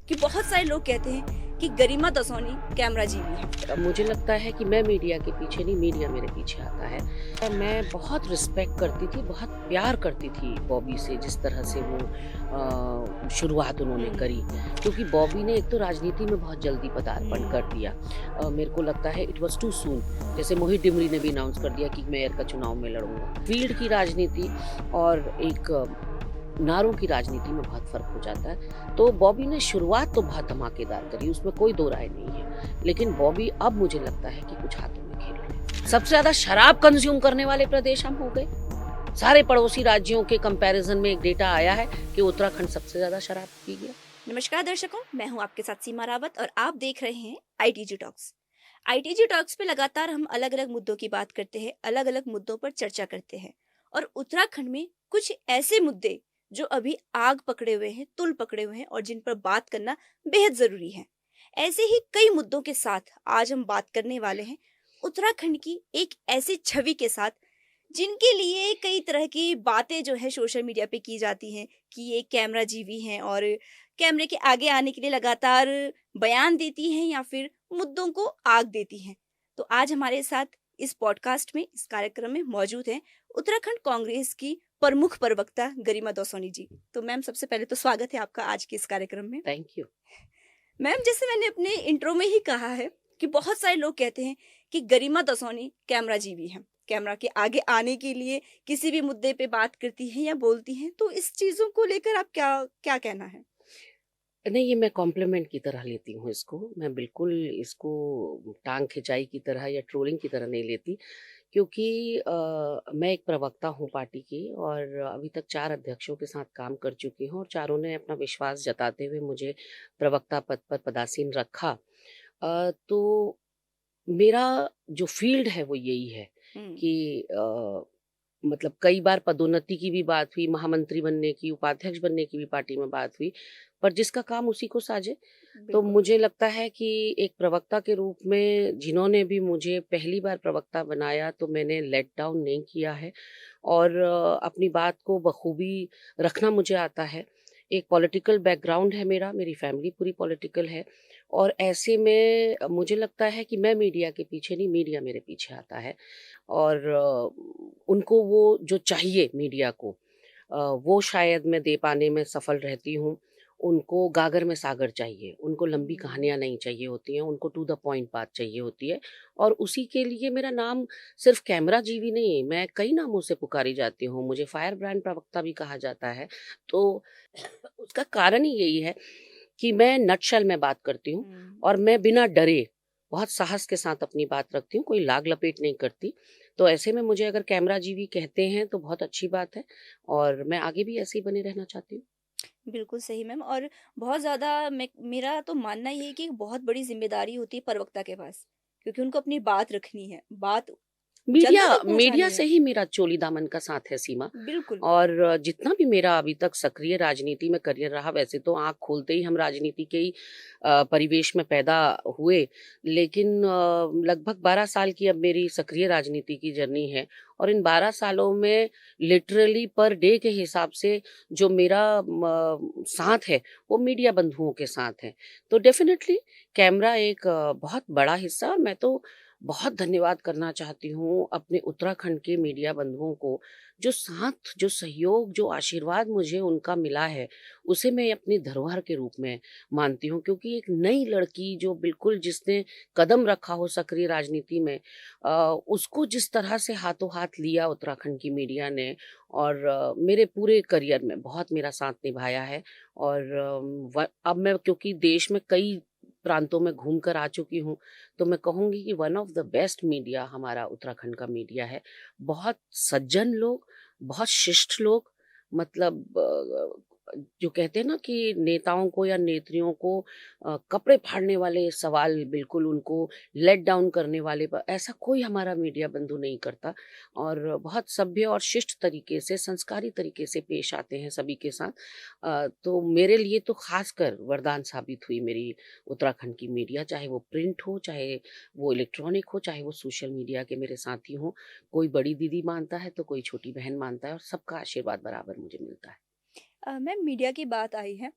कि बहुत सारे लोग कहते हैं कि गरिमा दसौनी कैमरा जीवी है। मुझे लगता है कि मैं मीडिया के पीछे नहीं, मीडिया मेरे पीछे आता है। मैं बहुत रिस्पेक्ट करती थी, बहुत प्यार करती थी बॉबी से, जिस तरह से वो शुरुआत उन्होंने करी। क्योंकि बॉबी ने एक तो राजनीति में बहुत जल्दी पदार्पण कर दिया। मेरे को लगता है इट वाज टू सून। जैसे मोहित डिमरी ने भी अनाउंस कर दिया कि मेयर का चुनाव में लड़ूंगा। फील्ड की राजनीति और एक नारों की राजनीति में बहुत फर्क हो जाता है। तो बॉबी ने शुरुआत तो बहुत धमाकेदार करी, उसमें कोई दो राय नहीं है। लेकिन बॉबी अब मुझे लगता है कि कुछ हाथों में खेल रहे हैं। सबसे ज्यादा शराब कंज्यूम करने वाले प्रदेश हम हो गए। सारे पड़ोसी राज्यों के कंपैरिजन में एक डेटा आया है कि उत्तराखंड सबसे ज्यादा शराब पी गया। नमस्कार दर्शकों, मैं हूं आपके साथ सीमा रावत और आप देख रहे हैं आईटीजी टॉक्स। आईटीजी टॉक्स पे लगातार हम अलग अलग मुद्दों की बात करते हैं, अलग अलग मुद्दों पर चर्चा करते हैं। और उत्तराखंड में कुछ ऐसे मुद्दे जो अभी आग पकड़े हुए हैं, तुल पकड़े हुए हैं और जिन पर बात करना बेहद जरूरी है। ऐसे ही कई मुद्दों के साथ आज हम बात करने वाले हैं उत्तराखंड की एक ऐसी छवि के साथ जिनके लिए कई तरह की बातें जो है सोशल मीडिया पे की जाती हैं कि ये कैमरा जीवी हैं और कैमरे के आगे आने के लिए लगातार बयान देती हैं या फिर मुद्दों को आग देती हैं। तो आज हमारे साथ इस पॉडकास्ट में, इस कार्यक्रम में मौजूद हैं उत्तराखंड कांग्रेस की प्रमुख प्रवक्ता गरिमा दौसौनी जी। तो मैम, सबसे पहले तो स्वागत है आपका आज के इस कार्यक्रम में। Thank you. मैम, जैसे मैंने अपने इंट्रो में ही कहा है कि बहुत सारे लोग कहते हैं कि गरिमा दसौनी कैमरा जीवी है, कैमरा के आगे आने के लिए किसी भी मुद्दे पे बात करती हैं या बोलती हैं। तो इस चीजों को लेकर आप क्या क्या कहना है? नहीं, ये मैं कॉम्प्लीमेंट की तरह लेती हूँ इसको। मैं बिल्कुल इसको टांग खिंचाई की तरह या ट्रोलिंग की तरह नहीं लेती। क्योंकि मैं एक प्रवक्ता हूँ पार्टी की और अभी तक 4 अध्यक्षों के साथ काम कर चुकी हूँ और चारों ने अपना विश्वास जताते हुए मुझे प्रवक्ता पद पर पदासीन रखा। तो मेरा जो फ़ील्ड है वो यही है हम्म। कि मतलब कई बार पदोन्नति की भी बात हुई, महामंत्री बनने की, उपाध्यक्ष बनने की भी पार्टी में बात हुई, पर जिसका काम उसी को साझे। तो बिल्कुल। मुझे लगता है कि एक प्रवक्ता के रूप में जिन्होंने भी मुझे पहली बार प्रवक्ता बनाया तो मैंने लेट डाउन नहीं किया है और अपनी बात को बखूबी रखना मुझे आता है। एक पॉलिटिकल बैकग्राउंड है मेरा, मेरी फैमिली पूरी पॉलिटिकल है और ऐसे में मुझे लगता है कि मैं मीडिया के पीछे नहीं, मीडिया मेरे पीछे आता है और उनको वो जो चाहिए मीडिया को वो शायद मैं दे पाने में सफल रहती हूँ। उनको गागर में सागर चाहिए, उनको लंबी हम्म। कहानियाँ नहीं चाहिए होती हैं, उनको टू द पॉइंट बात चाहिए होती है और उसी के लिए मेरा नाम सिर्फ़ कैमरा जीवी नहीं, मैं कई नामों से पुकारी जाती हूँ। मुझे फायर ब्रांड प्रवक्ता भी कहा जाता है। तो उसका कारण ही यही है कि मैं नटशेल में बात करती हूँ हम्म। और मैं बिना डरे बहुत साहस के साथ अपनी बात रखती हूँ, कोई लाग लपेट नहीं करती। तो ऐसे में मुझे अगर कैमरा जीवी कहते हैं तो बहुत अच्छी बात है और मैं आगे भी ऐसे ही बने रहना चाहती हूँ। बिल्कुल सही मैम। और बहुत ज्यादा मेरा तो मानना ये है कि एक बहुत बड़ी जिम्मेदारी होती है प्रवक्ता के पास, क्योंकि उनको अपनी बात रखनी है, बात मीडिया जनता तक मीडिया पहुंचानी से है। ही मेरा चोली दामन का साथ है सीमा। बिल्कुल। और जितना भी मेरा अभी तक सक्रिय राजनीति में करियर रहा, वैसे तो आँख खोलते ही हम राजनीति के ही परिवेश में पैदा हुए। लेकिन लगभग 12 साल की अब मेरी सक्रिय राजनीति की जर्नी है और इन 12 सालों में लिटरली पर डे के हिसाब से जो मेरा साथ है, वो मीडिया बंधुओं के साथ है। तो डेफ़िनेटली कैमरा एक बहुत बड़ा हिस्सा और मैं तो बहुत धन्यवाद करना चाहती हूँ अपने उत्तराखंड के मीडिया बंधुओं को, जो साथ, जो सहयोग, जो आशीर्वाद मुझे उनका मिला है, उसे मैं अपनी धरोहर के रूप में मानती हूँ क्योंकि एक नई लड़की जो बिल्कुल जिसने कदम रखा हो सक्रिय राजनीति में उसको जिस तरह से हाथों हाथ लिया उत्तराखंड की मीडिया ने और मेरे पूरे करियर में बहुत मेरा साथ निभाया है और अब मैं क्योंकि देश में कई प्रांतों में घूम कर आ चुकी हूँ, तो मैं कहूँगी कि one of the best media हमारा उत्तराखंड का मीडिया है। बहुत सज्जन लोग, बहुत शिष्ट लोग मतलब जो कहते हैं ना कि नेताओं को या नेत्रियों को कपड़े फाड़ने वाले सवाल बिल्कुल उनको लेट डाउन करने वाले ऐसा कोई हमारा मीडिया बंधु नहीं करता और बहुत सभ्य और शिष्ट तरीके से, संस्कारी तरीके से पेश आते हैं सभी के साथ। तो मेरे लिए तो खासकर वरदान साबित हुई मेरी उत्तराखंड की मीडिया, चाहे वो प्रिंट हो, चाहे वो इलेक्ट्रॉनिक हो, चाहे वो सोशल मीडिया के मेरे साथी हों। कोई बड़ी दीदी मानता है तो कोई छोटी बहन मानता है और सबका आशीर्वाद बराबर मुझे मिलता है। मैम, मीडिया की बात आई है।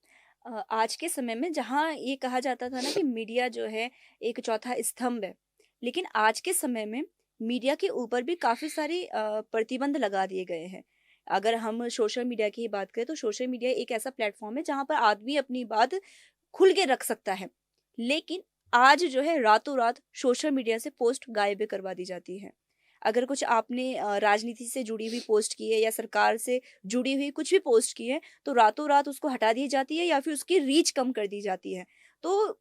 आज के समय में जहाँ ये कहा जाता था ना कि मीडिया जो है एक चौथा स्तंभ है, लेकिन आज के समय में मीडिया के ऊपर भी काफ़ी सारी प्रतिबंध लगा दिए गए हैं। अगर हम सोशल मीडिया की ही बात करें तो सोशल मीडिया एक ऐसा प्लेटफ़ॉर्म है जहाँ पर आदमी अपनी बात खुल के रख सकता है। लेकिन आज जो है रातों-रात सोशल मीडिया से पोस्ट गायब करवा दी जाती है। अगर कुछ आपने राजनीति से जुड़ी हुई पोस्ट की है या सरकार से जुड़ी हुई कुछ भी पोस्ट की है, तो रातों-रात उसको हटा दी जाती है या फिर उसकी रीच कम कर दी जाती है। तो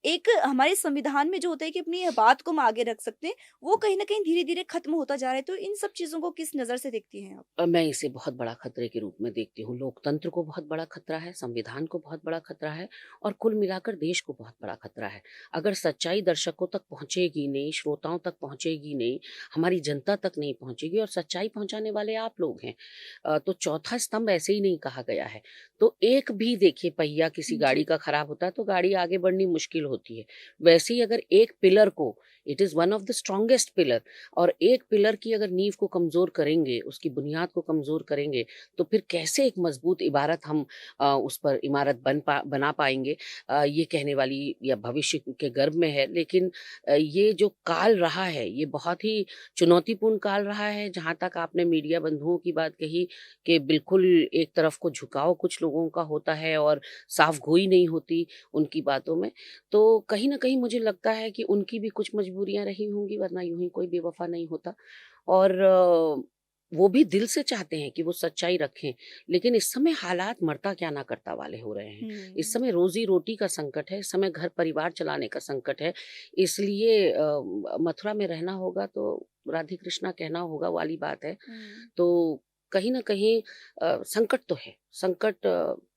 एक हमारे संविधान में जो होता है कि अपनी बात को हम आगे रख सकते हैं, वो कहीं न कहीं धीरे-धीरे खत्म होता जा रहा है। तो इन सब चीज़ों को किस नज़र से देखती हैं आप? मैं इसे बहुत बड़ा खतरे के रूप में देखती हूँ। लोकतंत्र को बहुत बड़ा खतरा है, संविधान को बहुत बड़ा खतरा है और कुल मिलाकर देश को बहुत बड़ा खतरा है। अगर सच्चाई दर्शकों तक पहुँचेगी नहीं, श्रोताओं तक पहुँचेगी नहीं, हमारी जनता तक नहीं पहुँचेगी और सच्चाई पहुँचाने वाले आप लोग हैं। तो चौथा स्तंभ ऐसे ही नहीं कहा गया है। तो एक भी देखिए पहिया किसी गाड़ी जी। का खराब होता है तो गाड़ी आगे बढ़नी मुश्किल होती है। वैसे ही अगर एक पिलर को, it is one of the strongest pillar, और एक पिलर की अगर नींव को कमज़ोर करेंगे, उसकी बुनियाद को कमज़ोर करेंगे, तो फिर कैसे एक मज़बूत इबारत हम उस पर इमारत बना पाएँगे? ये कहने वाली या भविष्य के गर्भ में है। लेकिन ये जो काल रहा है, ये बहुत ही चुनौतीपूर्ण काल रहा है। जहाँ तक आपने मीडिया बंधुओं की बात कही कि बिल्कुल एक तरफ को झुकाव कुछ लोगों का होता है और साफ़गोई नहीं होती उनकी बातों में, तो कहीं न कहीं मुझे लगता है कि उनकी भी कुछ मजबूरियाँ रही होंगी, वरना यूँ ही कोई बेवफ़ा नहीं होता। और वो भी दिल से चाहते हैं कि वो सच्चाई रखें, लेकिन इस समय हालात मरता क्या ना करता वाले हो रहे हैं। इस हुँ। समय रोज़ी-रोटी का संकट है, इस समय घर-परिवार चलाने का संकट है, इसलिए मथुरा में रहना होगा तो राधे कृष्णा कहना होगा वाली बात है। हुँ। तो कहीं न कहीं संकट तो है, संकट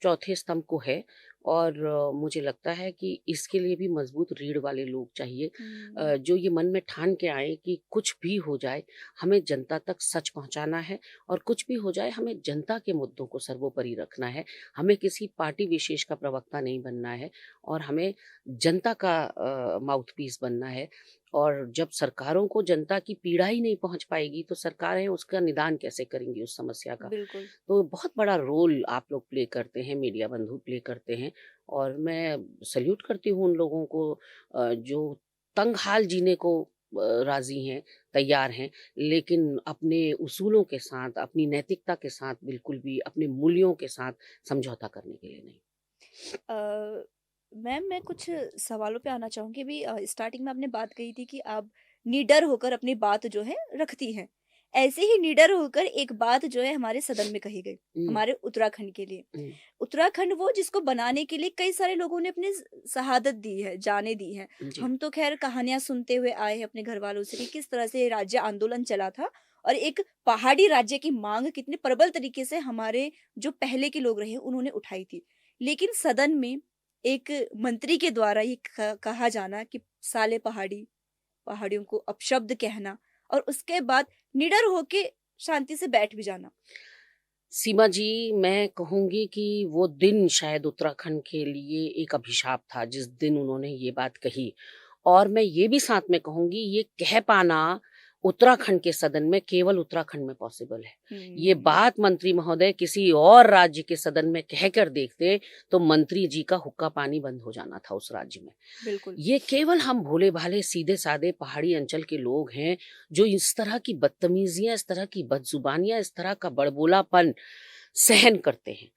चौथे स्तंभ को है और मुझे लगता है कि इसके लिए भी मज़बूत रीढ़ वाले लोग चाहिए, हुँ। जो ये मन में ठान के आएँ कि कुछ भी हो जाए, हमें जनता तक सच पहुँचाना है और कुछ भी हो जाए, हमें जनता के मुद्दों को सर्वोपरि रखना है। हमें किसी पार्टी विशेष का प्रवक्ता नहीं बनना है और हमें जनता का माउथपीस बनना है। और जब सरकारों को जनता की पीड़ा ही नहीं पहुँच पाएगी, तो सरकारें उसका निदान कैसे करेंगी उस समस्या का? बिल्कुल। तो बहुत बड़ा रोल आप लोग प्ले करते हैं, मीडिया बंधु प्ले करते हैं और मैं सैल्यूट करती हूँ उन लोगों को जो तंग हाल जीने को राज़ी हैं, तैयार हैं, लेकिन अपने उसूलों के साथ, अपनी नैतिकता के साथ, बिल्कुल भी अपने मूल्यों के साथ समझौता करने के लिए नहीं। अ, मैम मैं कुछ सवालों पे आना चाहूँगी। अभी स्टार्टिंग में आपने बात कही थी कि आप निडर होकर अपनी बात जो है रखती हैं। ऐसे ही निडर होकर एक बात जो है हमारे सदन में कही गई, हुँ, हमारे उत्तराखंड के लिए। हुँ, उत्तराखंड वो जिसको बनाने के लिए कई सारे लोगों ने अपनी शहादत दी है, जानें दी हैं। जी। हम तो ख़ैर कहानियाँ सुनते हुए आए हैं अपने घरवालों से कि किस तरह से राज्य आंदोलन चला था और एक पहाड़ी राज्य की माँग कितने प्रबल तरीके से हमारे जो पहले के लोग रहे उन्होंने उठाई थी। लेकिन सदन में एक मंत्री के द्वारा ये कहा जाना कि साले पहाड़ी, पहाड़ियों को अपशब्द कहना और उसके बाद निडर होके शांति से बैठ भी जाना। सीमा जी, मैं कहूँगी कि वो दिन शायद उत्तराखंड के लिए एक अभिशाप था, जिस दिन उन्होंने ये बात कही। और मैं ये भी साथ में कहूँगी, ये कह पाना उत्तराखंड के सदन में केवल उत्तराखंड में पॉसिबल है। ये हुँ, बात मंत्री महोदय किसी और राज्य के सदन में कह कर देखते, तो मंत्री जी का हुक्का पानी बंद हो जाना था उस राज्य में। बिल्कुल। ये केवल हम भोले-भाले, सीधे-साधे पहाड़ी अंचल के लोग हैं, जो इस तरह की बदतमीज़ियाँ, इस तरह की बदज़ुबानियाँ, इस तरह का बड़बोलापन सहन करते हैं।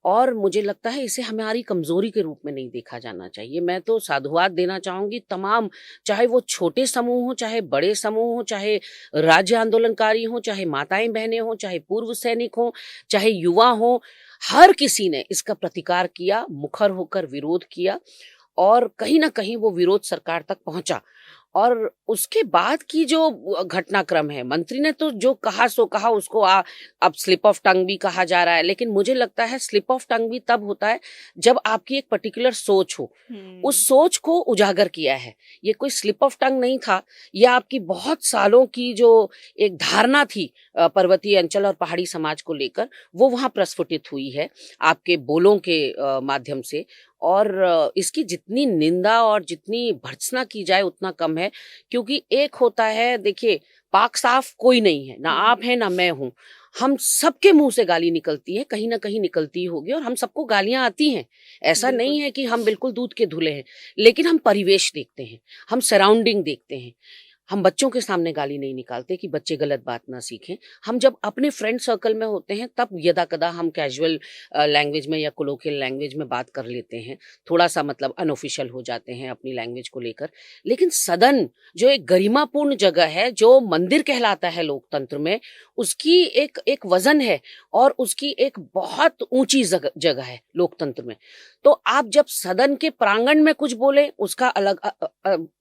और मुझे लगता है इसे हमारी कमज़ोरी के रूप में नहीं देखा जाना चाहिए। मैं तो साधुवाद देना चाहूँगी तमाम, चाहे वो छोटे समूह हों, चाहे बड़े समूह हों, चाहे राज्य आंदोलनकारी हों, चाहे माताएँ-बहनें हों, चाहे पूर्व सैनिक हों, चाहे युवा हों, हर किसी ने इसका प्रतिकार किया, मुखर होकर विरोध किया और कहीं न कहीं वो विरोध सरकार तक पहुँचा। और उसके बाद की जो घटनाक्रम है, मंत्री ने तो जो कहा सो कहा, उसको अब स्लिप ऑफ टंग भी कहा जा रहा है, लेकिन मुझे लगता है स्लिप ऑफ टंग भी तब होता है जब आपकी एक पर्टिकुलर सोच हो। हुँ, उस सोच को उजागर किया है। ये कोई स्लिप ऑफ टंग नहीं था, ये आपकी बहुत सालों की जो एक धारणा थी पर्वतीय अंचल और पहाड़ी समाज को लेकर, वो वहाँ प्रस्फुटित हुई है आपके बोलों के माध्यम से। और इसकी जितनी निंदा और जितनी भर्त्सना की जाए उतना कम है, क्योंकि एक होता है, देखिए, पाक साफ कोई नहीं है, ना हुँ, आप हुँ, हैं ना मैं हूँ। हम सबके मुंह से गाली निकलती है, कहीं ना कहीं निकलती ही होगी, और हम सबको गालियां आती हैं। ऐसा नहीं बिल्कुल। है कि हम बिल्कुल दूध के धुले हैं, लेकिन हम परिवेश देखते हैं, हम सराउंडिंग देखते हैं। हम बच्चों के सामने गाली नहीं निकालते कि बच्चे गलत बात ना सीखें। हम जब अपने फ्रेंड सर्कल में होते हैं तब यदा-कदा हम कैजुअल लैंग्वेज में या कोलोकियल लैंग्वेज में बात कर लेते हैं। थोड़ा-सा मतलब अनऑफिशियल हो जाते हैं अपनी लैंग्वेज को लेकर। लेकिन सदन जो एक गरिमापूर्ण जगह है, जो मंदिर कहलाता है लोकतंत्र में, उसकी एक एक वज़न है और उसकी एक बहुत ऊँची जगह है लोकतंत्र में। तो आप जब सदन के प्रांगण में कुछ बोलें, उसका अलग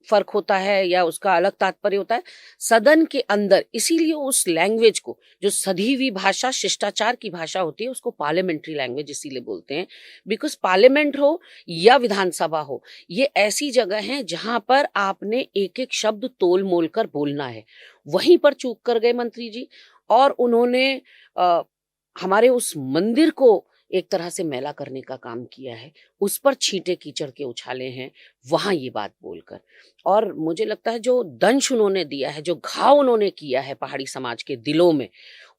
फ़र्क होता है या उसका अलग तात्पर्य होता है। सदन के अंदर इसीलिए उस लैंग्वेज को, जो सधी हुई भाषा, शिष्टाचार की भाषा होती है, उसको पार्लियामेंट्री लैंग्वेज इसीलिए बोलते हैं। बिकॉज़ पार्लियामेंट हो या विधानसभा हो, ये ऐसी जगह है जहाँ पर आपने एक-एक शब्द तोल-मोल कर बोलना है। वहीं पर चूक कर गए मंत्री जी, और उन्होंने अ, हमारे उस मंदिर को एक तरह से मैला करने का काम किया है। उस पर छींटे कीचड़ के उछाले हैं, वहाँ ये बात बोलकर। और मुझे लगता है जो दंश उन्होंने दिया है, जो घाव उन्होंने किया है पहाड़ी समाज के दिलों में,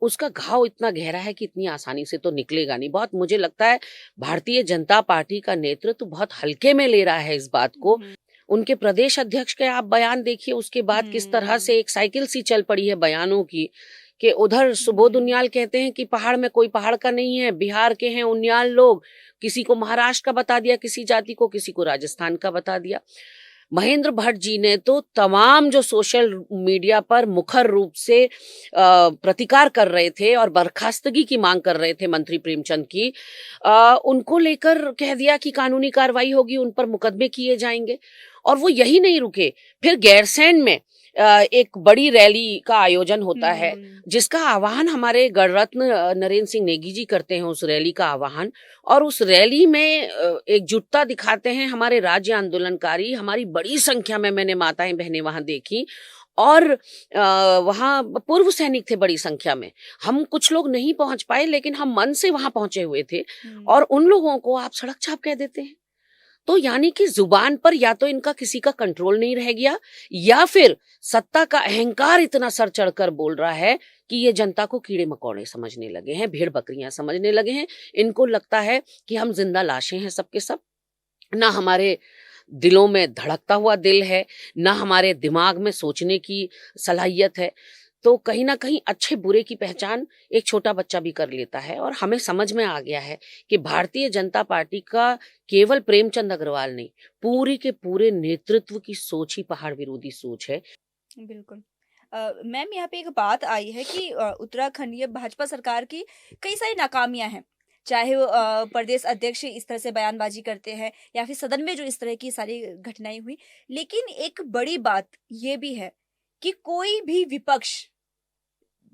उसका घाव इतना गहरा है कि इतनी आसानी से तो निकलेगा नहीं। बहुत मुझे लगता है भारतीय जनता पार्टी का नेतृत्व बहुत हल्के में ले रहा है इस बात को। हुँ, उनके प्रदेश अध्यक्ष के आप बयान देखिए, उसके बाद किस तरह हुँ, से एक साइकिल सी चल पड़ी है बयानों की, कि उधर सुबोध हुँ। उनियाल कहते हैं कि पहाड़ में कोई पहाड़ का नहीं है, बिहार के हैं उनियाल लोग, किसी को महाराष्ट्र का बता दिया किसी जाति को, किसी को राजस्थान का बता दिया। महेंद्र भट्ट जी ने तो तमाम जो सोशल मीडिया पर मुखर रूप से प्रतिकार कर रहे थे और बर्खास्तगी की मांग कर रहे थे मंत्री प्रेमचंद की, उनको लेकर कह दिया कि कानूनी कार्रवाई होगी, उन पर मुकदमे किए जाएंगे। और वो यही नहीं रुके, फिर गैरसैंण में एक बड़ी रैली का आयोजन होता है, हुँ, जिसका आह्वान हमारे गणरत्न नरेंद्र सिंह नेगी जी करते हैं, उस रैली का आह्वान। और उस रैली में एकजुटता दिखाते हैं हमारे राज्य आंदोलनकारी, हमारी बड़ी संख्या में मैंने माताएं बहनें वहां देखी। और वहां पूर्व सैनिक थे बड़ी संख्या में। हम कुछ लोग नहीं पहुंच पाए, लेकिन हम मन से वहां पहुंचे हुए थे। हुँ। और उन लोगों को आप सड़क छाप कह देते हैं। तो यानी कि जुबान पर या तो इनका किसी का कंट्रोल नहीं रह गया, या फिर सत्ता का अहंकार इतना सर चढ़कर बोल रहा है कि ये जनता को कीड़े मकोड़े समझने लगे हैं, भेड़ बकरियां समझने लगे हैं। इनको लगता है कि हम जिंदा लाशें हैं सबके सब। ना हमारे दिलों में धड़कता हुआ दिल है, ना हमारे दिमाग में सोचने की सलाहियत है। तो कहीं न कहीं अच्छे बुरे की पहचान एक छोटा बच्चा भी कर लेता है, और हमें समझ में आ गया है कि भारतीय जनता पार्टी का केवल प्रेमचंद अग्रवाल नहीं, पूरे के पूरे नेतृत्व की सोच ही पहाड़ विरोधी सोच है। बिल्कुल। मैम यहाँ पे एक बात आई है कि उत्तराखंड ये भाजपा सरकार की कई सारी नाकामियाँ हैं। चाहे वो प्रदेश अध्यक्ष इस तरह से बयानबाज़ी करते हैं या फिर सदन में जो इस तरह की सारी घटनाएँ हुई। लेकिन एक बड़ी बात ये भी है कि कोई भी विपक्ष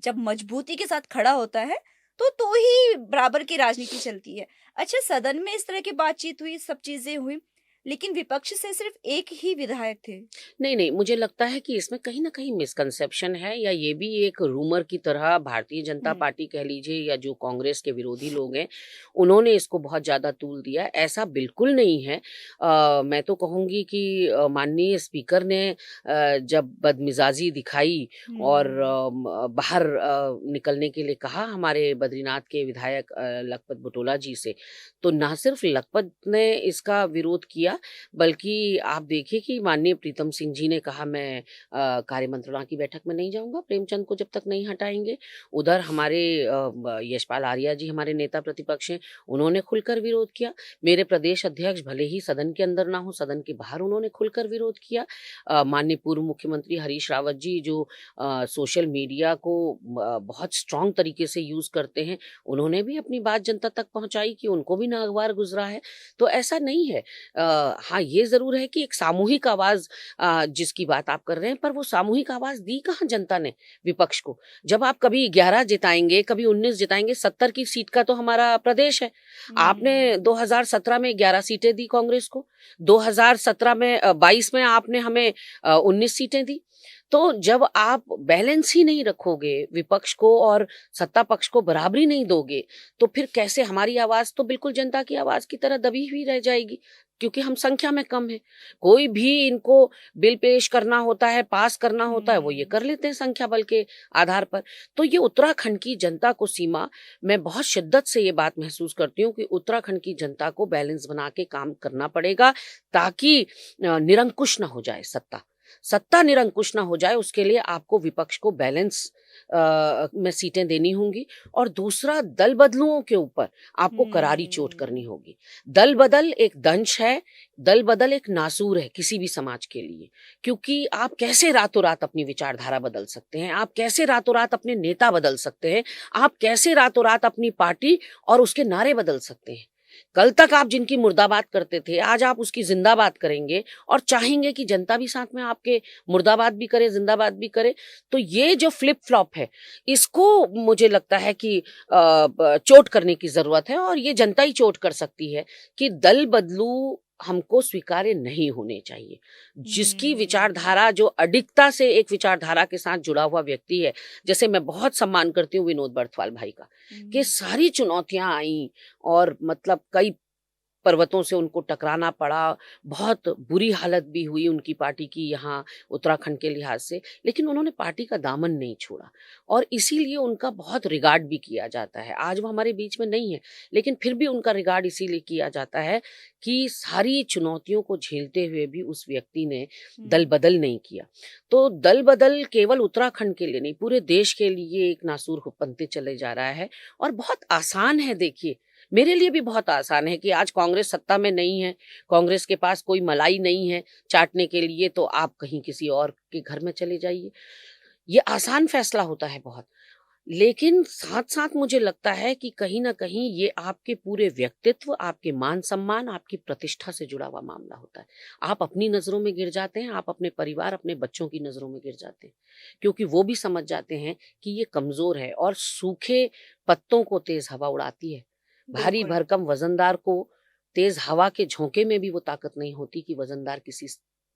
जब मजबूती के साथ खड़ा होता है, तो ही बराबर की राजनीति चलती है। अच्छा सदन में इस तरह की बातचीत हुई, सब चीज़ें हुई, लेकिन विपक्ष से सिर्फ़ एक ही विधायक थे। नहीं, नहीं, मुझे लगता है कि इसमें कहीं न कहीं मिसकंसेप्शन है, या ये भी एक रूमर की तरह भारतीय जनता हुँ, पार्टी कह लीजिए या जो कांग्रेस के विरोधी लोग हैं, उन्होंने इसको बहुत ज़्यादा तूल दिया है। ऐसा बिल्कुल नहीं है। मैं तो कहूँगी कि माननीय स्पीकर ने जब बदमिज़ाजी दिखाई और हुँ। बाहर निकलने के लिए कहा हमारे बद्रीनाथ के विधायक लखपत बुटोला जी से, तो ना सिर्फ लखपत ने इसका विरोध किया, बल्कि आप देखिए कि माननीय प्रीतम सिंह जी ने कहा मैं कार्य मंत्रणा की बैठक में नहीं जाऊंगा प्रेमचंद को जब तक नहीं हटाएंगे। उधर हमारे यशपाल आर्या जी हमारे नेता प्रतिपक्ष हैं, उन्होंने खुलकर विरोध किया। मेरे प्रदेश अध्यक्ष भले ही सदन के अंदर ना हो, सदन के बाहर उन्होंने खुलकर विरोध किया। माननीय पूर्व मुख्यमंत्री हरीश रावत जी जो सोशल मीडिया को बहुत स्ट्रांग तरीके से यूज करते हैं, उन्होंने भी अपनी बात जनता तक पहुंचाई कि उनको भी नागवार गुजरा है। तो ऐसा नहीं है। हाँ, ये ज़रूर है कि एक सामूहिक आवाज़ जिसकी बात आप कर रहे हैं, पर वो सामूहिक आवाज़ दी कहाँ जनता ने विपक्ष को? जब आप कभी 11 जिताएँगे, कभी 19 जिताएँगे, 70 की सीट का तो हमारा प्रदेश है। हुँ। आपने 2017 में 11 सीटें दी कांग्रेस को, 2017 में 22 में आपने हमें 19 सीटें दी। तो जब आप बैलेंस ही नहीं रखोगे, विपक्ष को और सत्ता पक्ष को बराबरी नहीं दोगे, तो फिर कैसे? हमारी आवाज़ तो बिल्कुल जनता की आवाज़ की तरह दबी हुई रह जाएगी। क्योंकि हम संख्या में कम हैं। कोई भी इनको बिल पेश करना होता है, पास करना होता है, वो ये हम्म। कर लेते हैं संख्या बल के आधार पर। तो ये उत्तराखंड की जनता को सीमा, मैं बहुत शिद्दत से ये बात महसूस करती हूँ कि उत्तराखंड की जनता को बैलेंस बना के काम करना पड़ेगा, ताकि निरंकुश ना हो जाए सत्ता। सत्ता निरंकुश ना हो जाए, उसके लिए आपको विपक्ष को बैलेंस में सीटें देनी होंगी। और दूसरा, दल बदलुओं के ऊपर आपको करारी चोट करनी हम्म। होगी। दल बदल एक दंश है, दल बदल एक नासूर है किसी भी समाज के लिए। क्योंकि आप कैसे रातों रात अपनी विचारधारा बदल सकते हैं, आप कैसे रातों रात अपने नेता बदल सकते हैं, आप कैसे रातों रात अपनी पार्टी और उसके नारे बदल सकते हैं। कल तक आप जिनकी मुर्दाबाद करते थे, आज आप उसकी जिंदाबाद करेंगे और चाहेंगे कि जनता भी साथ में आपके मुर्दाबाद भी करे, जिंदाबाद भी करे। तो ये जो फ्लिप फ्लॉप है, इसको मुझे लगता है कि चोट करने की जरूरत है, और ये जनता ही चोट कर सकती है कि दल बदलू हमको स्वीकार्य नहीं होने चाहिए। जिसकी हम्म। विचारधारा, जो अडिगता से एक विचारधारा के साथ जुड़ा हुआ व्यक्ति है, जैसे मैं बहुत सम्मान करती हूँ विनोद बर्थवाल भाई का, कि हम्म। सारी चुनौतियां आई और मतलब कई पर्वतों से उनको टकराना पड़ा, बहुत बुरी हालत भी हुई उनकी पार्टी की यहाँ उत्तराखंड के लिहाज से, लेकिन उन्होंने पार्टी का दामन नहीं छोड़ा, और इसीलिए उनका बहुत रिगार्ड भी किया जाता है। आज वो हमारे बीच में नहीं है, लेकिन फिर भी उनका रिगार्ड इसीलिए किया जाता है कि सारी चुनौतियों को झेलते हुए भी उस व्यक्ति ने दल हम्म। बदल नहीं किया। तो दल बदल केवल उत्तराखंड के लिए नहीं, पूरे देश के लिए एक नासूर बनते चले जा रहा है। और बहुत आसान है, देखिए, मेरे लिए भी बहुत आसान है कि आज कांग्रेस सत्ता में नहीं है, कांग्रेस के पास कोई मलाई नहीं है चाटने के लिए, तो आप कहीं किसी और के घर में चले जाइए। ये आसान फैसला होता है बहुत। लेकिन साथ-साथ मुझे लगता है कि कहीं न कहीं ये आपके पूरे व्यक्तित्व, आपके मान-सम्मान, आपकी प्रतिष्ठा से जुड़ा हुआ मामला होता है। आप अपनी नज़रों में गिर जाते हैं, आप अपने परिवार, अपने बच्चों की नज़रों में गिर जाते हैं। क्योंकि वो भी समझ जाते हैं कि ये कमज़ोर है, और सूखे पत्तों को तेज़ हवा उड़ाती है। भारी बिल्कुल। भरकम वज़नदार को तेज़ हवा के झोंके में भी वो ताकत नहीं होती कि वज़नदार किसी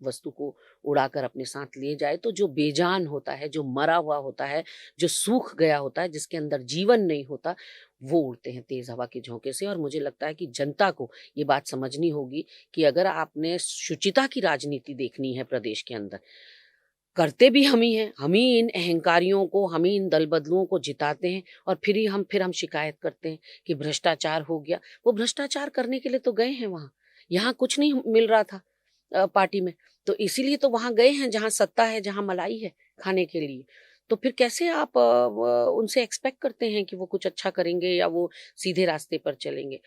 वस्तु को उड़ाकर अपने साथ ले जाए। तो जो बेजान होता है, जो मरा हुआ होता है, जो सूख गया होता है, जिसके अंदर जीवन नहीं होता, वो उड़ते हैं तेज हवा के झोंके से। और मुझे लगता है कि जनता को ये बात समझनी होगी कि अगर आपने शुचिता की राजनीति देखनी है प्रदेश के अंदर, करते भी हम ही हैं, हम ही इन अहंकारियों को, हम ही इन दल बदलुओं को जिताते हैं, और फिर हम शिकायत करते हैं कि भ्रष्टाचार हो गया। वो भ्रष्टाचार करने के लिए तो गए हैं वहां, यहाँ कुछ नहीं मिल रहा था पार्टी में, तो इसीलिए तो वहां गए हैं जहां सत्ता है, जहां मलाई है खाने के लिए। तो फिर कैसे आप उनसे एक्सपेक्ट करते हैं कि वो कुछ अच्छा करेंगे या वो सीधे रास्ते पर चलेंगे।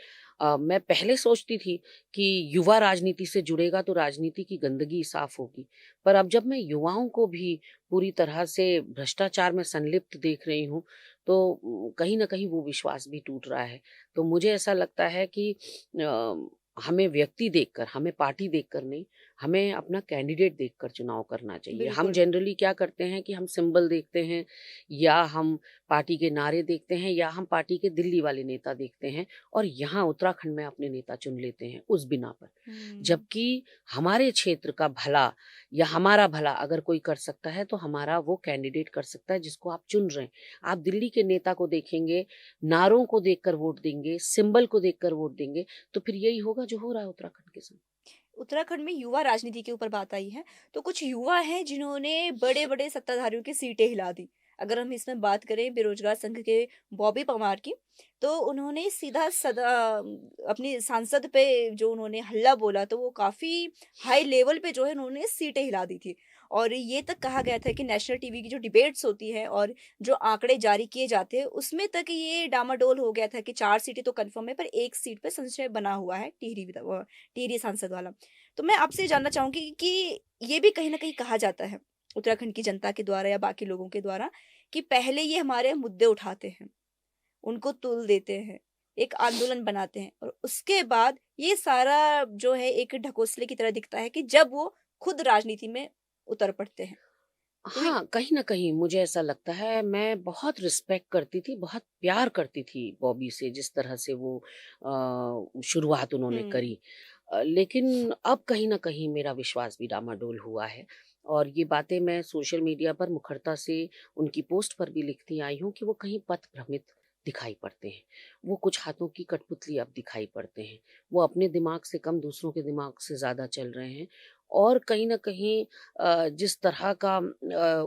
मैं पहले सोचती थी कि युवा राजनीति से जुड़ेगा तो राजनीति की गंदगी साफ होगी, पर अब जब मैं युवाओं को भी पूरी तरह से भ्रष्टाचार में संलिप्त देख रही हूँ, तो कहीं न कहीं वो विश्वास भी टूट रहा है। तो मुझे ऐसा लगता है कि हमें व्यक्ति देखकर, हमें पार्टी देखकर नहीं, हमें अपना कैंडिडेट देखकर चुनाव करना चाहिए। हम बिल्कुल। जनरली क्या करते हैं कि हम सिंबल देखते हैं, या हम पार्टी के नारे देखते हैं, या हम पार्टी के दिल्ली वाले नेता देखते हैं, और यहाँ उत्तराखंड में अपने नेता चुन लेते हैं उस बिना पर। हम्म। जबकि हमारे क्षेत्र का भला या हमारा भला अगर कोई कर सकता है, तो हमारा वो कैंडिडेट कर सकता है जिसको आप चुन रहे हैं। आप दिल्ली के नेता को देखेंगे, नारों को देखकर वोट देंगे, सिंबल को देखकर वोट देंगे, तो फिर यही होगा जो हो रहा है उत्तराखंड के साथ। उत्तराखंड में युवा राजनीति के ऊपर बात आई है, तो कुछ युवा हैं जिन्होंने बड़े-बड़े सत्ताधारियों की सीटें हिला दी। अगर हम इसमें बात करें बेरोजगार संघ के बॉबी परमार की, तो उन्होंने सीधा अपनी सांसद पे जो उन्होंने हल्ला बोला, तो वो काफ़ी हाई लेवल पे जो है उन्होंने सीटें हिला दी थी। और ये तक कहा गया था कि नेशनल टीवी की जो डिबेट्स होती हैं और जो आंकड़े जारी किए जाते हैं, उसमें तक ये डामाडोल हो गया था कि 4 सीटें तो कन्फर्म है, पर 1 सीट पे संशय बना हुआ है, टिहरी सांसद वाला। तो मैं आपसे ये जानना चाहूँगी कि ये भी कहीं न कहीं कहा जाता है, उत्तराखंड की जनता के द्वारा या बाकी लोगों के द्वारा, कि पहले ये हमारे मुद्दे उठाते हैं, उनको तुल देते हैं, एक आंदोलन बनाते हैं और उसके बाद ये सारा जो है एक ढकोसले की तरह दिखता है कि जब वो खुद राजनीति में उतर पड़ते हैं। तो ये हाँ, कहीं न कहीं मुझे ऐसा लगता है, मैं बहुत रिस्पेक्ट करती थी, बहुत प्यार करती थी बॉबी से, जिस तरह से वो शुरुआत उन्होंने हुँ। करी। लेकिन अब कहीं न कहीं मेरा विश्वास भी डामाडोल हुआ है, और ये बातें मैं सोशल मीडिया पर मुखरता से उनकी पोस्ट पर भी लिखती आई हूँ कि वो कहीं पथ भ्रमित दिखाई पड़ते हैं। वो कुछ हाथों की कठपुतली अब दिखाई पड़ते हैं। वो अपने दिमाग से कम दूसरों के दिमाग से ज़्यादा चल रहे हैं और कहीं न कहीं जिस तरह का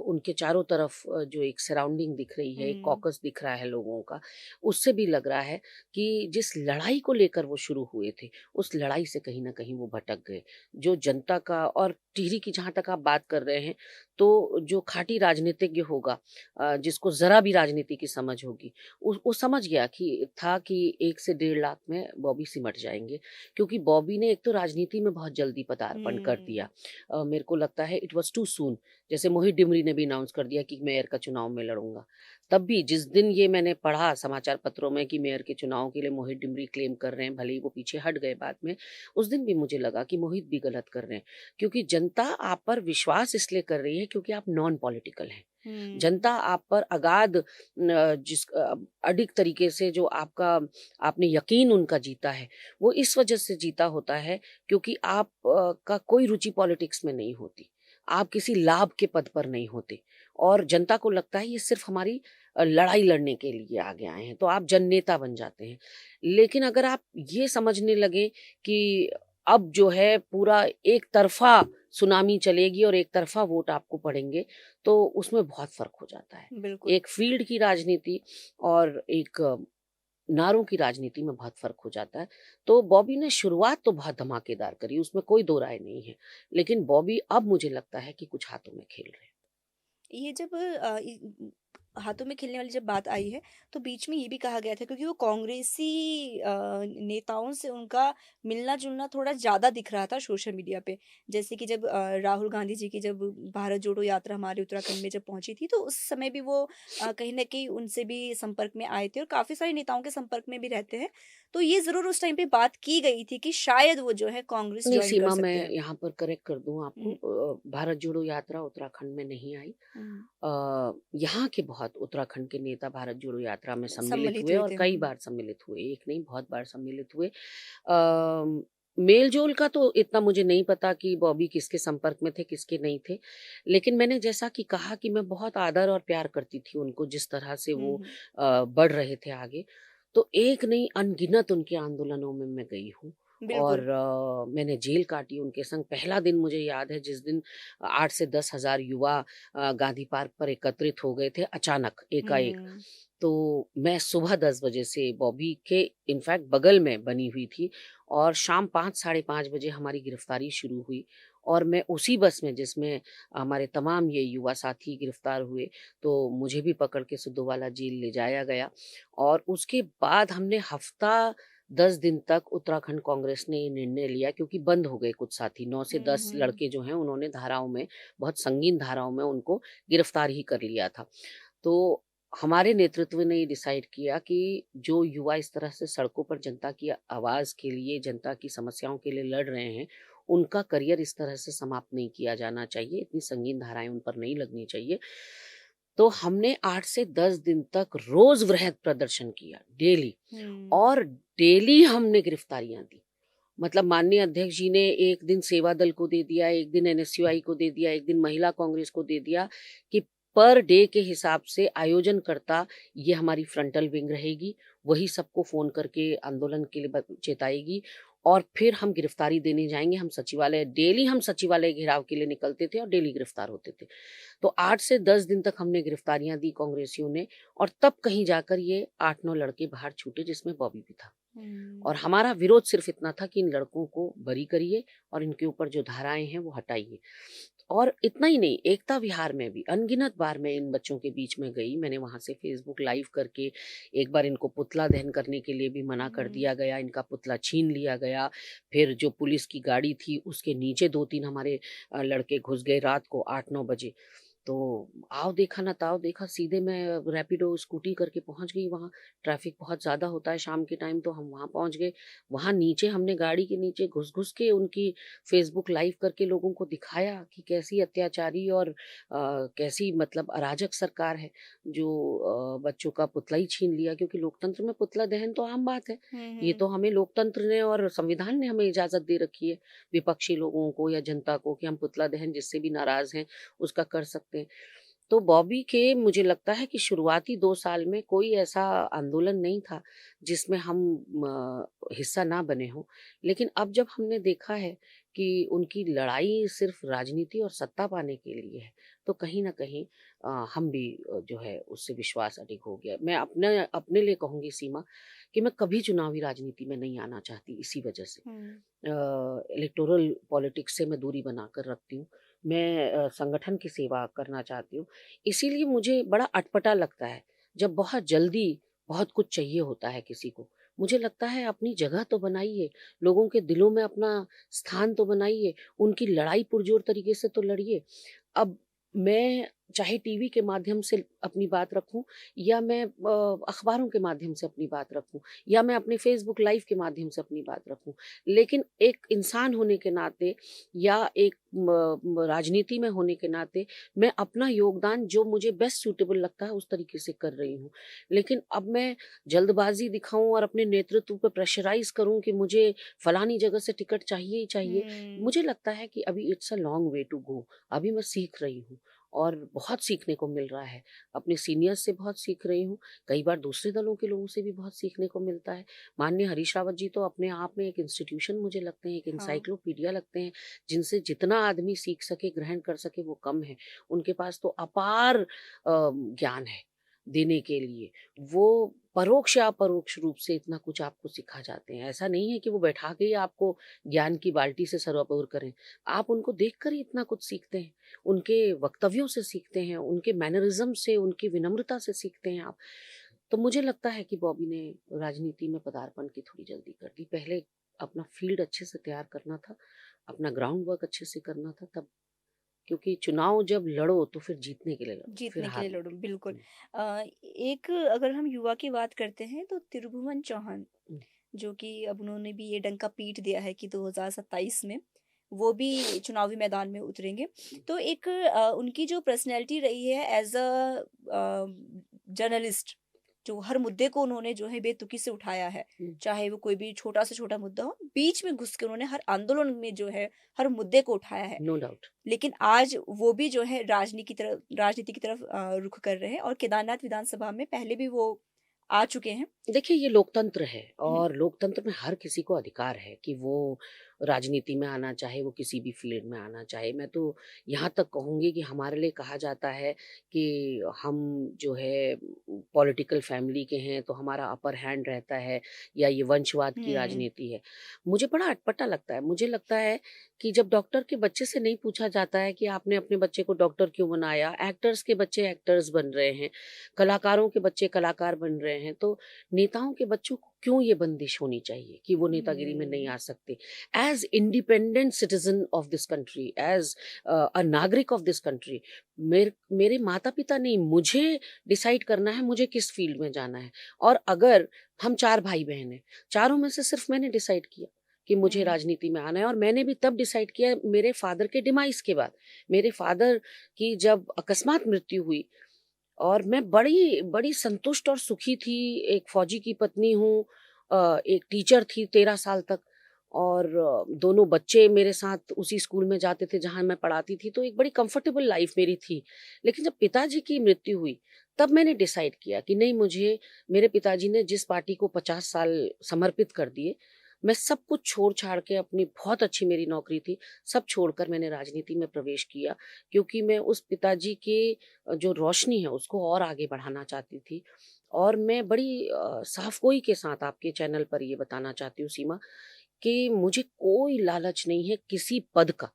उनके चारों तरफ जो एक सराउंडिंग दिख रही है, एक हुँ, कॉकस दिख रहा है लोगों का, उससे भी लग रहा है कि जिस लड़ाई को लेकर वो शुरू हुए थे, उस लड़ाई से कहीं न कहीं वो भटक गए। जो जनता का और टिहरी की जहाँ तक आप बात कर रहे हैं, तो जो खाँटी राजनीतिज्ञ होगा जिसको ज़रा भी राजनीति की समझ होगी, वो समझ गया कि 1 से डेढ़ लाख में बॉबी सिमट जाएँगे। क्योंकि बॉबी ने एक तो राजनीति में बहुत जल्दी पदार्पण कर दिया। हुँ, मेरे को लगता है इट वाज़ टू सून। जैसे मोहित डिमरी ने भी अनाउंस कर दिया कि मेयर का चुनाव मैं लड़ूँगा। तब भी जिस दिन ये मैंने पढ़ा समाचार पत्रों में कि मेयर के चुनाव के लिए मोहित डिमरी क्लेम कर रहे हैं, भले ही वो पीछे हट गए बाद में, उस दिन भी मुझे लगा कि मोहित भी गलत कर रहे हैं। क्योंकि जनता आप पर विश्वास इसलिए कर रही है क्योंकि आप नॉन पॉलिटिकल हैं। हुँ, जनता आप पर अगाध अडिग तरीके से जो आपने यकीन उनका जीता है, वो इस वजह से जीता होता है क्योंकि आप का कोई रुचि पॉलिटिक्स में नहीं होती। आप किसी लाभ के पद पर नहीं होते और जनता को लगता है ये सिर्फ हमारी लड़ाई लड़ने के लिए आगे आए हैं, तो आप जननेता बन जाते हैं। लेकिन अगर आप ये समझने लगे कि अब जो है पूरा एक तरफ़ा सुनामी चलेगी और एक तरफ़ा वोट आपको पड़ेंगे, तो उसमें बहुत फ़र्क हो जाता है। बिल्कुल। एक फ़ील्ड की राजनीति और एक नारों की राजनीति में बहुत फ़र्क हो जाता है। तो बॉबी ने शुरुआत तो बहुत धमाकेदार करी, उसमें कोई दो राय नहीं है। लेकिन बॉबी अब मुझे लगता है कि कुछ हाथों में खेल रहे हैं। ये जब हाथों में खेलने वाली जब बात आई है, तो बीच में ये भी कहा गया था क्योंकि वो कांग्रेसी नेताओं से उनका मिलना-जुलना थोड़ा ज़्यादा दिख रहा था सोशल मीडिया पे। जैसे कि जब राहुल गांधी जी की जब भारत जोड़ो यात्रा हमारे उत्तराखंड में जब पहुंची थी, तो उस समय भी वो कहीं न कहीं उनसे भी संपर्क में आए थे और काफ़ी सारे नेताओं के संपर्क में भी रहते हैं। तो ये ज़रूर उस टाइम पे बात की गई थी कि शायद वो जो है कांग्रेस नहीं, जॉइन कर सीमा सकते मैं हैं। यहाँ पर करेक्ट कर दूँ आपको हुँ, भारत जोड़ो यात्रा उत्तराखंड में नहीं आई। हुँ। यहाँ के बहुत उत्तराखंड के नेता भारत जोड़ो यात्रा में सम्मिलित सम्मिलित हुए हुए और थे। कई हुँ। बार सम्मिलित हुए, एक नहीं बहुत बार सम्मिलित हुए। मेल-जोल का तो इतना मुझे नहीं पता कि बॉबी किसके संपर्क में थे, किसके नहीं थे। लेकिन मैंने जैसा कि कहा कि मैं बहुत आदर और प्यार करती थी उनको जिस तरह से हुँ, वो हुँ। बढ़ रहे थे आगे। तो एक नहीं अनगिनत उनके आंदोलनों में मैं गई हूँ और बिल्कुल। मैंने जेल काटी उनके संग। पहला दिन मुझे याद है जिस दिन 8 से 10,000 युवा गांधी पार्क पर एकत्रित हो गए थे अचानक, एकाएक। हुँ। तो मैं सुबह 10 बजे से बॉबी के इनफैक्ट बगल में बनी हुई थी और शाम 5 साढ़े 5 बजे हमारी गिरफ्तारी शुरू हुई और मैं उसी बस में जिसमें हमारे तमाम ये युवा साथी गिरफ्तार हुए, तो मुझे भी पकड़ के सिद्धोवाला जेल ले जाया गया और उसके बाद हमने हफ्ता 10 दिन तक उत्तराखंड कांग्रेस ने ये निर्णय लिया क्योंकि बंद हो गए कुछ साथी 9 से हुँ, 10 हुँ। लड़के जो हैं उन्होंने धाराओं में बहुत संगीन धाराओं में उनको गिरफ्तार ही कर लिया था। तो हमारे नेतृत्व ने ये डिसाइड किया कि जो युवा इस तरह से सड़कों पर जनता की आवाज़ के लिए, जनता की समस्याओं के लिए लड़ रहे हैं, उनका करियर इस तरह से समाप्त नहीं किया जाना चाहिए, इतनी संगीन धाराएँ उन पर नहीं लगनी चाहिए। तो हमने 8 से 10 दिन तक रोज़ वृहद प्रदर्शन किया, डेली हुँ। और डेली हमने गिरफ्तारियाँ दी। मतलब माननीय अध्यक्ष जी ने एक दिन सेवा दल को दे दिया, एक दिन एनएसयूआई को दे दिया, एक दिन महिला कांग्रेस को दे दिया कि पर डे के हिसाब से आयोजनकर्ता ये हमारी फ्रंटल विंग रहेगी, वही सबको फ़ोन करके आंदोलन के लिए चेताएगी और फिर हम गिरफ्तारी देने जाएँगे। हम सचिवालय घेराव के लिए निकलते थे और डेली गिरफ्तार होते थे। तो 8 से 10 दिन तक हमने गिरफ्तारियाँ दी कांग्रेसियों ने और तब कहीं जाकर ये 8-9 लड़के बाहर छूटे जिसमें बॉबी भी था। हुँ। और हमारा विरोध सिर्फ इतना था कि इन लड़कों को बरी करिए और इनके ऊपर जो धाराएँ हैं वो हटाइए। और इतना ही नहीं, एकता विहार में भी अनगिनत बार मैं इन बच्चों के बीच में गई। मैंने वहाँ से फ़ेसबुक लाइव करके एक बार इनको पुतला दहन करने के लिए भी मना कर हुँ। दिया गया, इनका पुतला छीन लिया गया। फिर जो पुलिस की गाड़ी थी उसके नीचे 2-3 हमारे लड़के घुस गए रात को 8-9 बजे। तो आओ देखा ना ताओ देखा, सीधे मैं रैपिडो स्कूटी करके पहुंच गई वहां। ट्रैफिक बहुत ज्यादा होता है शाम के टाइम, तो हम वहां पहुंच गए। वहां नीचे हमने गाड़ी के नीचे घुस घुस के उनकी फेसबुक लाइव करके लोगों को दिखाया कि कैसी अत्याचारी और कैसी मतलब अराजक सरकार है जो बच्चों का पुतला ही छीन लिया, क्योंकि लोकतंत्र में पुतला दहन तो आम बात है। हुँ, ये हुँ। तो हमें लोकतंत्र ने और संविधान ने हमें इजाजत दे रखी है, विपक्षी लोगों को या जनता को, कि हम पुतला दहन जिससे भी नाराज हैं उसका कर सकते हैं। तो बॉबी के मुझे लगता है कि शुरुआती 2 साल में कोई ऐसा आंदोलन नहीं था जिसमें हम हिस्सा ना बने हों। लेकिन अब जब हमने देखा है कि उनकी लड़ाई सिर्फ़ राजनीति और सत्ता पाने के लिए है, तो कहीं न कहीं हम भी जो है उससे विश्वास अधिक हो गया। मैं अपने अपने लिए कहूँगी सीमा कि मैं कभी चुनावी राजनीति में नहीं आना चाहती इसी वजह से। हुँ। इलेक्टोरल पॉलिटिक्स से मैं दूरी बनाकर रखती हूँ। मैं संगठन की सेवा करना चाहती हूँ। इसीलिए मुझे बड़ा अटपटा लगता है, जब बहुत जल्दी बहुत कुछ चाहिए होता है किसी को। मुझे लगता है अपनी जगह तो बनाइए, लोगों के दिलों में अपना स्थान तो बनाइए, उनकी लड़ाई पुरज़ोर तरीके से तो लड़िए। अब मैं चाहे टीवी के माध्यम से अपनी बात रखूं या मैं अखबारों के माध्यम से अपनी बात रखूं या मैं अपने फेसबुक लाइव के माध्यम से अपनी बात रखूं, लेकिन एक इंसान होने के नाते या एक राजनीति में होने के नाते मैं अपना योगदान जो मुझे बेस्ट सूटेबल लगता है उस तरीके से कर रही हूँ। लेकिन अब मैं जल्दबाजी दिखाऊं और अपने नेतृत्व पर प्रेशराइज करूं कि मुझे फलानी जगह से टिकट चाहिए ही चाहिए, हुँ। मुझे लगता है कि अभी it's a long way to go. अभी मैं सीख रही हूँ और बहुत सीखने को मिल रहा है। अपने सीनियर्स से बहुत सीख रही हूँ, कई बार दूसरे दलों के लोगों से भी बहुत सीखने को मिलता है। माननीय हरीश रावत जी तो अपने आप में एक इंस्टीट्यूशन मुझे लगते हैं, एक हाँ। एनसाइक्लोपीडिया लगते हैं, जिनसे जितना आदमी सीख सके, ग्रहण कर सके वो कम है। उनके पास तो अपार ज्ञान है देने के लिए। वो परोक्ष या अपरोक्ष रूप से इतना कुछ आपको सिखा जाते हैं। ऐसा नहीं है कि वो बैठा के ही आपको ज्ञान की बाल्टी से सरोवर करें। आप उनको देखकर ही इतना कुछ सीखते हैं। उनके वक्तव्यों से सीखते हैं, उनके मैनरिज़्म से, उनकी विनम्रता से सीखते हैं आप। तो मुझे लगता है कि बॉबी ने राजनीति में पदार्पण की थोड़ी जल्दी कर दी। पहले अपना फ़ील्ड अच्छे से तैयार करना था, अपना ग्राउंड वर्क अच्छे से करना था तब, क्योंकि चुनाव जब लड़ो तो फिर जीतने के लिए लड़ो, फिर जीतने के हार लिए नहीं। लड़ूँ, बिल्कुल। हुँ, एक अगर हम युवा की बात करते हैं तो त्रिभुवन चौहान, हुँ, जो कि अब उन्होंने भी ये डंका पीट दिया है कि 2027 में वो भी चुनावी मैदान में उतरेंगे। हुँ, तो एक उनकी जो पर्सनैलिटी रही है एज़ जर्नलिस्ट, जो हर मुद्दे को उन्होंने जो है बेतुकी से उठाया है। हुँ, चाहे वो कोई भी छोटा से छोटा मुद्दा हो, बीच में घुस के उन्होंने हर आंदोलन में जो है हर मुद्दे को उठाया है। No doubt. लेकिन आज वो भी जो है राजनीति की तरफ रुख कर रहे हैं और केदारनाथ विधानसभा में पहले भी वो आ चुके हैं। देखिए, ये लोकतंत्र है हुँ, और लोकतंत्र में हर किसी को अधिकार है कि वो राजनीति में आना चाहे, वो किसी भी फ़ील्ड में आना चाहे। मैं तो यहाँ तक कहूँगी कि हमारे लिए कहा जाता है कि हम जो है पॉलिटिकल फ़ैमिली के हैं, तो हमारा अपर हैंड रहता है या ये वंशवाद की हुँ, राजनीति है। मुझे बड़ा अटपटा लगता है। मुझे लगता है कि जब डॉक्टर के बच्चे से नहीं पूछा जाता है कि आपने अपने बच्चे को डॉक्टर क्यों बनाया, एक्टर्स के बच्चे एक्टर्स बन रहे हैं, कलाकारों के बच्चे कलाकार बन रहे हैं, तो नेताओं के बच्चों को क्यों ये बंदिश होनी चाहिए कि वो नेतागिरी में नहीं हुँ, आ सकते। As independent citizen of this country, as a नागरिक ऑफ दिस कंट्री, मेरे माता पिता नहीं, मुझे डिसाइड करना है मुझे किस फील्ड में जाना है। और अगर हम 4 भाई बहन हैं, चारों में से सिर्फ मैंने डिसाइड किया कि मुझे हुँ, राजनीति में आना है, और मैंने भी तब डिसाइड किया मेरे फादर के डिमाइस के बाद। मेरे फादर की जब अकस्मात मृत्यु हुई और मैं बड़ी बड़ी संतुष्ट और सुखी थी। एक फ़ौजी की पत्नी हूँ, एक टीचर थी 13 साल तक, और दोनों बच्चे मेरे साथ उसी स्कूल में जाते थे जहाँ मैं पढ़ाती थी, तो एक बड़ी कंफर्टेबल लाइफ़ मेरी थी। लेकिन जब पिताजी की मृत्यु हुई, तब मैंने डिसाइड किया कि नहीं, मुझे मेरे पिताजी ने जिस पार्टी को 50 साल समर्पित कर दिए, मैं सब कुछ छोड़-छाड़ के, अपनी बहुत अच्छी मेरी नौकरी थी, सब छोड़कर मैंने राजनीति में प्रवेश किया, क्योंकि मैं उस पिताजी के जो रोशनी है उसको और आगे बढ़ाना चाहती थी। और मैं बड़ी साफ़गोई के साथ आपके चैनल पर ये बताना चाहती हूँ सीमा, कि मुझे कोई लालच नहीं है किसी पद का।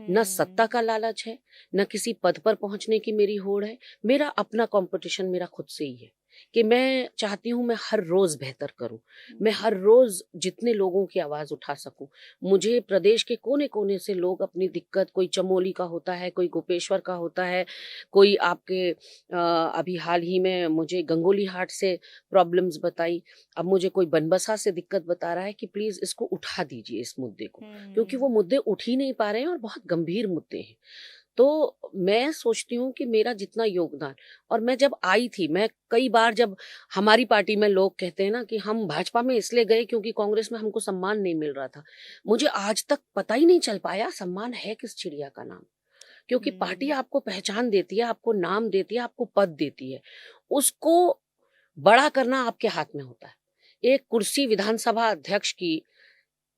ना सत्ता हुँ, का लालच है, ना किसी पद पर पहुँचने की मेरी होड़ है। मेरा अपना कॉम्पिटिशन मेरा खुद से ही है कि मैं चाहती हूँ मैं हर रोज़ बेहतर करूँ। मैं हुँ, हर रोज़ जितने लोगों की आवाज़ उठा सकूँ। मुझे प्रदेश के कोने-कोने से लोग अपनी दिक्कत, कोई चमोली का होता है, कोई गोपेश्वर का होता है, कोई आपके अभी हाल ही में मुझे गंगोली हाट से प्रॉब्लम्स बताई। अब मुझे कोई बनबसा से दिक्कत बता रहा है कि प्लीज़ इसको उठा दीजिए इस मुद्दे को। क्योंकि वो हुँ, मुद्दे उठ ही नहीं पा रहे हैं और बहुत गंभीर मुद्दे हैं। तो मैं सोचती हूँ कि मेरा जितना योगदान, और मैं जब आई थी, मैं कई बार जब हमारी पार्टी में लोग कहते हैं ना कि हम भाजपा में इसलिए गए क्योंकि कांग्रेस में हमको सम्मान नहीं मिल रहा था। मुझे आज तक पता ही नहीं चल पाया सम्मान है किस चिड़िया का नाम। क्योंकि पार्टी हम्म। आपको पहचान देती है, आपको नाम देती है, आपको पद देती है। उसको बड़ा करना आपके हाथ में होता है। एक कुर्सी विधानसभा अध्यक्ष की,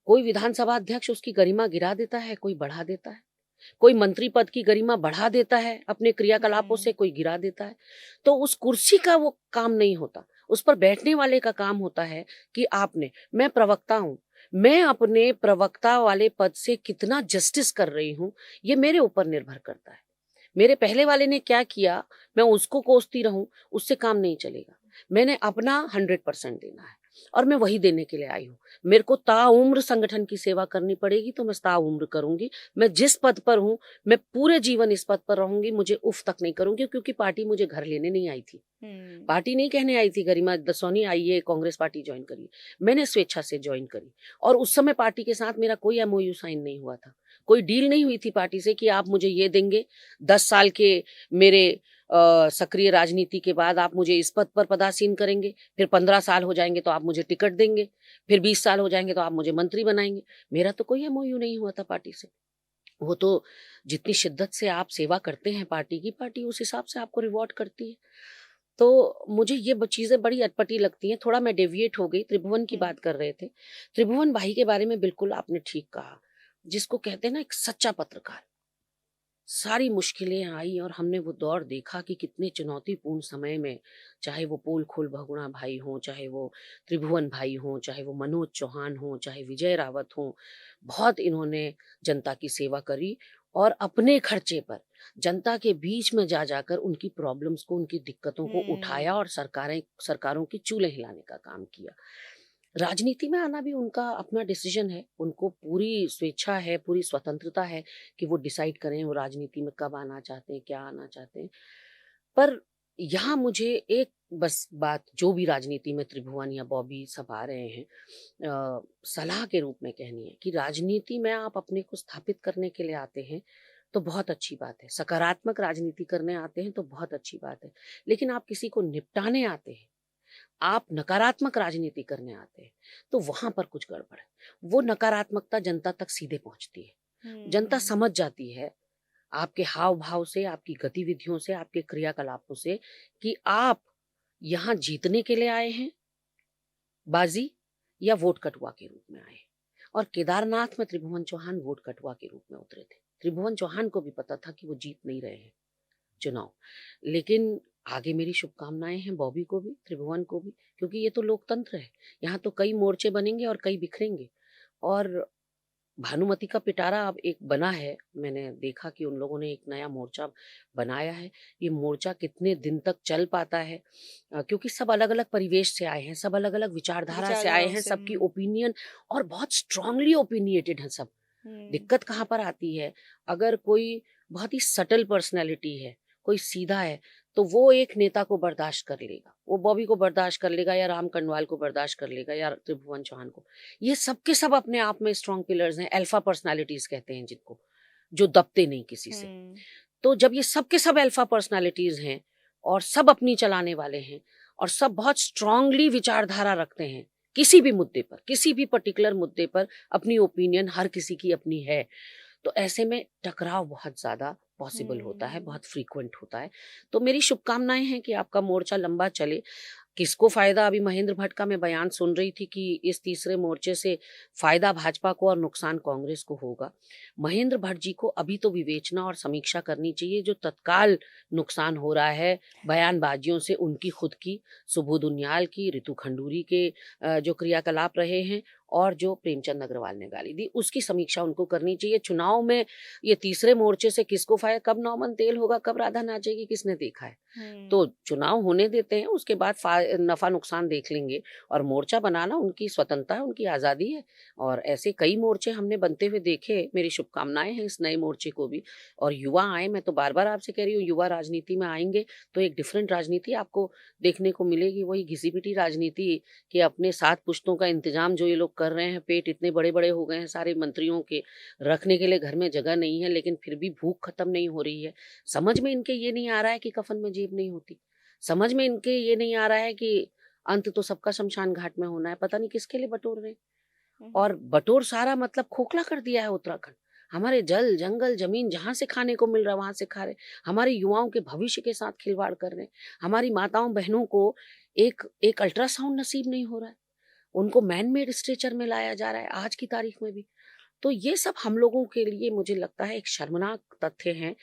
कोई विधानसभा अध्यक्ष उसकी गरिमा गिरा देता है, कोई बढ़ा देता है। कोई मंत्री पद की गरिमा बढ़ा देता है अपने क्रियाकलापों से, हम्म। कोई गिरा देता है। तो उस कुर्सी का वो काम नहीं होता, उस पर बैठने वाले का काम होता है कि आपने, मैं प्रवक्ता हूँ, मैं अपने प्रवक्ता वाले पद से कितना जस्टिस कर रही हूँ, ये मेरे ऊपर निर्भर करता है। मेरे पहले वाले ने क्या किया, मैं उसको कोसती रहूं, उससे काम नहीं चलेगा। मैंने अपना 100% देना है और मैं वही देने के लिए आई हूँ। मेरे को ताउम्र संगठन की सेवा करनी पड़ेगी तो मैं ताउम्र करूंगी। मैं जिस पद पर हूँ, मैं पूरे जीवन इस पद पर रहूंगी, मुझे उफ तक नहीं करूंगी, क्योंकि पार्टी मुझे घर लेने नहीं आई थी। हम्म। पार्टी नहीं कहने आई थी गरिमा दसौनी आइए कांग्रेस पार्टी ज्वाइन करिए। मैंने स्वेच्छा से ज्वाइन करी और उस समय पार्टी के साथ मेरा कोई एमओयू साइन नहीं हुआ था, कोई डील नहीं हुई थी पार्टी से कि आप मुझे ये देंगे, 10 साल के मेरे सक्रिय राजनीति के बाद आप मुझे इस पद पर पदासीन करेंगे, फिर 15 साल हो जाएंगे तो आप मुझे टिकट देंगे, फिर 20 साल हो जाएंगे तो आप मुझे मंत्री बनाएंगे। मेरा तो कोई एमओयू नहीं हुआ था पार्टी से। वो तो जितनी शिद्दत से आप सेवा करते हैं पार्टी की, पार्टी उस हिसाब से आपको रिवॉर्ड करती है। तो मुझे ये चीज़ें बड़ी अटपटी लगती हैं। थोड़ा मैं डेविएट हो गई, त्रिभुवन की हम्म। बात कर रहे थे। त्रिभुवन भाई के बारे में बिल्कुल आपने ठीक कहा, जिसको कहते हैं ना एक सच्चा पत्रकार। सारी मुश्किलें आई और हमने वो दौर देखा कि कितने चुनौतीपूर्ण समय में, चाहे वो पोल खोल बहुगुणा भाई हों, चाहे वो त्रिभुवन भाई हों, चाहे वो मनोज चौहान हों, चाहे विजय रावत हों, बहुत इन्होंने जनता की सेवा करी और अपने खर्चे पर जनता के बीच में जा जाकर उनकी प्रॉब्लम्स को, उनकी दिक्कतों को हम्म। उठाया और सरकारों की चूल्हे हिलाने का काम किया। राजनीति में आना भी उनका अपना डिसीजन है, उनको पूरी स्वेच्छा है, पूरी स्वतंत्रता है कि वो डिसाइड करें वो राजनीति में कब आना चाहते हैं, क्या आना चाहते हैं। पर यहाँ मुझे एक बस बात, जो भी राजनीति में त्रिभुवन या बॉबी सब आ रहे हैं, सलाह के रूप में कहनी है कि राजनीति में आप अपने को स्थापित करने के लिए आते हैं तो बहुत अच्छी बात है, सकारात्मक राजनीति करने आते हैं तो बहुत अच्छी बात है। लेकिन आप किसी को निपटाने आते हैं, आप नकारात्मक राजनीति करने आते हैं, तो वहां पर कुछ गड़बड़ है। वो नकारात्मकता जनता तक सीधे पहुंचती है, जनता हम्म। समझ जाती है आपके हाव भाव से, आपकी गतिविधियों से, आपके क्रियाकलापों से कि आप यहाँ जीतने के लिए आए हैं बाजी, या वोट कटुआ के रूप में आए हैं। और केदारनाथ में त्रिभुवन चौहान वोट कटुआ के रूप में उतरे थे। त्रिभुवन चौहान को भी पता था कि वो जीत नहीं रहे हैं चुनाव। लेकिन आगे मेरी शुभकामनाएं हैं बॉबी को भी, त्रिभुवन को भी, क्योंकि ये तो लोकतंत्र है। यहाँ तो कई मोर्चे बनेंगे और कई बिखरेंगे। और भानुमति का पिटारा अब एक बना है, मैंने देखा कि उन लोगों ने एक नया मोर्चा बनाया है। ये मोर्चा कितने दिन तक चल पाता है, क्योंकि सब अलग अलग परिवेश से आए हैं, सब अलग अलग विचारधारा से आए विचारधाराओं हैं, से। सबकी ओपिनियन और बहुत स्ट्रांगली ओपिनिएटेड हैं सब। हम्म। दिक्कत कहाँ पर आती है, अगर कोई बहुत ही सटल पर्सनैलिटी है, कोई सीधा है, तो वो एक नेता को बर्दाश्त कर लेगा, वो बॉबी को बर्दाश्त कर लेगा, या राम कनवाल को बर्दाश्त कर लेगा, या त्रिभुवन चौहान को। ये सब के सब अपने आप में स्ट्रॉन्ग पिलर्स हैं, अल्फा पर्सनालिटीज कहते हैं जिनको, जो दबते नहीं किसी से। हम्म। तो जब ये सब के सब अल्फा पर्सनालिटीज हैं और सब अपनी चलाने वाले हैं और सब बहुत स्ट्रांगली विचारधारा रखते हैं, किसी भी मुद्दे पर, किसी भी पर्टिकुलर मुद्दे पर अपनी ओपिनियन हर किसी की अपनी है, तो ऐसे में टकराव बहुत ज्यादा पॉसिबल होता है, हम्म। बहुत फ्रीक्वेंट होता है। तो मेरी शुभकामनाएं हैं कि आपका मोर्चा लंबा चले। किसको फायदा, अभी महेंद्र भट्ट का मैं बयान सुन रही थी कि इस तीसरे मोर्चे से फायदा भाजपा को और नुकसान कांग्रेस को होगा। महेंद्र भट्ट जी को अभी तो विवेचना और समीक्षा करनी चाहिए। जो तत्काल नुकसान हो रहा है बयानबाजियों से, उनकी खुद की, सुबोध उनियाल की, रितु खंडूरी के जो क्रियाकलाप रहे हैं और जो प्रेमचंद अग्रवाल ने गाली दी, उसकी समीक्षा उनको करनी चाहिए। चुनाव में ये तीसरे मोर्चे से किसको फायदा, कब नौमन तेल होगा, कब राधा नाचेगी, किसने देखा है। तो हम्म। चुनाव होने देते हैं, उसके बाद नफा नुकसान देख लेंगे। और मोर्चा बनाना उनकी स्वतंत्रता है, उनकी आज़ादी है। और ऐसे कई मोर्चे हमने बनते हुए देखे। मेरी शुभकामनाएं हैं इस नए मोर्चे को भी। और युवा आए, मैं तो बार बार आपसे कह रही हूँ, युवा राजनीति में आएंगे तो एक डिफरेंट राजनीति आपको देखने को मिलेगी। वही घिसी पिटी राजनीति कि अपने 7 पुश्तों का इंतजाम जो ये लोग कर रहे हैं, पेट इतने बड़े बड़े हो गए हैं सारे मंत्रियों के, रखने के लिए घर में जगह नहीं है, लेकिन फिर भी भूख खत्म नहीं हो रही है। समझ में इनके ये नहीं आ रहा है कि कफन में जेब नहीं होती। समझ में इनके ये नहीं आ रहा है कि अंत तो सबका शमशान घाट में होना है। पता नहीं किसके लिए बटोर रहे हैं। हम्म। और बटोर सारा मतलब खोखला कर दिया है उत्तराखंड। हमारे जल जंगल जमीन जहाँ से खाने को मिल रहा है वहां से खा रहे, हमारे युवाओं के भविष्य के साथ खिलवाड़ कर रहे हैं, हमारी माताओं बहनों को एक एक अल्ट्रासाउंड नसीब नहीं हो रहा है, उनको मैन मेड स्ट्रेचर में लाया जा रहा है आज की तारीख में भी। तो ये सब हम लोगों के लिए मुझे लगता है एक शर्मनाक तथ्य है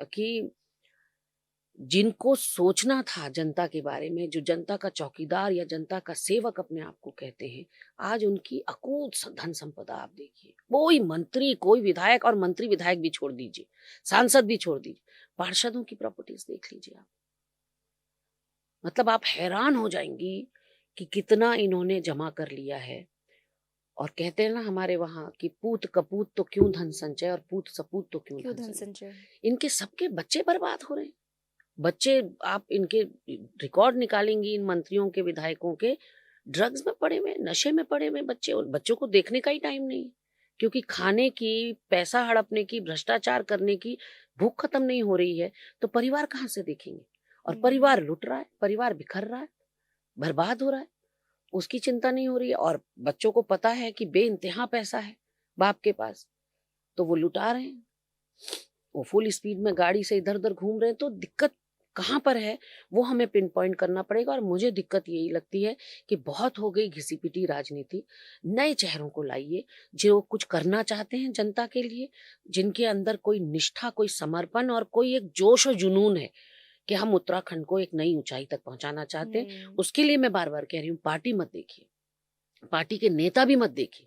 कि जिनको सोचना था जनता के बारे में, जो जनता का चौकीदार या जनता का सेवक अपने आप को कहते हैं, आज उनकी अकूत धन संपदा आप देखिए। कोई मंत्री, कोई विधायक, और मंत्री विधायक भी छोड़ दीजिए, सांसद भी छोड़ दीजिए, पार्षदों की प्रॉपर्टीज देख लीजिए आप। मतलब आप हैरान हो जाएंगी कि कितना इन्होंने जमा कर लिया है। और कहते हैं ना हमारे वहां कि पूत कपूत तो क्यों धन संचय, और पूत सपूत तो क्यों धन संचय। इनके सबके बच्चे बर्बाद हो रहे हैं। बच्चे, आप इनके रिकॉर्ड निकालेंगी इन मंत्रियों के, विधायकों के, ड्रग्स में पड़े हुए, नशे में पड़े हुए बच्चे, और बच्चों को देखने का ही टाइम नहीं है, क्योंकि खाने की, पैसा हड़पने की, भ्रष्टाचार करने की भूख खत्म नहीं हो रही है। तो परिवार कहाँ से देखेंगे? और परिवार लुट रहा है, परिवार बिखर रहा है, बर्बाद हो रहा है, उसकी चिंता नहीं हो रही है। और बच्चों को पता है कि बेइंतहा पैसा है बाप के पास, तो वो लुटा रहे हैं, वो फुल स्पीड में गाड़ी से इधर उधर घूम रहे हैं। तो दिक्कत कहाँ पर है वो हमें पिन पॉइंट करना पड़ेगा। और मुझे दिक्कत यही लगती है कि बहुत हो गई घिसी पिटी राजनीति। नए चेहरों को लाइए जो कुछ करना चाहते हैं जनता के लिए, जिनके अंदर कोई निष्ठा, कोई समर्पण और कोई एक जोश और जुनून है कि हम उत्तराखंड को एक नई ऊंचाई तक पहुंचाना चाहते हैं। उसके लिए मैं बार बार कह रही हूँ, पार्टी मत देखिए, पार्टी के नेता भी मत देखिए,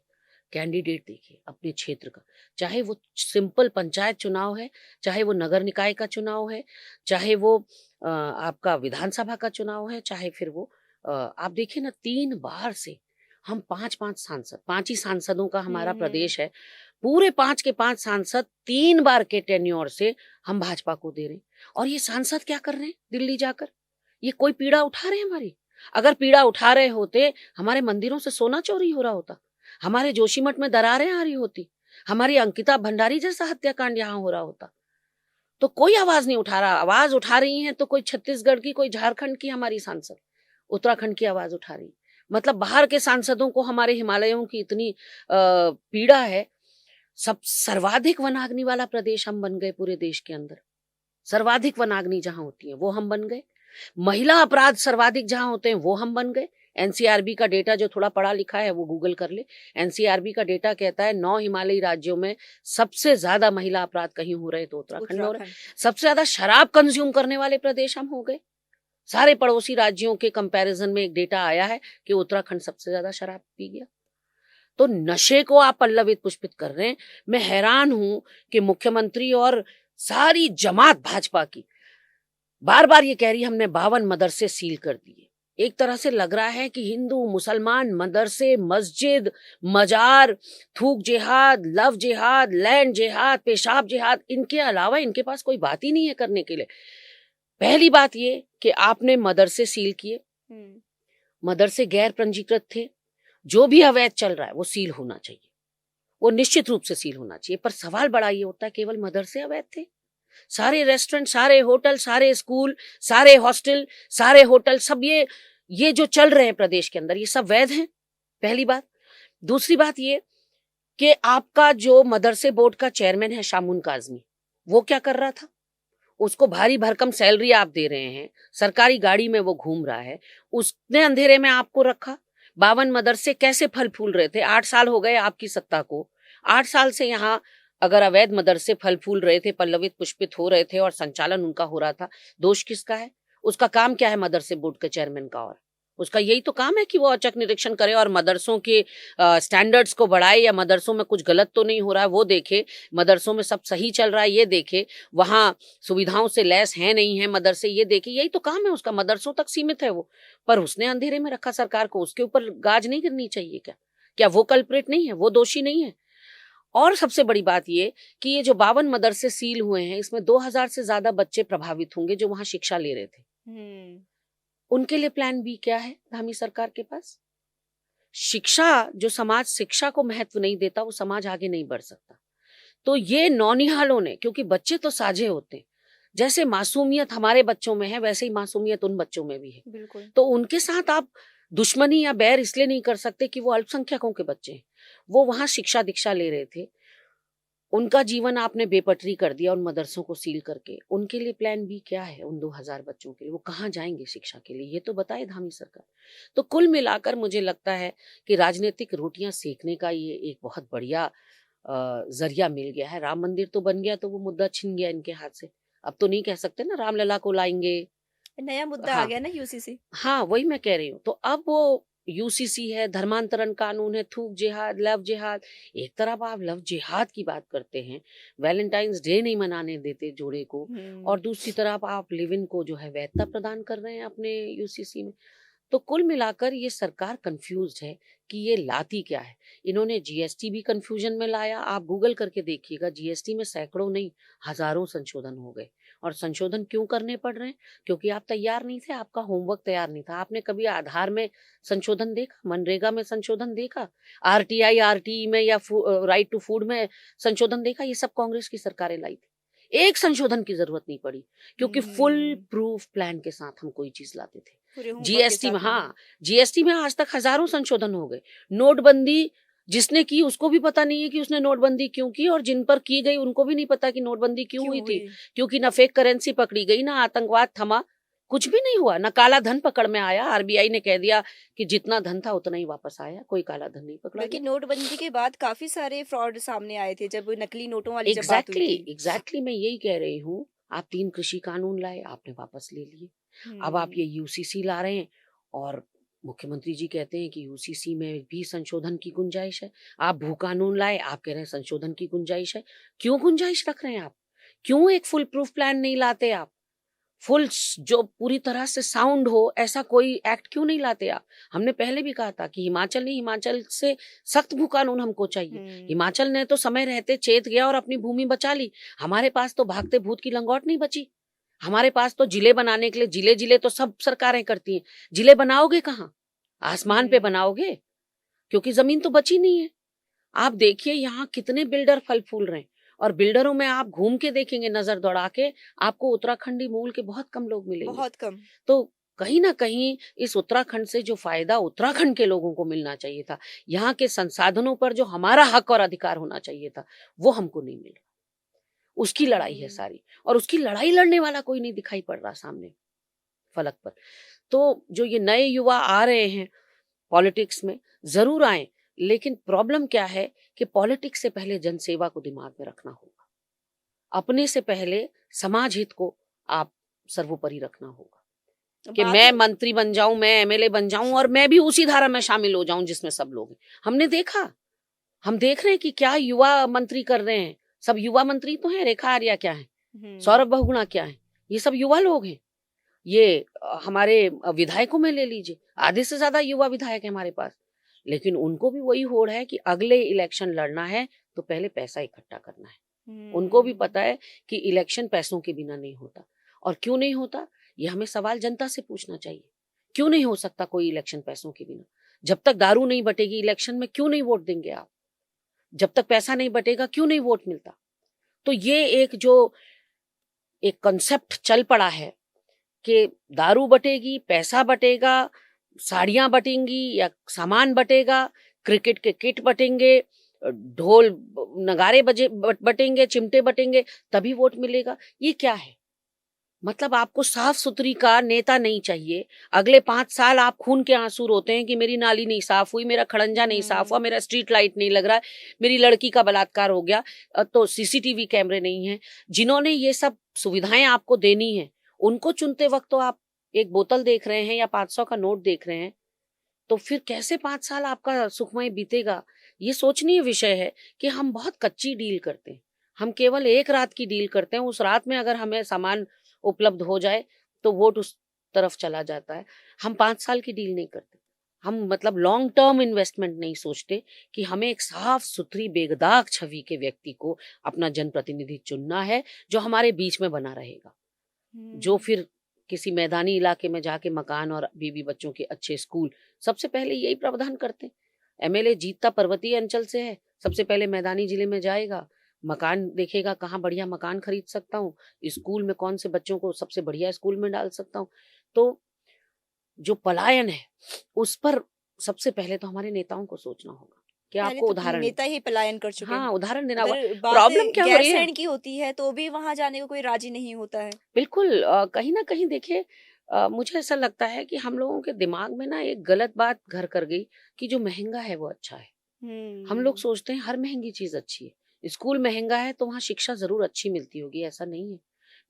कैंडिडेट देखिए अपने क्षेत्र का। चाहे वो सिंपल पंचायत चुनाव है, चाहे वो नगर निकाय का चुनाव है, चाहे वो आपका विधानसभा का चुनाव है, चाहे फिर वो आप देखिए ना 3 बार से हम 5-5 सांसद, 5 ही सांसदों का हमारा प्रदेश है, पूरे 5 के 5 सांसद 3 बार के टेन्योर से हम भाजपा को दे रहे हैं। और ये सांसद क्या कर रहे हैं दिल्ली जाकर? ये कोई पीड़ा उठा रहे हैं हमारी? अगर पीड़ा उठा रहे होते, हमारे मंदिरों से सोना चोरी हो रहा होता, हमारे जोशीमठ में दरारें आ रही होती, हमारी अंकिता भंडारी जैसा हत्याकांड यहाँ हो रहा होता। तो कोई आवाज नहीं उठा रहा। आवाज उठा रही है तो कोई छत्तीसगढ़ की, कोई झारखंड की हमारी सांसद उत्तराखंड की आवाज उठा रही। मतलब बाहर के सांसदों को हमारे हिमालयों की इतनी पीड़ा है। सब सर्वाधिक वनाग्नि वाला प्रदेश हम बन गए पूरे देश के अंदर। सर्वाधिक वनाग्नि जहां होती है वो हम बन गए। महिला अपराध सर्वाधिक जहां होते हैं वो हम बन गए। एनसीआरबी का डेटा, जो थोड़ा पढ़ा लिखा है वो गूगल कर ले, एनसीआरबी का डेटा कहता है 9 हिमालयी राज्यों में सबसे ज्यादा महिला अपराध कहीं हो रहे तो उत्तराखंड में हो रहे। सबसे ज्यादा शराब कंज्यूम करने वाले प्रदेश हम हो गए। सारे पड़ोसी राज्यों के कंपैरिजन में एक डेटा आया है कि उत्तराखंड सबसे ज्यादा शराब पी गया। तो नशे को आप पल्लवित पुष्पित कर रहे हैं। मैं हैरान हूं कि मुख्यमंत्री और सारी जमात भाजपा की बार बार ये कह रही है हमने 52 मदरसे सील कर दिए। एक तरह से लग रहा है कि हिंदू, मुसलमान, मदरसे, मस्जिद, मजार, थूक जिहाद, लव जिहाद, लैंड जिहाद, पेशाब जिहाद, इनके अलावा इनके पास कोई बात ही नहीं है करने के लिए। पहली बात ये कि आपने मदरसे सील किए, मदरसे गैर पंजीकृत थे, जो भी अवैध चल रहा है वो सील होना चाहिए, वो निश्चित रूप से सील होना चाहिए। पर सवाल बड़ा ये होता है केवल मदरसे अवैध थे? सारे रेस्टोरेंट, सारे होटल, सारे स्कूल, सारे हॉस्टल, सारे होटल, सब ये जो चल रहे हैं प्रदेश के अंदर, ये सब वैध हैं? पहली बात। दूसरी बात ये कि आपका जो मदरसे बोर्ड का चेयरमैन है शामुन काजमी, वो क्या कर रहा था? उसको भारी भरकम सैलरी आप दे रहे हैं, सरकारी गाड़ी में वो घूम रहा है, उसने अंधेरे में आपको रखा। 52 मदरसे कैसे फल फूल रहे थे? 8 साल हो गए आपकी सत्ता को, 8 साल से यहाँ अगर अवैध मदरसे फल फूल रहे थे, पल्लवित पुष्पित हो रहे थे और संचालन उनका हो रहा था, दोष किसका है? उसका काम क्या है मदरसे बोर्ड के चेयरमैन का? और उसका यही तो काम है कि वो औचक निरीक्षण करे और मदरसों के स्टैंडर्ड्स को बढ़ाए, या मदरसों में कुछ गलत तो नहीं हो रहा है वो देखे, मदरसों में सब सही चल रहा है ये देखे, वहाँ सुविधाओं से लैस है नहीं है मदरसे ये देखे। यही तो काम है उसका, मदरसों तक सीमित है वो। पर उसने अंधेरे में रखा सरकार को, उसके ऊपर गाज नहीं करनी चाहिए क्या? क्या वो कल्प्रेट नहीं है? वो दोषी नहीं है? और सबसे बड़ी बात ये कि ये जो 52 मदरसे सील हुए हैं, इसमें 2000 से ज्यादा बच्चे प्रभावित होंगे जो वहां शिक्षा ले रहे थे। उनके लिए प्लान बी क्या है धामी सरकार के पास? शिक्षा, जो समाज शिक्षा को महत्व नहीं देता वो समाज आगे नहीं बढ़ सकता। तो ये नौनिहालों ने, क्योंकि बच्चे तो साझे होते हैं, जैसे मासूमियत हमारे बच्चों में है वैसे ही मासूमियत उन बच्चों में भी है। बिल्कुल। तो उनके साथ आप दुश्मनी या बैर इसलिए नहीं कर सकते कि वो अल्पसंख्यकों के बच्चे हैं, वो वहां शिक्षा दीक्षा ले रहे थे। उनका जीवन आपने बेपटरी कर दिया उन मदरसों को सील करके। उनके लिए प्लान बी क्या है उन 2000 बच्चों के लिए? वो कहाँ जाएंगे शिक्षा के लिए? ये तो बताए धामी सरकार। तो कुल मिलाकर मुझे लगता है कि राजनीतिक रोटियां सेकने का ये एक बहुत बढ़िया जरिया मिल गया है। राम मंदिर तो बन गया तो वो मुद्दा छिन गया इनके हाथ से। अब तो नहीं कह सकते ना रामलला को लाएंगे। नया मुद्दा आ हाँ, गया ना, यूसीसी। हाँ, वही मैं कह रही हूँ। तो अब वो यूसीसी है, धर्मांतरण कानून है, थूक जिहाद, लव जिहाद। एक तरफ आप लव जिहाद की बात करते हैं, वैलेंटाइन्स डे नहीं मनाने देते जोड़े को, और हम्म। दूसरी तरफ आप लिव इन को जो है वैधता प्रदान कर रहे हैं अपने यूसीसी में। तो कुल मिलाकर ये सरकार कंफ्यूज्ड है कि ये लाती क्या है। इन्होंने जीएसटी भी कंफ्यूजन में लाया। आप गूगल करके देखिएगा, जीएसटी में सैकड़ों नहीं हजारों संशोधन हो गए। और संशोधन क्यों करने पड़ रहे हैं? क्योंकि आप तैयार नहीं थे, आपका होमवर्क तैयार नहीं था। आपने कभी आधार में संशोधन देखा, मनरेगा में संशोधन देखा, आरटीआई आरटीई में या राइट टू फूड में संशोधन देखा? ये सब कांग्रेस की सरकारें लाई थी। एक संशोधन की जरूरत नहीं पड़ी, क्योंकि फुल हम्म। प्रूफ प्लान के साथ हम कोई चीज लाते थे। पूरे होमवर्क के जीएसटी साथ में, में। हाँ, जीएसटी में आज तक हजारों संशोधन हो गए। नोटबंदी जिसने की उसको भी पता नहीं है कि उसने नोटबंदी क्यों की, और जिन पर की गई उनको भी नहीं पता कि नोटबंदी क्यों क्यों हुई थी। हुई? क्योंकि ना फेक करेंसी पकड़ी गई, ना आतंकवाद थमा, कुछ भी नहीं हुआ, ना काला धन पकड़ में आया। आरबीआई ने कह दिया कि जितना धन था उतना ही वापस आया, कोई काला धन नहीं पकड़ा बल्कि गया। नोटबंदी के बाद काफी सारे फ्रॉड सामने आए थे, जब नकली नोटों वाली जब बात हुई एग्जैक्टली थी। एग्जैक्टली मैं यही कह रही हूँ। आप 3 कृषि कानून लाए, आपने वापस ले लिए। अब आप ये हम्म। यूसीसी ला रहे हैं, और मुख्यमंत्री जी कहते हैं कि यूसीसी में भी संशोधन की गुंजाइश है। आप भू कानून लाए, आप कह रहे हैं संशोधन की गुंजाइश है। क्यों गुंजाइश रख रहे हैं आप? क्यों एक फुल प्रूफ प्लान नहीं लाते आप? जो पूरी तरह से साउंड हो ऐसा कोई एक्ट क्यों नहीं लाते आप? हमने पहले भी कहा था कि हिमाचल नहीं, हिमाचल से सख्त भू कानून हमको चाहिए। हम्म। हिमाचल ने तो समय रहते चेत गया और अपनी भूमि बचा ली। हमारे पास तो भागते भूत की लंगोट नहीं बची। हमारे पास तो जिले बनाने के लिए, जिले जिले तो सब सरकारें करती हैं। जिले बनाओगे कहाँ? आसमान पे हम्म। बनाओगे? क्योंकि जमीन तो बची नहीं है। आप देखिए यहाँ कितने बिल्डर फल फूल रहे हैं, और बिल्डरों में आप घूम के देखेंगे नजर दौड़ा के, आपको उत्तराखंडी मूल के बहुत कम लोग मिलेंगे। बहुत कम। तो कहीं ना कहीं इस उत्तराखंड से जो फायदा उत्तराखंड के लोगों को मिलना चाहिए था, यहाँ के संसाधनों पर जो हमारा हक और अधिकार होना चाहिए था, वो हमको नहीं मिल रहा। उसकी लड़ाई है हम्म। सारी, और उसकी लड़ाई लड़ने वाला कोई नहीं दिखाई पड़ रहा सामने फलक पर। तो जो ये नए युवा आ रहे हैं पॉलिटिक्स में, जरूर आए, लेकिन प्रॉब्लम क्या है कि पॉलिटिक्स से पहले जनसेवा को दिमाग में रखना होगा। अपने से पहले समाज हित को आप सर्वोपरि रखना होगा, कि बात। मैं मंत्री बन जाऊं, मैं एमएलए बन जाऊं, और मैं भी उसी धारा में शामिल हो जाऊं जिसमें सब लोग हैं। हमने देखा, हम देख रहे हैं कि क्या युवा मंत्री कर रहे हैं। सब युवा मंत्री तो हैं। रेखा आर्या क्या है, हम्म। सौरभ बहुगुणा क्या है, ये सब युवा लोग हैं। ये हमारे विधायकों में ले लीजिए, आधे से ज्यादा युवा विधायक है हमारे पास। लेकिन उनको भी वही होड़ है कि अगले इलेक्शन लड़ना है तो पहले पैसा इकट्ठा करना है। उनको भी हम्म। पता है कि इलेक्शन पैसों के बिना नहीं होता। और क्यों नहीं होता, ये हमें सवाल जनता से पूछना चाहिए। क्यों नहीं हो सकता कोई इलेक्शन पैसों के बिना? जब तक दारू नहीं बटेगी इलेक्शन में, क्यों नहीं वोट देंगे आप? जब तक पैसा नहीं बटेगा, क्यों नहीं वोट मिलता? तो ये एक जो एक कॉन्सेप्ट चल पड़ा है कि दारू बटेगी, पैसा बटेगा, साड़ियां बटेंगी या सामान बटेगा, क्रिकेट के किट बटेंगे, ढोल नगारे बटेंगे, चिमटे बटेंगे, तभी वोट मिलेगा। ये क्या है? मतलब आपको साफ सुथरी का नेता नहीं चाहिए। अगले 5 साल आप खून के आंसू रोते हैं कि मेरी नाली नहीं साफ हुई, मेरा खड़ंजा नहीं साफ हुआ, हम्म। मेरा स्ट्रीट लाइट नहीं लग रहा है, मेरी लड़की का बलात्कार हो गया, तो सीसीटीवी कैमरे नहीं है। जिन्होंने ये सब सुविधाएं आपको देनी है, उनको चुनते वक्त तो आप एक बोतल देख रहे हैं या 500 का नोट देख रहे हैं। तो फिर कैसे 5 साल आपका सुखमय बीतेगा? ये सोचनीय विषय है कि हम बहुत कच्ची डील करते हैं। हम केवल एक रात की डील करते हैं। उस रात में अगर हमें सामान उपलब्ध हो जाए तो वोट उस तरफ चला जाता है। हम 5 साल की डील नहीं करते। हम मतलब लॉन्ग टर्म इन्वेस्टमेंट नहीं सोचते कि हमें एक साफ सुथरी बेगदाग छवि के व्यक्ति को अपना जनप्रतिनिधि चुनना है, जो हमारे बीच में बना रहेगा, जो हम्म। फिर किसी मैदानी इलाके में जाके मकान और बीवी बच्चों के अच्छे स्कूल, सबसे पहले यही प्रावधान करते हैं। एमएलए जीतता पर्वतीय अंचल से है, सबसे पहले मैदानी जिले में जाएगा, मकान देखेगा कहाँ बढ़िया मकान खरीद सकता हूँ, स्कूल में कौन से बच्चों को सबसे बढ़िया स्कूल में डाल सकता हूँ। तो जो पलायन है उस पर सबसे पहले तो हमारे नेताओं को सोचना होगा। कि पहले आपको तो उदाहरण, नेता ही पलायन कर चुके हैं। हाँ, उदाहरण देना होगा। अगर बात प्रॉब्लम क्या हो रही है? गैरसैंण की होती है तो भी वहां जाने को कोई राजी नहीं होता है। बिल्कुल कहीं न कहीं देखिए मुझे ऐसा लगता है कि हम लोगों के दिमाग में ना एक गलत बात घर कर गई कि जो महँगा है वो अच्छा है। हम लोग हम्म। सोचते हैं हर महँगी चीज़ अच्छी है। स्कूल महँगा है तो वहाँ शिक्षा ज़रूर अच्छी मिलती होगी, ऐसा नहीं है।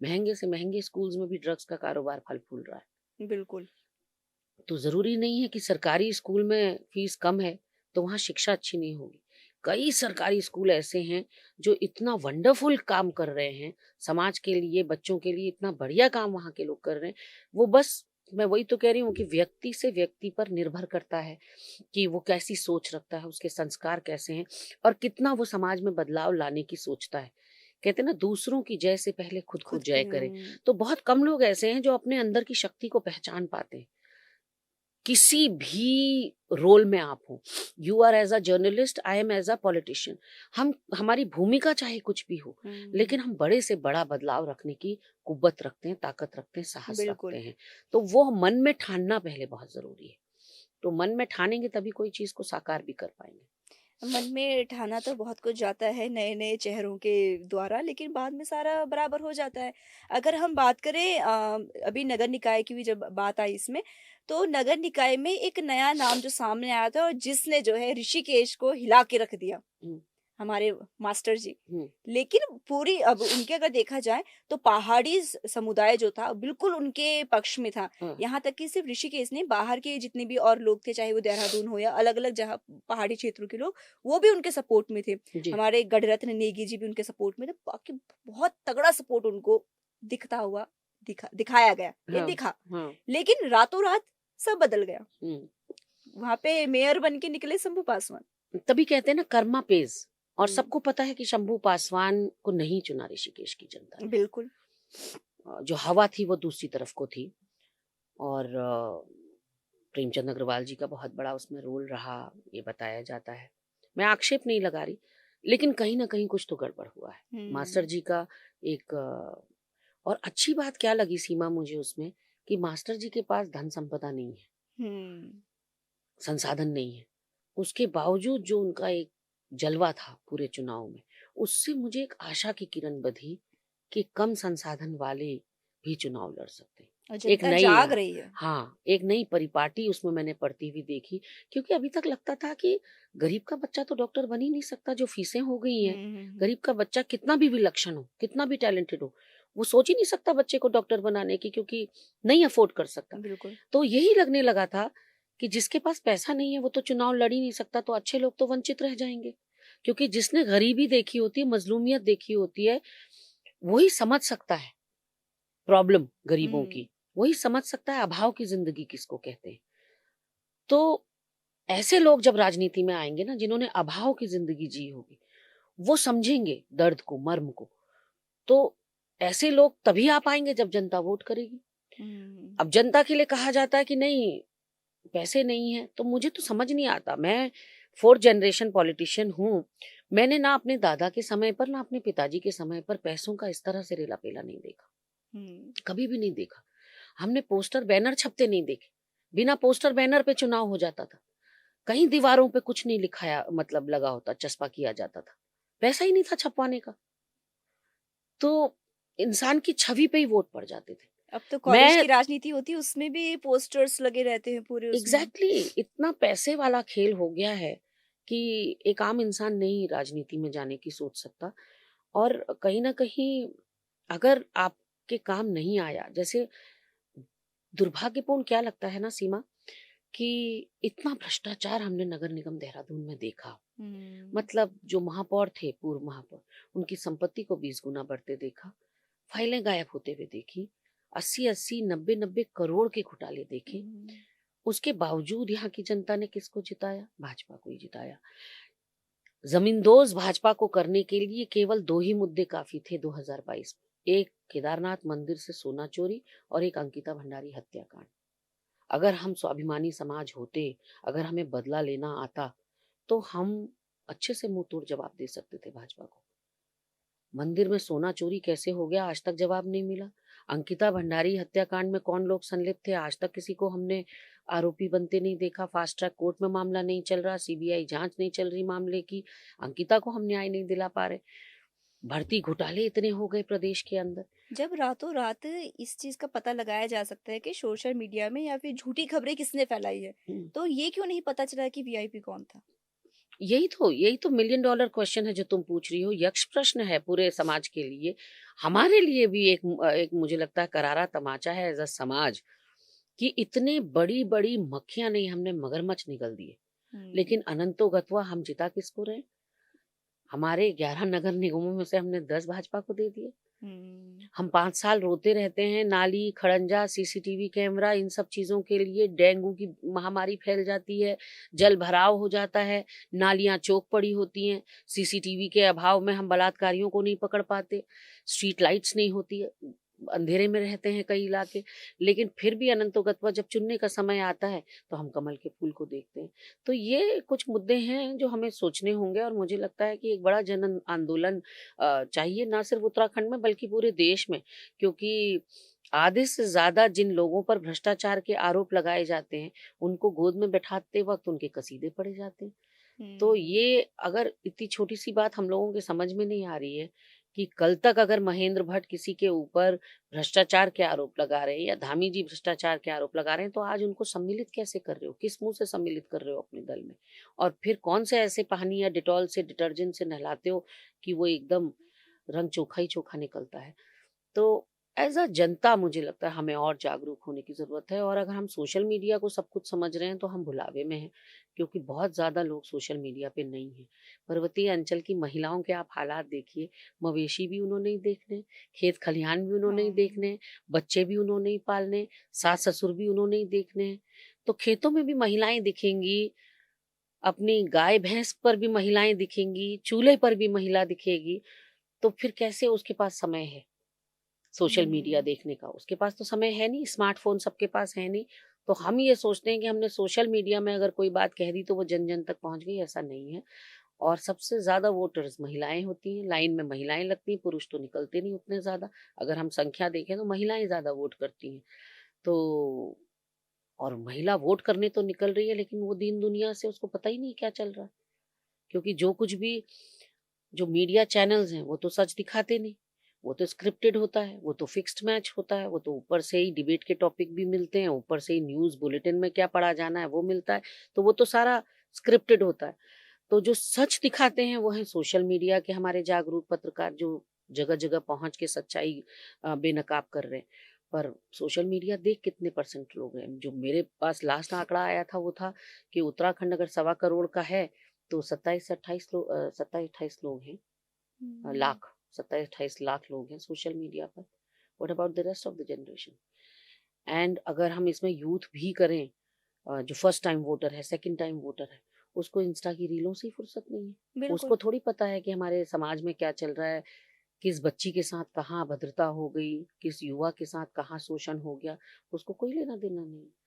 महँगे से महँगे स्कूल्स में भी ड्रग्स का कारोबार फल-फूल रहा है। बिल्कुल। तो ज़रूरी नहीं है कि सरकारी स्कूल में फीस कम है, तो वहाँ शिक्षा अच्छी नहीं होगी। कई सरकारी स्कूल ऐसे हैं, जो इतना वंडरफुल काम कर रहे हैं, समाज के लिए, बच्चों के लिए इतना बढ़िया काम वहाँ के लोग कर रहे हैं। वो बस मैं वही तो कह रही हूँ कि व्यक्ति से व्यक्ति पर निर्भर करता है, कि वो कैसी सोच रखता है, उसके संस्कार कैसे हैं और कितना वो समाज में बदलाव लाने की सोचता है। कहते हैं ना दूसरों की जय से पहले खुद को खुद जय की करे। तो बहुत कम लोग ऐसे हैं जो अपने अंदर की शक्ति को पहचान पाते हैं। किसी भी रोल में आप हो, you are as a journalist, I am as a politician, हम हमारी भूमिका चाहे कुछ भी हो, हम्म। लेकिन हम बड़े से बड़ा बदलाव रखने की कुव्वत रखते हैं, ताकत रखते हैं, साहस रखते बिल्कुल। हैं। तो वो मन में ठानना पहले बहुत जरूरी है। तो मन में ठानेंगे तभी कोई चीज को साकार भी कर पाएंगे। मन में ठाना तो बहुत कुछ जाता है नए-नए चेहरों के द्वारा, लेकिन बाद में सारा बराबर हो जाता है। अगर हम बात करें अभी नगर निकाय की भी जब बात आई इसमें, तो नगर निकाय में एक नया नाम जो सामने आया था और जिसने जो है ऋषिकेश को हिला के रख दिया। हम्म, हमारे मास्टर जी। हम्म, लेकिन पूरी अब उनके अगर देखा जाए तो पहाड़ी समुदाय जो था बिल्कुल उनके पक्ष में था। हाँ, यहाँ तक कि सिर्फ ऋषिकेश नहीं, बाहर के जितने भी और लोग थे, चाहे वो देहरादून हो या अलग अलग जगह पहाड़ी क्षेत्रों के लोग, वो भी उनके सपोर्ट में थे। जी, हमारे गढ़रत्न नेगी जी भी उनके सपोर्ट में थे। बाकी बहुत तगड़ा सपोर्ट उनको दिखता हुआ दिखाया गया, ये हाँ, दिखा। हाँ, लेकिन रातों रात सब बदल गया। हम्म। वहां पे मेयर बन के निकले शंभू पासवान। तभी कहते हैं ना कर्मा पेज। और हम्म। सबको पता है कि शंभू पासवान को नहीं चुना ऋषिकेश की जनता ने। बिल्कुल। जो हवा थी वो दूसरी तरफ को थी। और प्रेमचंद अग्रवाल जी का बहुत बड़ा उसमें रोल रहा, ये बताया जाता है। मैं आक्षेप नहीं लगा रही, लेकिन कहीं न कहीं कुछ तो गड़बड़ हुआ है। मास्टर हम्म। जी का एक और अच्छी बात क्या लगी सीमा मुझे उसमें, कि मास्टर जी के पास धन संपदा नहीं है, हम्म। संसाधन नहीं है। उसके बावजूद जो उनका एक जलवा था पूरे चुनाव में, उससे मुझे एक आशा की किरण बधी कि कम संसाधन वाले भी चुनाव लड़ सकते हैं। और एक जनता नई जाग रही है। हाँ, एक नई परिपाटी उसमें मैंने पड़ती हुई देखी, क्योंकि अभी तक लगता था कि गरीब का बच्चा तो डॉक्टर बन ही नहीं सकता, जो फीसें हो गई हैं। हुँ। गरीब का बच्चा कितना भी विलक्षण हो, कितना भी टैलेंटेड हो, वो सोच ही नहीं सकता बच्चे को डॉक्टर बनाने की, क्योंकि नहीं अफोर्ड कर सकता। बिल्कुल। तो यही लगने लगा था कि जिसके पास पैसा नहीं है वो तो चुनाव लड़ ही नहीं सकता, तो अच्छे लोग तो वंचित रह जाएंगे। क्योंकि जिसने गरीबी देखी होती है, मजलूमियत देखी होती है, वही समझ सकता है प्रॉब्लम गरीबों हुँ। की, वही समझ सकता है अभाव की जिंदगी किसको कहते हैं। तो ऐसे लोग जब राजनीति में आएंगे ना, जिन्होंने अभाव की जिंदगी जी होगी, वो समझेंगे दर्द को, मर्म को। तो ऐसे लोग तभी आ पाएंगे जब जनता वोट करेगी। हुँ। अब जनता के लिए कहा जाता है कि नहीं, पैसे नहीं है, तो मुझे तो समझ नहीं आता। मैं फोर्थ जनरेशन पॉलिटिशियन हूँ। मैंने ना अपने दादा के समय पर, ना अपने पिताजी के समय पर पैसों का इस तरह से रेला पेला नहीं देखा, हुँ। कभी भी नहीं देखा। हमने पोस्टर बैनर छपते नहीं देखे। बिना पोस्टर बैनर पे चुनाव हो जाता था। कहीं दीवारों पे कुछ नहीं लिखाया, मतलब लगा होता, चस्पा किया जाता था। पैसा ही नहीं था छपवाने का। तो इंसान की छवि पे ही वोट पड़ जाते थे। अब तो कॉलेज मैं की राजनीति होती है, उसमें भी पोस्टर्स लगे रहते हैं पूरे उसमें। एग्जैक्टली इतना पैसे वाला खेल हो गया है कि एक आम इंसान नहीं राजनीति में जाने की सोच सकता। और कहीं ना कहीं अगर आपके काम नहीं आया, जैसे दुर्भाग्यपूर्ण क्या लगता है ना सीमा, कि इतना भ्रष्टाचार हमने नगर निगम देहरादून में देखा। हुँ। मतलब जो महापौर थे, पूर्व महापौर, उनकी संपत्ति को 20 गुना बढ़ते देखा, फाइलें गायब होते हुए देखी, 80-80, 90-90 करोड़ के घोटाले देखे। हुँ। उसके बावजूद यहाँ की जनता ने किसको जिताया? भाजपा को ही जिताया। जमींदोज भाजपा को करने के लिए केवल दो ही मुद्दे काफी थे 2022 में। एक केदारनाथ मंदिर से सोना चोरी, और एक अंकिता भंडारी हत्याकांड। अगर हम स्वाभिमानी समाज होते, अगर हमें बदला लेना आता, तो हम अच्छे से मुंह तोड़ जवाब दे सकते थे भाजपा को। मंदिर में सोना चोरी कैसे हो गया, आज तक जवाब नहीं मिला। अंकिता भंडारी हत्याकांड में कौन लोग संलिप्त थे, आज तक किसी को हमने आरोपी बनते नहीं देखा, फास्ट ट्रैक कोर्ट में मामला नहीं चल रहा, सीबीआई जांच नहीं चल रही मामले की, अंकिता को हम न्याय नहीं दिला पा रहे, भर्ती घोटाले इतने हो गए प्रदेश के अंदर। जब रातों रात इस चीज का पता लगाया जा सकता है कि सोशल मीडिया में या फिर झूठी खबरें किसने फैलाई है, हम्म, तो ये क्यों नहीं पता चला कि वीआईपी कौन था? यही तो मिलियन डॉलर क्वेश्चन है जो तुम पूछ रही हो, यक्ष प्रश्न है पूरे समाज के लिए, हमारे लिए भी एक मुझे लगता है करारा तमाचा है एज अ समाज, कि इतने बड़ी बड़ी मक्खियां नहीं हमने मगरमच्छ निगल दिए, हम्म। लेकिन अनंतो गत्वा हम जिता किसको रहे? हमारे 11 नगर निगमों में से हमने 10 भाजपा को दे दिए। हम्म। हम 5 साल रोते रहते हैं, नाली, खड़ंजा, सीसीटीवी कैमरा, इन सब चीज़ों के लिए डेंगू की महामारी फैल जाती है, जल भराव हो जाता है, नालियाँ चौक पड़ी होती हैं, सीसीटीवी के अभाव में हम बलात्कारियों को नहीं पकड़ पाते, स्ट्रीट लाइट्स नहीं होती है, अंधेरे में रहते हैं कई इलाके, लेकिन फिर भी अनंतो-गत्वा जब चुनने का समय आता है, तो हम कमल के फूल को देखते हैं। तो ये कुछ मुद्दे हैं जो हमें सोचने होंगे, और मुझे लगता है कि एक बड़ा जन आंदोलन चाहिए, ना सिर्फ उत्तराखंड में बल्कि पूरे देश में, क्योंकि आधे से ज़्यादा जिन लोगों पर भ्रष्टाचार के आरोप लगाए जाते हैं, उनको गोद में बैठाते वक़्त उनके कसीदे पढ़े जाते हैं। तो हम्म। ये अगर इतनी छोटी-सी बात हम लोगों के समझ में नहीं आ रही है कि कल तक अगर महेंद्र भट्ट किसी के ऊपर भ्रष्टाचार के आरोप लगा रहे हैं या धामी जी भ्रष्टाचार के आरोप लगा रहे हैं, तो आज उनको सम्मिलित कैसे कर रहे हो? किस मुँह से सम्मिलित कर रहे हो अपने दल में? और फिर कौन से ऐसे पानी या डेटॉल से, डिटर्जेंट से नहलाते हो कि वो एकदम रंग चोखा ही चोखा निकलता है? तो एज़ अ जनता मुझे लगता है हमें और जागरूक होने की ज़रूरत है, और अगर हम सोशल मीडिया को सब कुछ समझ रहे हैं तो हम भुलावे में हैं, क्योंकि बहुत ज़्यादा लोग सोशल मीडिया पे नहीं हैं। पर्वतीय अंचल की महिलाओं के आप हालात देखिए, मवेशी भी उन्होंने ही देखने, खेत खलिहान भी उन्होंने ही हाँ। देखने, बच्चे भी उन्होंने ही पालने, सास-ससुर भी उन्होंने ही देखने हैं। तो खेतों में भी महिलाएँ दिखेंगी, अपनी गाय-भैंस पर भी महिलाएँ दिखेंगी, चूल्हे पर भी महिला दिखेगी, तो फिर कैसे उसके पास समय है सोशल मीडिया हम्म। देखने का? उसके पास तो समय है नहीं, स्मार्टफ़ोन सबके पास है नहीं। तो हम ये सोचते हैं कि हमने सोशल मीडिया में अगर कोई बात कह दी तो वो जन-जन तक पहुँच गई, ऐसा नहीं है। और सबसे ज़्यादा वोटर्स महिलाएँ होती हैं, लाइन में महिलाएँ लगती हैं, पुरुष तो निकलते नहीं उतने ज़्यादा। अगर हम संख्या देखें तो महिलाएँ ज़्यादा वोट करती हैं। तो और महिला वोट करने तो निकल रही है, लेकिन वो दीन दुनिया से उसको पता ही नहीं क्या चल रहा है। क्योंकि जो कुछ भी जो मीडिया चैनल्स हैं वो तो सच दिखाते नहीं, वो तो स्क्रिप्टेड होता है, वो तो फिक्स्ड मैच होता है, वो तो ऊपर से ही डिबेट के टॉपिक भी मिलते हैं, ऊपर से ही न्यूज़ बुलेटिन में क्या पढ़ा जाना है वो मिलता है, तो वो तो सारा स्क्रिप्टेड होता है। तो जो सच दिखाते हैं वो है सोशल मीडिया के हमारे जागरूक पत्रकार, जो जगह-जगह पहुँच के सच्चाई बेनकाब कर रहे हैं। पर सोशल मीडिया देख कितने परसेंट लोग हैं? जो मेरे पास लास्ट आंकड़ा आया था वो था कि उत्तराखंड अगर सवा करोड़ का है, तो 27 से 28 27-28 लोग हैं, हम्म। लाख 27-28 लाख लोग हैं सोशल मीडिया पर। What about the rest of the generation? And अगर हम इसमें यूथ भी करें, जो फर्स्ट टाइम वोटर है, सेकंड टाइम वोटर है, उसको इंस्टा की रीलों से ही फुर्सत नहीं है। बिल्कुल। उसको थोड़ी पता है कि हमारे समाज में क्या चल रहा है, किस बच्ची के साथ कहाँ अभद्रता हो गई, किस युवा के साथ कहाँ शोषण हो गया, उसको कोई लेना देना नहीं है।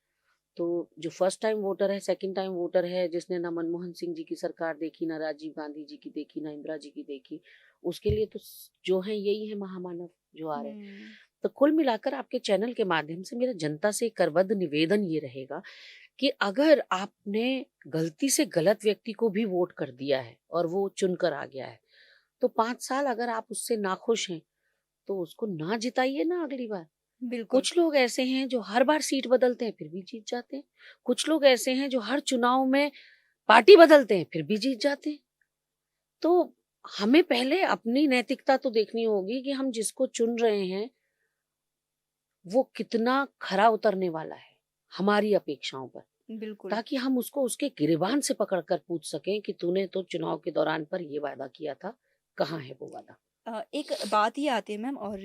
तो जो फर्स्ट टाइम वोटर है, सेकंड टाइम वोटर है, जिसने ना मनमोहन सिंह जी की सरकार देखी, ना राजीव गांधी जी की देखी, ना इंदिरा जी की देखी, उसके लिए तो जो है यही है महामानव जो आ रहे हैं। हम्म। तो कुल मिलाकर आपके चैनल के माध्यम से मेरा जनता से एक करबद्ध निवेदन ये रहेगा कि अगर आपने गलती से गलत व्यक्ति को भी वोट कर दिया है और वो चुनकर आ गया है, तो 5 साल अगर आप उससे नाखुश हैं, तो उसको ना जिताइए ना अगली बार। बिल्कुल। कुछ लोग ऐसे हैं जो हर बार सीट बदलते हैं फिर भी जीत जाते हैं। कुछ लोग ऐसे हैं जो हर चुनाव में पार्टी बदलते हैं फिर भी जीत जाते हैं। तो हमें पहले अपनी नैतिकता तो देखनी होगी कि हम जिसको चुन रहे हैं वो कितना खरा उतरने वाला है हमारी अपेक्षाओं पर, बिल्कुल। ताकि हम उसको उसके गिरेबान से पकड़कर पूछ सकें कि तूने तो चुनाव के दौरान पर ये वादा किया था, कहाँ है वो वादा? एक बात ये आती है मैम, और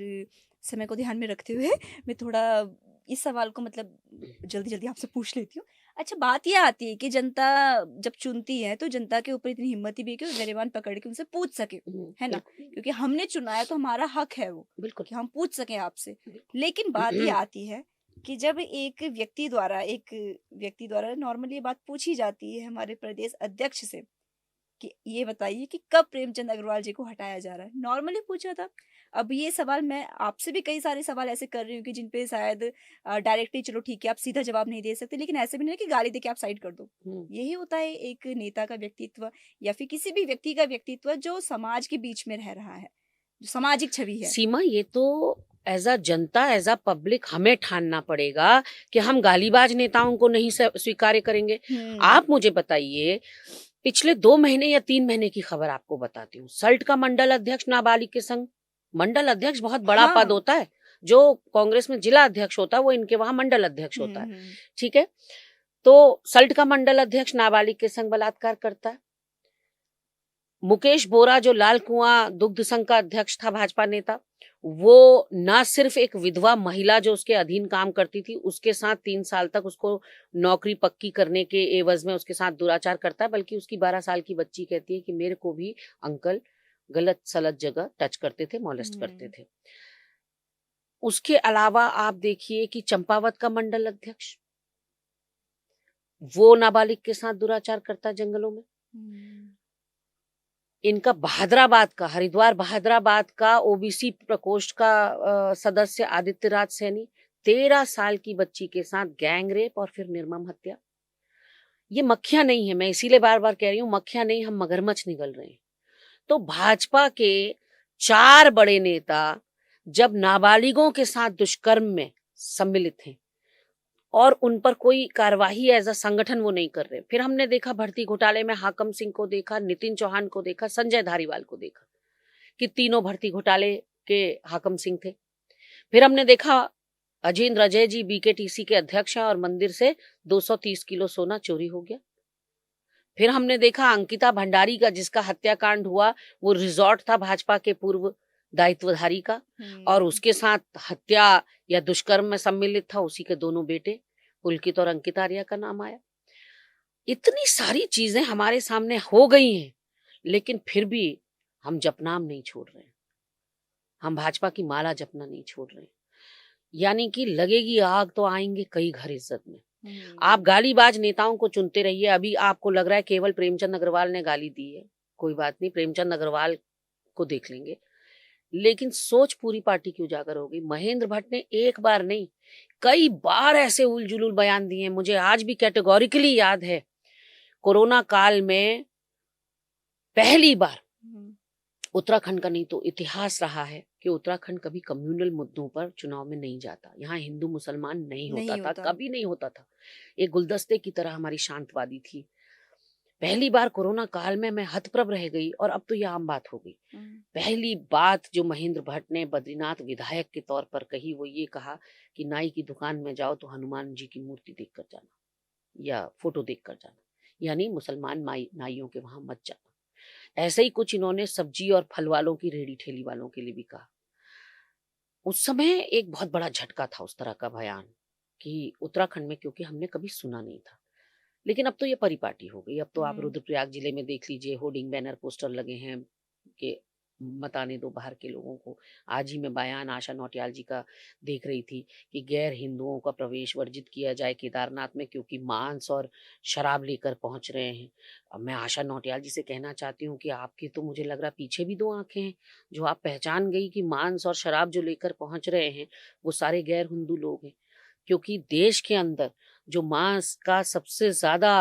समय को ध्यान में रखते हुए मैं थोड़ा इस सवाल को मतलब जल्दी जल्दी आपसे पूछ लेती हूँ। अच्छा, बात ये आती है कि जनता जब चुनती है तो जनता के ऊपर इतनी हिम्मत ही भी है कि वो गिरेबान पकड़ के उनसे पूछ सके, है ना? बिल्कुल, क्योंकि हमने चुना है तो हमारा हक है वो, बिल्कुल, कि हम पूछ सकें आपसे। बिल्कुल। लेकिन बात ये आती है कि जब एक व्यक्ति द्वारा नॉर्मली ये बात पूछी जाती है हमारे प्रदेश अध्यक्ष से कि ये बताइए कि कब प्रेमचंद अग्रवाल जी को हटाया जा रहा है? नॉर्मली पूछा था। अब ये सवाल मैं आपसे भी कई सारे सवाल ऐसे कर रही हूँ कि जिन पे शायद डायरेक्टली चलो ठीक है आप सीधा जवाब नहीं दे सकते, लेकिन ऐसे भी नहीं है कि गाली दे के आप साइड कर दो। हुँ। यही होता है एक नेता का व्यक्तित्व या फिर किसी भी व्यक्ति का व्यक्तित्व जो समाज के बीच में रह रहा है, जो सामाजिक छवि है। सीमा, ये तो as a Janata, as a public हमें ठानना पड़ेगा कि हम गालीबाज नेताओं को नहीं स्वीकार्य करेंगे। हुँ। आप मुझे बताइए, पिछले 2 महीने या 3 महीने की खबर आपको बताती हूँ। सल्ट का मंडल अध्यक्ष नाबालिग के संग, मंडल अध्यक्ष बहुत बड़ा पद हाँ। होता है। जो कांग्रेस में जिला अध्यक्ष होता है, वो इनके वहाँ मंडल अध्यक्ष हुँ, होता है। हुँ। ठीक है? तो सल्ट का मंडल अध्यक्ष नाबालिग के संग बलात्कार करता है। मुकेश बोरा, जो लाल कुआं दुग्ध संघ का अध्यक्ष था, भाजपा नेता, वो ना सिर्फ एक विधवा महिला जो उसके अधीन काम करती थी, उसके साथ 3 साल तक उसको नौकरी पक्की करने के एवज में उसके साथ दुराचार करता है, बल्कि उसकी 12 साल की बच्ची कहती है कि मेरे को भी अंकल गलत सलत जगह टच करते थे, मोलेस्ट करते हुँ। थे। उसके अलावा आप देखिए कि चंपावत का मंडल अध्यक्ष, वो नाबालिग के साथ दुराचार करता है जंगलों में। हुँ। इनका हरिद्वार बहादुराबाद का ओबीसी प्रकोष्ठ का सदस्य आदित्य राज सैनी, 13 साल की बच्ची के साथ गैंग रेप और फिर निर्मम हत्या। ये मक्खियां नहीं है, मैं इसीलिए बार बार कह रही हूँ, मक्खियां नहीं, हम मगरमच्छ निगल रहे हैं। तो भाजपा के 4 बड़े नेता जब नाबालिगों के साथ दुष्कर्म में सम्मिलित हैं और उन पर कोई कार्यवाही एज अ संगठन वो नहीं कर रहे। फिर हमने देखा भर्ती घोटाले में हाकम सिंह को देखा, नितिन चौहान को देखा, संजय धारीवाल को देखा कि तीनों भर्ती घोटाले के हाकम सिंह थे। फिर हमने देखा अजेंद्र अजय जी बीकेटीसी के अध्यक्ष हैं और मंदिर से 230 किलो सोना चोरी हो गया। फिर हमने देखा अंकिता भंडारी का, जिसका हत्याकांड हुआ, वो रिजॉर्ट था भाजपा के पूर्व दायित्वधारी का, और हुँ। उसके साथ हत्या या दुष्कर्म में सम्मिलित था उसी के दोनों बेटे पुलकित और अंकित आर्या का नाम आया। इतनी सारी चीजें हमारे सामने हो गई हैं, लेकिन फिर भी हम जपनाम नहीं छोड़ रहे हैं, हम भाजपा की माला जपना नहीं छोड़ रहे हैं। यानी कि लगेगी आग तो आएंगे कई घर इज्जत में। आप हुँ। गालीबाज नेताओं को चुनते रहिए। अभी आपको लग रहा है केवल प्रेमचंद अग्रवाल ने गाली दी है, कोई बात नहीं, प्रेमचंद अग्रवाल को देख लेंगे, लेकिन सोच पूरी पार्टी की उजागर हो गई। महेंद्र भट्ट ने एक बार नहीं, कई बार ऐसे उलझुल बयान दिए हैं। मुझे आज भी कैटेगोरिकली याद है, कोरोना काल में पहली बार, हुँ। उत्तराखंड का नहीं तो इतिहास रहा है कि उत्तराखंड कभी कम्युनल मुद्दों पर चुनाव में नहीं जाता। यहाँ हिंदू मुसलमान नहीं होता नहीं था, होता। कभी नहीं होता था। एक गुलदस्ते की तरह हमारी शांतवादी थी। पहली बार कोरोना काल में मैं हतप्रभ रह गई, और अब तो ये आम बात हो गई। हुँ। पहली बात जो महेंद्र भट्ट ने बद्रीनाथ विधायक के तौर पर कही, वो ये कहा कि नाई की दुकान में जाओ तो हनुमान जी की मूर्ति देख कर जाना या फोटो देख कर जाना, यानी मुसलमान नाइयों के वहां मत जाना। ऐसे ही कुछ इन्होंने सब्जी और फल वालों की रेहड़ी ठेली वालों के लिए भी कहा। उस समय एक बहुत बड़ा झटका था उस तरह का बयान, कि उत्तराखंड में, क्योंकि हमने कभी सुना नहीं था। लेकिन अब तो ये परिपाटी हो गई। अब तो आप हुँ। रुद्रप्रयाग जिले में देख लीजिए, होर्डिंग बैनर पोस्टर लगे हैं कि मत आने दो बाहर के लोगों को। आज ही मैं बयान आशा नौटियाल जी का देख रही थी कि गैर हिंदुओं का प्रवेश वर्जित किया जाए केदारनाथ में, क्योंकि मांस और शराब लेकर पहुंच रहे हैं। अब मैं आशा नौटियाल जी से कहना चाहती हूँ कि आपकी तो मुझे लग रहा पीछे भी 2 आंखें हैं, जो आप पहचान गई कि मांस और शराब जो लेकर पहुंच रहे हैं वो सारे गैर हिंदू लोग हैं। क्योंकि देश के अंदर जो मांस का सबसे ज्यादा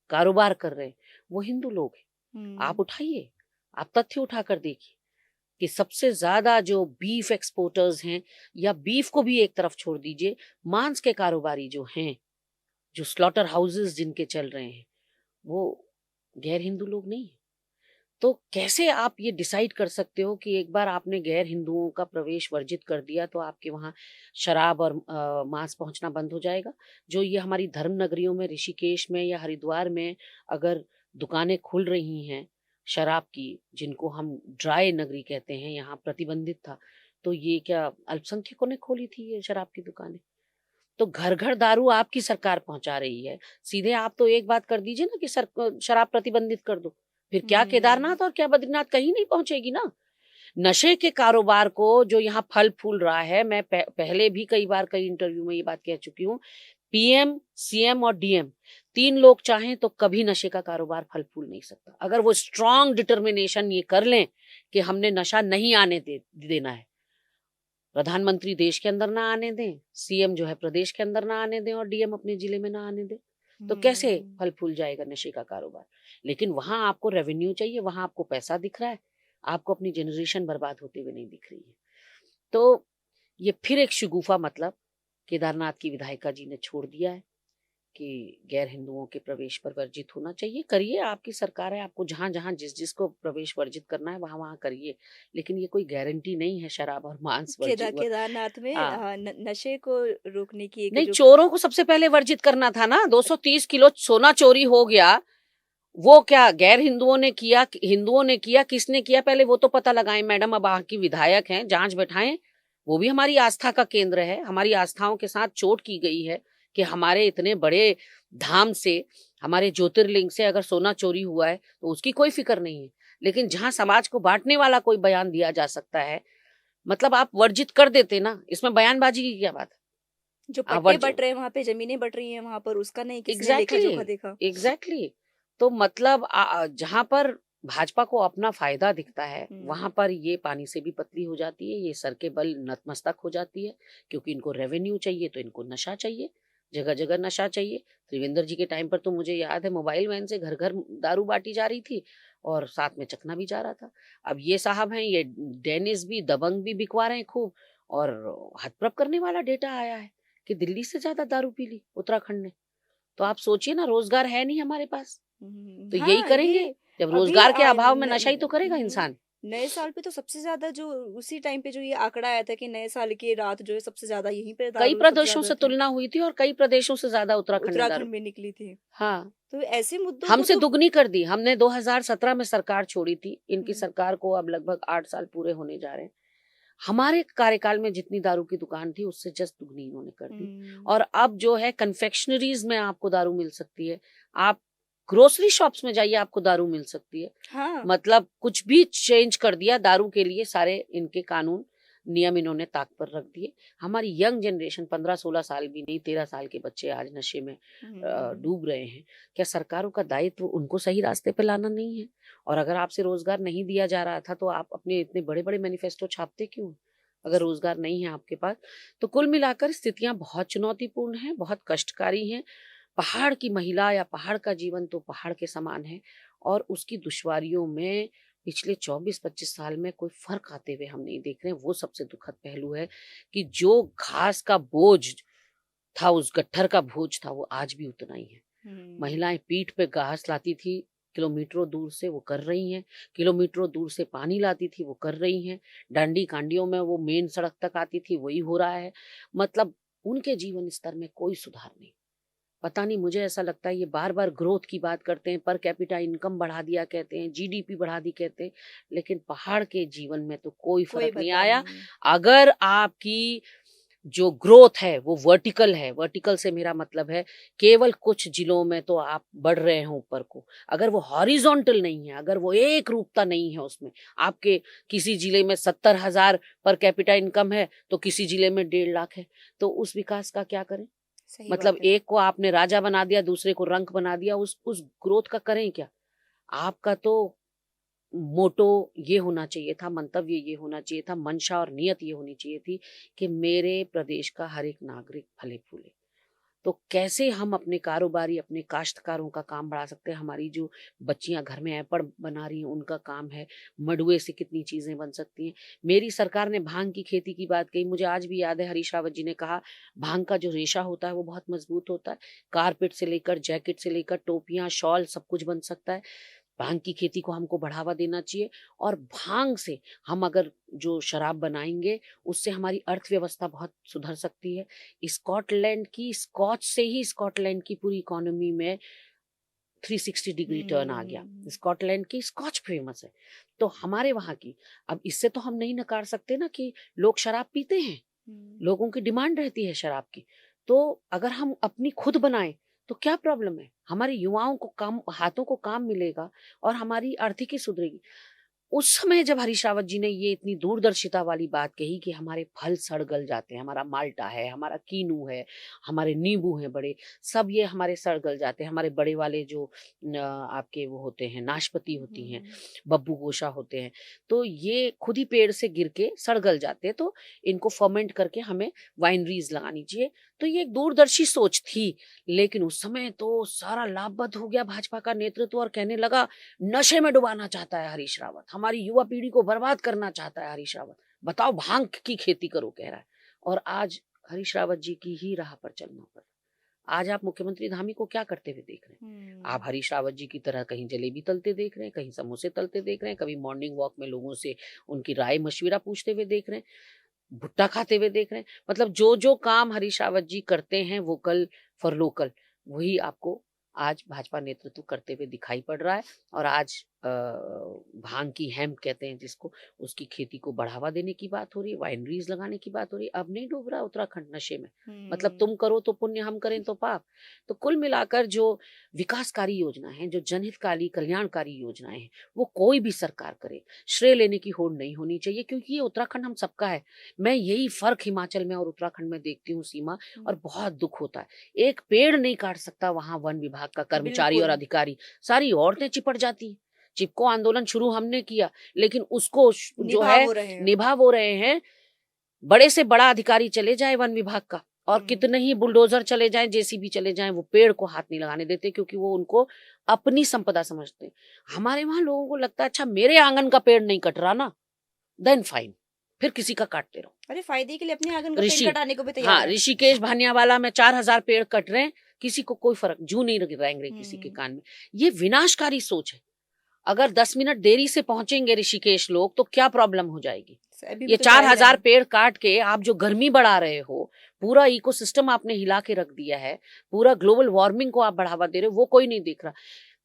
कारोबार कर रहे हैं वो हिंदू लोग हैं। आप हुँ। उठाइए, आप तथ्य उठाकर देखिए कि सबसे ज्यादा जो बीफ एक्सपोर्टर्स हैं, या बीफ को भी एक तरफ छोड़ दीजिए, मांस के कारोबारी जो हैं, जो स्लॉटर हाउसेस जिनके चल रहे हैं, वो गैर हिंदू लोग नहीं है। तो कैसे आप ये डिसाइड कर सकते हो कि एक बार आपने गैर हिंदुओं का प्रवेश वर्जित कर दिया तो आपके वहाँ शराब और मांस पहुंचना बंद हो जाएगा? जो ये हमारी धर्म नगरियों में, ऋषिकेश में या हरिद्वार में अगर दुकानें खुल रही हैं शराब की, जिनको हम ड्राई नगरी कहते हैं, यहाँ प्रतिबंधित था, तो ये क्या अल्पसंख्यकों ने खोली थी ये शराब की दुकानें? तो घर घर दारू आपकी सरकार पहुंचा रही है। सीधे आप तो एक बात कर दीजिए ना कि शराब प्रतिबंधित कर दो। फिर क्या हुँ। केदारनाथ और क्या बद्रीनाथ कहीं नहीं पहुंचेगी ना। नशे के कारोबार को जो यहाँ फल फूल रहा है, मैं पहले भी कई बार कई इंटरव्यू में ये बात कह चुकी हूँ। पीएम, सीएम और डीएम 3 लोग चाहें तो कभी नशे का कारोबार फल फूल नहीं सकता। अगर वो स्ट्रांग डिटर्मिनेशन ये कर लें कि हमने नशा नहीं आने देना है, प्रधानमंत्री देश के अंदर ना आने दें, सीएम जो है प्रदेश के अंदर ना आने दें और डीएम अपने जिले में ना आने दें, तो कैसे हम्म। फल फूल जाएगा नशे का कारोबार। लेकिन वहां आपको रेवेन्यू चाहिए, वहां आपको पैसा दिख रहा है, आपको अपनी जनरेशन बर्बाद होते हुए नहीं दिख रही है। तो ये फिर एक शगुफा मतलब केदारनाथ की विधायिका जी ने छोड़ दिया है कि गैर हिंदुओं के प्रवेश पर वर्जित होना चाहिए। करिए, आपकी सरकार है, आपको जहां जहां जिस जिसको प्रवेश वर्जित करना है वहां वहां करिए, लेकिन ये कोई गारंटी नहीं है शराब और मांस वर्जित। केदारनाथ में हाँ, नशे को रोकने की एक नहीं, जो चोरों को सबसे पहले वर्जित करना था ना। 230 किलो सोना चोरी हो गया, वो क्या गैर हिंदुओं ने किया, हिंदुओं ने किया, किसने किया, पहले वो तो पता लगाएं मैडम। अब वहां की विधायक हैं, जांच बैठाएं। वो भी हमारी आस्था का केंद्र है, हमारी आस्थाओं के साथ चोट की गई है कि हमारे इतने बड़े धाम से, हमारे ज्योतिर्लिंग से अगर सोना चोरी हुआ है तो उसकी कोई फिक्र नहीं है। लेकिन जहां समाज को बांटने वाला कोई बयान दिया जा सकता है, मतलब आप वर्जित कर देते ना, इसमें बयानबाजी की क्या बात है। जो आप पट्टे बट रहे हैं वहां पे, जमीनें बट रही हैं वहां पर, उसका नहीं किसने लेखा एग्जैक्टली जोखा देखा। एग्जैक्टली तो मतलब जहां पर भाजपा को अपना फायदा दिखता है वहां हम्म। पर ये पानी से भी पतली हो जाती है, ये सर के बल नतमस्तक हो जाती है, क्योंकि इनको रेवेन्यू चाहिए तो इनको नशा चाहिए, जगह जगह नशा चाहिए। त्रिवेंद्र जी के टाइम पर तो मुझे याद है मोबाइल वैन से घर घर दारू बांटी जा रही थी और साथ में चखना भी जा रहा था। अब ये साहब हैं, ये डेनिस भी दबंग भी बिकवा रहे हैं खूब, और हथप्रभ करने वाला डेटा आया है कि दिल्ली से ज्यादा दारू पी ली उत्तराखंड ने। तो आप सोचिए ना, रोजगार है नहीं हमारे पास, तो यही हाँ, करेंगे। ये जब अभी रोजगार के अभाव में नशा ही तो करेगा इंसान। नए साल पे तो सबसे ज्यादा जो उसी टाइम पे जो ये आंकड़ा आया था कि नए साल की रात जो है सबसे ज्यादा यहीं पे कई दारू सबसे प्रदेशों ज्यादा से थी, तुलना हुई थी और कई प्रदेशों से ज्यादा उत्तराखंड ने दारू। उत्तराखंड में निकली थी। हाँ, तो ऐसे मुद्दों को हमसे तो दुगनी कर दी। हमने 2017 में सरकार छोड़ी थी, इनकी हम्म, सरकार को अब लगभग 8 साल पूरे होने जा रहे हैं। हमारे कार्यकाल में जितनी दारू की दुकान थी उससे जस्ट दुगनी इन्होंने कर दी। हम्म, और अब जो है कन्फेक्शनरीज में आपको दारू मिल सकती है, आप ग्रोसरी शॉप्स में जाइए आपको दारू मिल सकती है। हाँ, मतलब कुछ भी चेंज कर दिया दारू के लिए, सारे इनके कानून नियम इन्होंने ताक पर रख दिए। हमारी यंग जनरेशन 15-16 साल भी नहीं, 13 साल के बच्चे आज नशे में हम्म, डूब रहे हैं। क्या सरकारों का दायित्व उनको सही रास्ते पे लाना नहीं है? और अगर आपसे रोजगार नहीं दिया जा रहा था तो आप अपने इतने बड़े बड़े मैनिफेस्टो छापते क्यों? अगर रोजगार नहीं है आपके पास, तो कुल मिलाकर स्थितियां बहुत चुनौतीपूर्ण हैं, बहुत कष्टकारी हैं। पहाड़ की महिला या पहाड़ का जीवन तो पहाड़ के समान है, और उसकी दुश्वारियों में पिछले 24-25 साल में कोई फर्क आते हुए हम नहीं देख रहे हैं। वो सबसे दुखद पहलू है कि जो घास का बोझ था, उस गट्ठर का बोझ था, वो आज भी उतना ही है। हम्म, महिलाएं पीठ पे घास लाती थी, किलोमीटरों दूर से वो कर रही हैं। किलोमीटरों दूर से पानी लाती थी, वो कर रही हैं। डांडी कांडियों में वो मेन सड़क तक आती थी, वही हो रहा है। मतलब उनके जीवन स्तर में कोई सुधार नहीं। पता नहीं, मुझे ऐसा लगता है ये बार-बार ग्रोथ की बात करते हैं, पर कैपिटा इनकम बढ़ा दिया कहते हैं, जीडीपी बढ़ा दी कहते हैं, लेकिन पहाड़ के जीवन में तो कोई कोई फ़र्क नहीं बदलाव आया। नहीं है। अगर आपकी जो ग्रोथ है वो वर्टिकल है, वर्टिकल से मेरा मतलब है केवल कुछ जिलों में तो आप बढ़ रहे हैं ऊपर को। अगर वो हॉरिज़ॉन्टल नहीं है, अगर वो एक रूपता नहीं है उसमें, आपके किसी जिले में 70,000 पर कैपिटा इनकम है, तो किसी जिले में 1.5 लाख है, तो उस विकास का क्या करें? सही मतलब बात है। एक को आपने राजा बना दिया, दूसरे को रंक बना दिया, उस ग्रोथ का करें क्या? आपका तो मोटो ये होना चाहिए था, मंतव्य ये होना चाहिए था, मंशा और नियत ये होनी चाहिए थी कि मेरे प्रदेश का हर एक नागरिक फले-फूले। तो कैसे हम अपने कारोबारी, अपने काश्तकारों का काम बढ़ा सकते हैं? हमारी जो बच्चियां घर में ऐपड़ बना रही हैं उनका काम है, मंडुए से कितनी चीजें बन सकती हैं। मेरी सरकार ने भांग की खेती की बात कही, मुझे आज भी याद है हरीश रावत जी ने कहा भांग का जो रेशा होता है वो बहुत मजबूत होता है। कारपेट से लेकर जैकेट से लेकर टोपियां, शॉल सब कुछ बन सकता है। भांग की खेती को हमको बढ़ावा देना चाहिए, और भांग से हम अगर जो शराब बनाएंगे उससे हमारी अर्थव्यवस्था बहुत सुधर सकती है। स्कॉटलैंड की स्कॉच से ही स्कॉटलैंड की पूरी इकोनॉमी में 360 डिग्री टर्न आ गया। हम्म, स्कॉटलैंड की स्कॉच फेमस है, तो हमारे वहां की, अब इससे तो हम नहीं नकार सकते ना कि लोग शराब पीते हैं, हम्म, लोगों की डिमांड रहती है शराब की। तो अगर हम अपनी खुद बनाएं तो क्या प्रॉब्लम है? हमारे युवाओं को काम, हाथों को काम मिलेगा और हमारी आर्थिकी सुधरेगी। उस समय जब हरीश रावत जी ने ये इतनी दूरदर्शिता वाली बात कही कि हमारे फल सड़ गल जाते हैं, हमारा माल्टा है, हमारा कीनू है, हमारे नींबू हैं बड़े, सब ये हमारे सड़ गल जाते हैं, हमारे बड़े वाले जो आपके वो होते हैं, नाशपाती होती हैं, बब्बू गोशा होते हैं, तो ये खुद ही पेड़ से गिर के सड़ गल जाते हैं, तो इनको फर्मेंट करके हमें वाइनरीज लगानी चाहिए। तो ये एक दूरदर्शी सोच थी, लेकिन उस समय तो सारा लाभबद्ध हो गया भाजपा का नेतृत्व और कहने लगा नशे में डुबाना चाहता है हरीश रावत, हमारी युवा पीढ़ी को बर्बाद करना चाहता है हरीश रावत, बताओ भांग की खेती करो कह रहा है। और आज हरीश रावत जी की ही राह पर चलना पड़ा। आज आप मुख्यमंत्री धामी को क्या करते हुए देख रहे हैं? आप हरीश रावत जी की तरह कहीं जलेबी तलते देख रहे हैं, कहीं समोसे तलते देख रहे हैं, कभी मॉर्निंग वॉक में लोगों से उनकी राय मशविरा पूछते हुए देख रहे हैं, भुट्टा खाते हुए देख रहे हैं। मतलब जो जो काम हरीश रावत जी करते हैं वोकल फॉर लोकल, वही आपको आज भाजपा नेतृत्व करते हुए दिखाई पड़ रहा है। और आज भांग की हेम्प कहते हैं जिसको, उसकी खेती को बढ़ावा देने की बात हो रही है, वाइनरीज लगाने की बात हो रही है। अब नहीं डूब रहा उत्तराखंड नशे में। मतलब तुम करो तो पुण्य, हम करें तो पाप। तो कुल मिलाकर जो विकासकारी योजना है, जो जनहितकारी कल्याणकारी योजनाएं हैं, वो कोई भी सरकार करे, श्रेय लेने की होड़ नहीं होनी चाहिए, क्योंकि ये उत्तराखंड हम सबका है। मैं यही फर्क हिमाचल में और उत्तराखंड में देखती हूँ सीमा, और बहुत दुख होता है। एक पेड़ नहीं काट सकता वहां वन विभाग का कर्मचारी और अधिकारी, सारी औरतें चिपट जाती हैं। चिपको आंदोलन शुरू हमने किया, लेकिन उसको जो है निभा वो रहे हैं बड़े से बड़ा अधिकारी चले जाए वन विभाग का, और कितने ही बुलडोजर चले जाएं, जेसीबी चले जाएं, वो पेड़ को हाथ नहीं लगाने देते, क्योंकि वो उनको अपनी संपदा समझते हैं। हमारे वहां लोगों को लगता है अच्छा मेरे आंगन का पेड़ नहीं कट रहा ना, देन फाइन, फिर किसी का काटते रहो। अरे फायदे के लिए अपने आंगन का पेड़ कटाने को भी तैयार हाँ, है। ऋषिकेश भानियावाला में 4000 पेड़ कट रहे हैं, किसी को कोई फर्क, जू नहीं रहेंगे किसी के कान में। ये विनाशकारी सोच है। अगर 10 मिनट देरी से पहुंचेंगे ऋषिकेश लोग तो क्या प्रॉब्लम हो जाएगी? ये 4000 पेड़ काट के आप जो गर्मी बढ़ा रहे हो, पूरा इकोसिस्टम आपने हिला के रख दिया है, पूरा ग्लोबल वार्मिंग को आप बढ़ावा दे रहे हो, वो कोई नहीं देख रहा।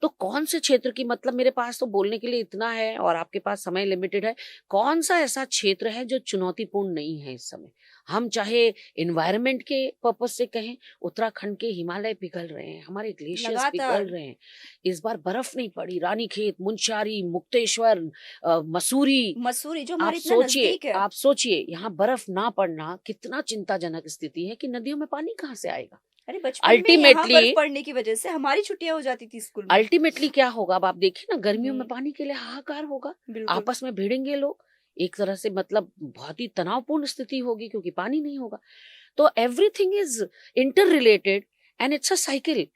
तो कौन से क्षेत्र की, मतलब मेरे पास तो बोलने के लिए इतना है और आपके पास समय लिमिटेड है, कौन सा ऐसा क्षेत्र है जो चुनौतीपूर्ण नहीं है इस समय? हम चाहे एनवायरनमेंट के पर्पस से कहें, उत्तराखंड के हिमालय पिघल रहे हैं, हमारे ग्लेशियर्स पिघल रहे हैं, इस बार बर्फ नहीं पड़ी, रानीखेत, मुंशियारी, मुक्तेश्वर, मसूरी जो हमारे इतना नजदीक है। आप सोचिए यहाँ बर्फ ना पड़ना कितना चिंताजनक स्थिति है कि नदियों में पानी कहाँ से आएगा? अरे बचपन में यहाँ बर्फ पड़ने की वजह से हमारी छुट्टियां हो जाती थी स्कूल में। अल्टीमेटली क्या होगा अब आप देखिए ना, गर्मियों में पानी के लिए हाहाकार होगा, आपस में भिड़ेंगे लोग, एक तरह से मतलब बहुत ही तनावपूर्ण स्थिति होगी क्योंकि पानी नहीं होगा। तो everything is inter related and it's a cycle.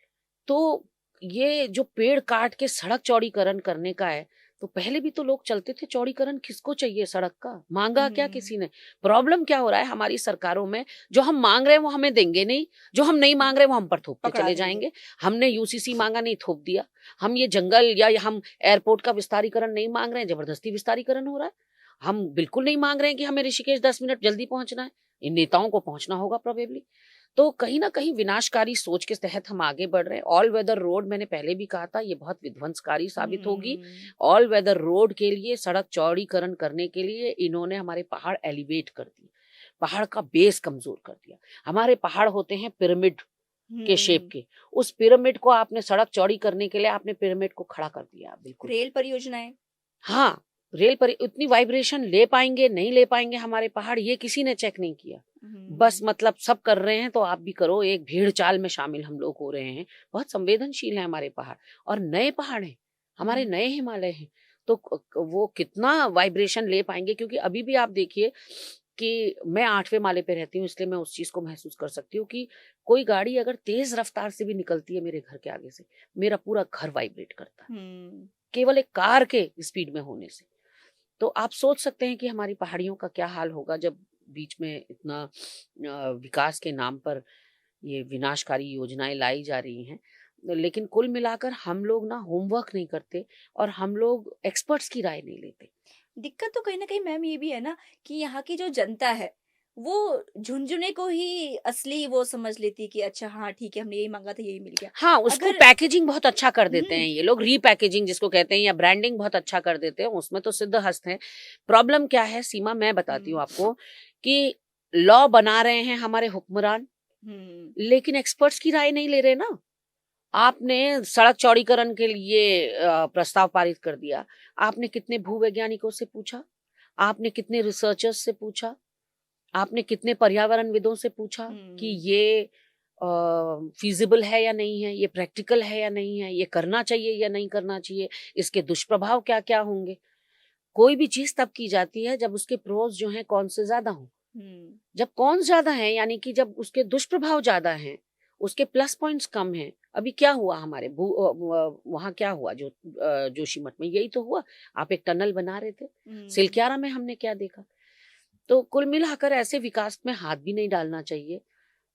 तो ये जो पेड़ काट के सड़क चौड़ीकरण करने का है, तो पहले भी तो लोग चलते थे, चौड़ीकरण किसको चाहिए सड़क का? मांगा क्या किसी ने? प्रॉब्लम क्या हो रहा है हमारी सरकारों में, जो हम मांग रहे हैं वो हमें देंगे नहीं, जो हम नहीं मांग रहे वो हम पर थोपते चले जाएंगे। हमने यूसीसी मांगा नहीं, थोप दिया। हम ये जंगल या हम एयरपोर्ट का विस्तारीकरण नहीं मांग रहे हैं, जबरदस्ती विस्तारीकरण हो रहा है। हम बिल्कुल नहीं मांग रहे हैं कि हमें ऋषिकेश 10 मिनट जल्दी पहुंचना है, इन नेताओं को पहुंचना होगा प्रोबेबली। तो कहीं ना कहीं विनाशकारी सोच के तहत हम आगे बढ़ रहे हैं। ऑल वेदर रोड, मैंने पहले भी कहा था, ये बहुत विध्वंसकारी साबित होगी। ऑल वेदर रोड के लिए, सड़क चौड़ीकरण करने के लिए इन्होंने हमारे पहाड़ एलिवेट कर दिए, पहाड़ का बेस कमजोर कर दिया। हमारे पहाड़ होते हैं पिरामिड के शेप के, उस पिरामिड को आपने सड़क चौड़ी करने के लिए आपने पिरामिड को खड़ा कर दिया। बिल्कुल रेल परियोजनाएं, हाँ, रेल पर उतनी वाइब्रेशन ले पाएंगे नहीं ले पाएंगे हमारे पहाड़, ये किसी ने चेक नहीं किया। बस मतलब सब कर रहे हैं तो आप भी करो, एक भीड़ चाल में शामिल हम लोग हो रहे हैं। बहुत संवेदनशील है हमारे पहाड़, और नए पहाड़ हैं हमारे, नए हिमालय हैं, तो वो कितना वाइब्रेशन ले पाएंगे? क्योंकि अभी भी आप देखिए कि मैं 8वें माले पे रहती हूँ, इसलिए मैं उस चीज को महसूस कर सकती हूँ कि कोई गाड़ी अगर तेज रफ्तार से भी निकलती है मेरे घर के आगे से, मेरा पूरा घर वाइब्रेट करता है, केवल एक कार के स्पीड में होने से। तो आप सोच सकते हैं कि हमारी पहाड़ियों का क्या हाल होगा जब बीच में इतना विकास के नाम पर ये विनाशकारी योजनाएं लाई जा रही हैं। लेकिन कुल मिलाकर हम लोग ना होमवर्क नहीं करते और हम लोग एक्सपर्ट्स की राय नहीं लेते। दिक्कत तो कहीं ना कहीं मैम ये भी है ना कि यहाँ की जो जनता है वो झुंझुने को ही असली वो समझ लेती कि अच्छा हाँ ठीक है, हमने यही मांगा था, यही मिल गया। हाँ, उसको पैकेजिंग बहुत अच्छा कर देते हैं ये लोग, रीपैकेजिंग जिसको कहते हैं, या ब्रांडिंग बहुत अच्छा कर देते हैं, उसमें तो सिद्ध हस्त हैं। प्रॉब्लम क्या है सीमा, मैं बताती हूँ आपको कि लॉ बना रहे हैं हमारे हुक्मरान, लेकिन एक्सपर्ट्स की राय नहीं ले रहे ना। आपने सड़क चौड़ीकरण के लिए प्रस्ताव पारित कर दिया। आपने कितने भूवैज्ञानिकों से पूछा? आपने कितने रिसर्चर्स से पूछा? आपने कितने पर्यावरणविदों से पूछा कि हम्म। ये फीजिबल है या नहीं है, ये प्रैक्टिकल है या नहीं है, ये करना चाहिए या नहीं करना चाहिए, इसके दुष्प्रभाव क्या-क्या होंगे? कोई भी चीज़ तब की जाती है जब उसके प्रोस जो हैं कौन से ज़्यादा हों। हम्म। जब कौन ज़्यादा है यानी कि जब उसके दुष्प्रभाव ज़्यादा हैं, उसके प्लस पॉइंट्स कम हैं। अभी क्या हुआ हमारे वहाँ क्या हुआ जोशीमठ में यही तो हुआ। आप एक टनल बना रहे थे। हम्म। सिलक्यारा में हमने क्या देखा? तो कुल मिलाकर ऐसे विकास में हाथ भी नहीं डालना चाहिए।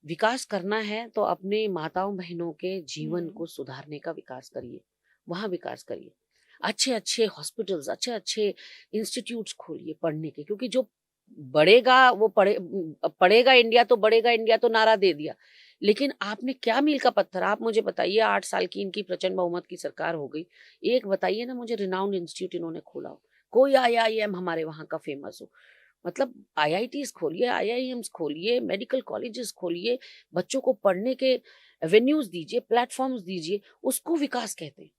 विकास करना है तो अपने माताओं-बहनों के जीवन हम्म। को सुधारने का विकास करिए, वहाँ विकास करिए। अच्छे-अच्छे हॉस्पिटल्स, अच्छे-अच्छे इंस्टीट्यूट्स खोलिए पढ़ने के क्योंकि जो बढ़ेगा वो पढ़ेगा इंडिया तो बढ़ेगा इंडिया तो नारा दे दिया। लेकिन आपने क्या मील का पत्थर आप मुझे बताइए 8 साल की इनकी प्रचंड बहुमत की सरकार हो गई। एक बताइए ना मुझे रिनाउंड इंस्टीट्यूट इन्होंने खोला हो। कोई आईआईएम हमारे वहाँ का फेमस हो। मतलब आईआईटीज़ खोलिए, आईआईएम्स खोलिए, मेडिकल कॉलेजेस खोलिए, बच्चों को पढ़ने के एवेन्यूज़ दीजिए, प्लेटफ़ॉर्म्स दीजिए, उसको विकास कहते हैं।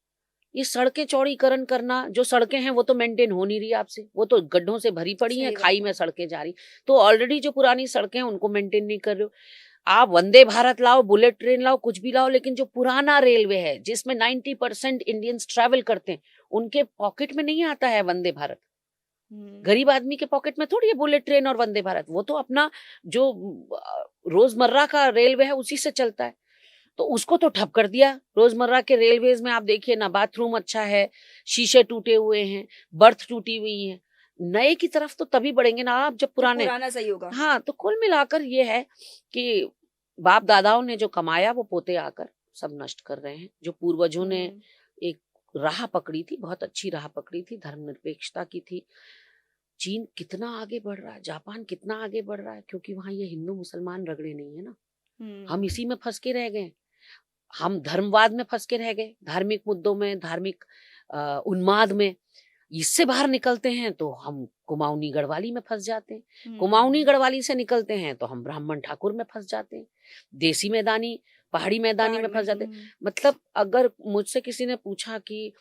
ये सड़कें चौड़ीकरण करना, जो सड़कें हैं वो तो मेंटेन हो नहीं रही आपसे, वो तो गड्ढों से भरी पड़ी हैं, सही खाई बात में है। सड़कें जा रही। तो ऑलरेडी जो पुरानी सड़कें हैं उनको मेंटेन नहीं कर रहे हो। आप वंदे भारत लाओ, बुलेट ट्रेन लाओ, कुछ भी लाओ लेकिन जो पुराना रेलवे है, जिसमें 90% इंडियंस ट्रैवल करते हैं, उनके पॉकेट में नहीं आता है वंदे भारत। हम्म। गरीब आदमी के पॉकेट में थोड़ी है बुलेट ट्रेन और वंदे भारत, वो तो अपना जो रोजमर्रा का रेलवे है उसी से चलता है। तो उसको तो ठप कर दिया। रोजमर्रा के रेलवेज में आप देखिए ना बाथरूम अच्छा है, शीशे टूटे हुए हैं, बर्थ टूटी हुई हैं। नए की तरफ तो तभी बढ़ेंगे ना आप जब जब पुराने। पुराना सही होगा। हाँ, तो कुल मिलाकर ये है कि बाप दादाओं ने जो कमाया वो पोते आकर सब नष्ट कर रहे हैं। जो पूर्वजों ने हम्म। एक राह पकड़ी थी, बहुत अच्छी राह पकड़ी थी, धर्मनिरपेक्षता की थी। चीन कितना आगे बढ़ रहा है, जापान कितना आगे बढ़ रहा है क्योंकि वहाँ ये हिंदू मुसलमान रगड़े नहीं है ना। हम हम्म। इसी में फँस के रह गए। हम धर्मवाद में फँस के रह गए, धार्मिक मुद्दों में, धार्मिक उन्माद में। इससे बाहर निकलते हैं तो हम कुमाऊनी गढ़वाली में फँस जाते हैं। कुमाऊनी हम्म। गढ़वाली से निकलते हैं तो हम ब्राह्मण ठाकुर में फँस जाते हैं। देसी मैदानी, पहाड़ी मैदानी में पहाड़ में। फँस जाते हैं। मतलब अगर मुझसे किसी ने पूछा कि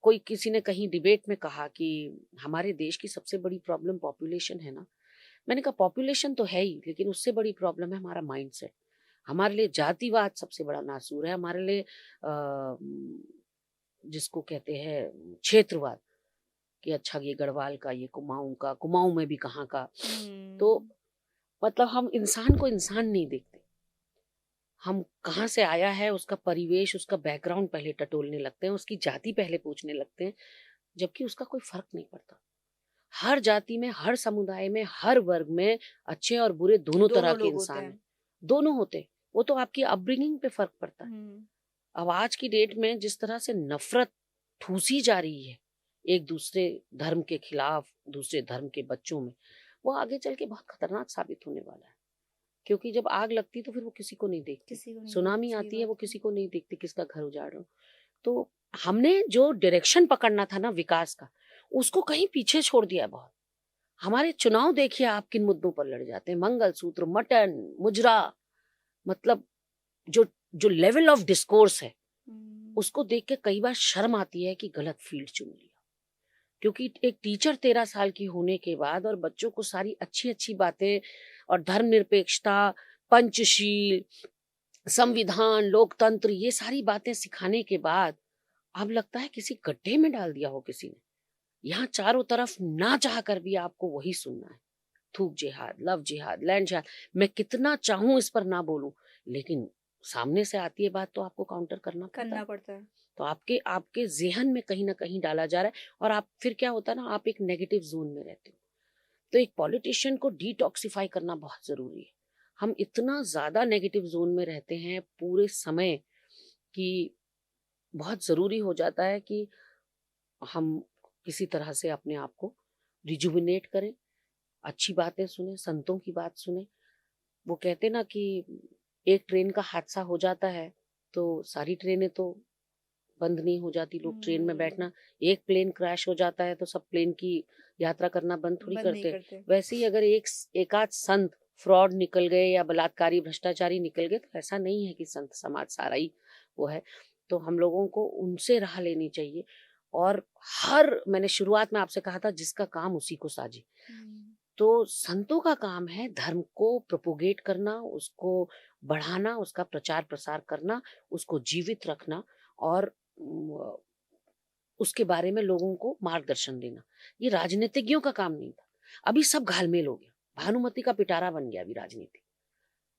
कोई किसी ने कहीं डिबेट में कहा कि हमारे देश की सबसे बड़ी प्रॉब्लम पॉपुलेशन है ना। मैंने कहा पॉपुलेशन तो है ही लेकिन उससे बड़ी प्रॉब्लम है हमारा माइंडसेट। हमारे लिए जातिवाद सबसे बड़ा नासूर है। हमारे लिए जिसको कहते हैं क्षेत्रवाद कि अच्छा ये गढ़वाल का, ये कुमाऊं का, कुमाऊं में भी कहाँ का। तो हम्म। मतलब हम इंसान को इंसान नहीं देखते। हम कहाँ से आया है उसका परिवेश, उसका बैकग्राउंड पहले टटोलने लगते हैं, उसकी जाति पहले पूछने लगते हैं, जबकि उसका कोई फर्क नहीं पड़ता। हर जाति में, हर समुदाय में, हर वर्ग में अच्छे और बुरे दोनों तरह दोनों के लोग होते इंसान हैं। हैं। दोनों होते हैं। वो तो आपकी अपब्रिंगिंग पे फ़र्क पड़ता है। हम्म। अब आज की डेट में जिस तरह से नफ़रत ठूँसी जा रही है, एक दूसरे धर्म के खिलाफ, दूसरे धर्म के बच्चों में, वो आगे चल के बहुत खतरनाक साबित होने वाला है। क्योंकि जब आग लगती है तो फिर वो किसी को नहीं देखती। किसी को नहीं देखती, सुनामी सही आती है बात वो है। किसी को नहीं देखती किसका घर उजाड़ रहा हो। तो हमने जो डायरेक्शन पकड़ना था ना विकास का, उसको कहीं पीछे छोड़ दिया है बहुत। हमारे चुनाव देखिए आप किन मुद्दों पर लड़ जाते हैं, मंगलसूत्र, मटन, मुजरा, मतलब जो जो लेवल ऑफ डिस्कोर्स है, हम्म। उसको देख के कई बार शर्म आती है कि गलत फील्ड चुन लिया। क्योंकि एक टीचर 13 साल की होने के बाद और बच्चों को सारी अच्छी-अच्छी बातें और धर्मनिरपेक्षता, पंचशील, संविधान, लोकतंत्र ये सारी बातें सिखाने के बाद अब लगता है किसी गड्ढे में डाल दिया हो किसी ने। यहाँ चारों तरफ ना चाह कर भी आपको वही सुनना है। थूक जिहाद, लव जिहाद, लैंड जिहाद। मैं कितना चाहूँ इस पर ना बोलूँ, लेकिन सामने से आती है बात तो आपको काउंटर करना पड़ता है। करना पड़ता है। तो आपके आपके ज़ेहन में कहीं न कहीं डाला जा रहा है और आप फिर क्या होता है ना आप एक नेगेटिव ज़ोन में रहते हो। तो एक पॉलिटिशियन को डिटॉक्सिफाई करना बहुत ज़रूरी है। हम इतना ज़्यादा नेगेटिव ज़ोन में रहते हैं पूरे समय कि बहुत ज़रूरी हो जाता है कि हम किसी तरह से अपने आप को रिजुविनेट करें, अच्छी बातें सुनें, संतों की बात सुनें। वो कहते हैं ना कि एक ट्रेन का हादसा हो जाता है, तो सारी ट्रेनें तो बंद नहीं हो जाती, लोग ट्रेन में हम्म। बैठना। एक प्लेन क्रैश हो जाता है, तो सब प्लेन की यात्रा करना बंद थोड़ी बंद नहीं करते। करते। वैसे ही अगर एकाध संत फ्रॉड निकल गए या बलात्कारी, भ्रष्टाचारी निकल गए, तो ऐसा नहीं है कि संत समाज सारा ही वो है। तो हम लोगों को उनसे राह लेनी चाहिए। और मैंने शुरुआत में आपसे कहा था, जिसका काम उसी को साझे। हम्म, तो संतों का काम है धर्म को प्रोपोगेट करना, उसको बढ़ाना, उसका प्रचार प्रसार करना, उसको जीवित रखना और उसके बारे में लोगों को मार्गदर्शन देना। ये राजनीतिज्ञों का काम नहीं था। अभी सब घालमेल हो गया, भानुमति का पिटारा बन गया अभी राजनीति।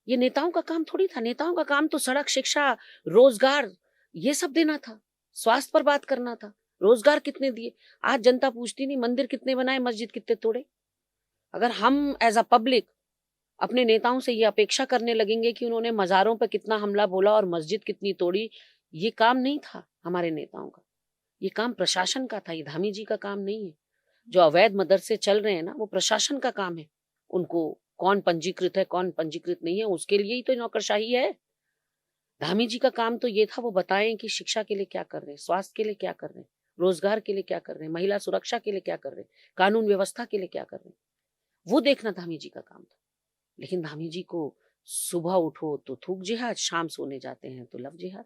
ये नेताओं का काम थोड़ी था। नेताओं का काम तो सड़क, शिक्षा, रोजगार ये सब देना था, स्वास्थ्य पर बात करना था। रोजगार कितने दिए? आज जनता पूछती नहीं मंदिर कितने बनाए, मस्जिद कितने तोड़े। अगर हम एज अ पब्लिक अपने नेताओं से ये अपेक्षा करने लगेंगे कि उन्होंने मजारों पर कितना हमला बोला और मस्जिद कितनी तोड़ी, ये काम नहीं था हमारे नेताओं का। ये काम प्रशासन का था, ये धामी जी का काम नहीं है। जो अवैध मदरसे चल रहे हैं ना, वो प्रशासन का काम है। उनको कौन पंजीकृत है, कौन पंजीकृत नहीं है, उसके लिए ही तो नौकरशाही है। धामी जी का काम तो ये था, वो बताएं कि शिक्षा के लिए क्या कर रहे हैं, स्वास्थ्य के लिए क्या कर रहे हैं, रोजगार के लिए क्या कर रहे हैं, महिला सुरक्षा के लिए क्या कर रहे हैं, कानून व्यवस्था के लिए क्या कर रहे हैं। वो देखना धामी जी का काम था। लेकिन धामी जी को सुबह उठो तो थूक जिहाद, शाम सोने जाते हैं तो लव जिहाद।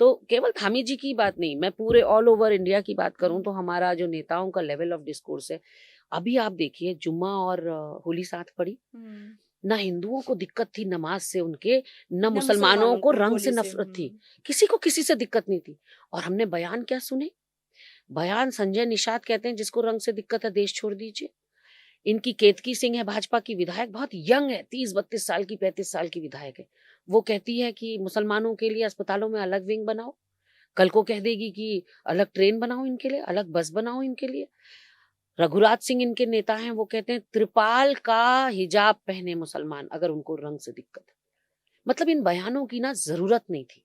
तो केवल धामी जी की बात नहीं, मैं पूरे ऑल ओवर इंडिया की बात करूं तो हमारा जो नेताओं का लेवल ऑफ डिस्कोर्स है, अभी आप देखिए जुम्मा और होली साथ पड़ी, हम्म, ना हिंदुओं को दिक्कत थी नमाज से उनके, न न मुसलमानों मुसलमानों को को रंग से होली से। नफरत थी। किसी को किसी से दिक्कत नहीं थी। और हमने बयान क्या सुने? बयान संजय निषाद कहते हैं जिसको रंग से दिक्कत है देश छोड़ दीजिए। इनकी केतकी सिंह है, भाजपा की विधायक, बहुत यंग है, 30-32 साल की, 35 साल की विधायक है। वो कहती है कि मुसलमानों के लिए अस्पतालों में अलग विंग बनाओ। कल को कह देगी कि अलग ट्रेन बनाओ इनके लिए, अलग बस बनाओ इनके लिए। रघुराज सिंह इनके नेता हैं, वो कहते हैं त्रिपाल का हिजाब पहने मुसलमान अगर उनको रंग से दिक्कत है। मतलब इन बयानों की ना जरूरत नहीं थी।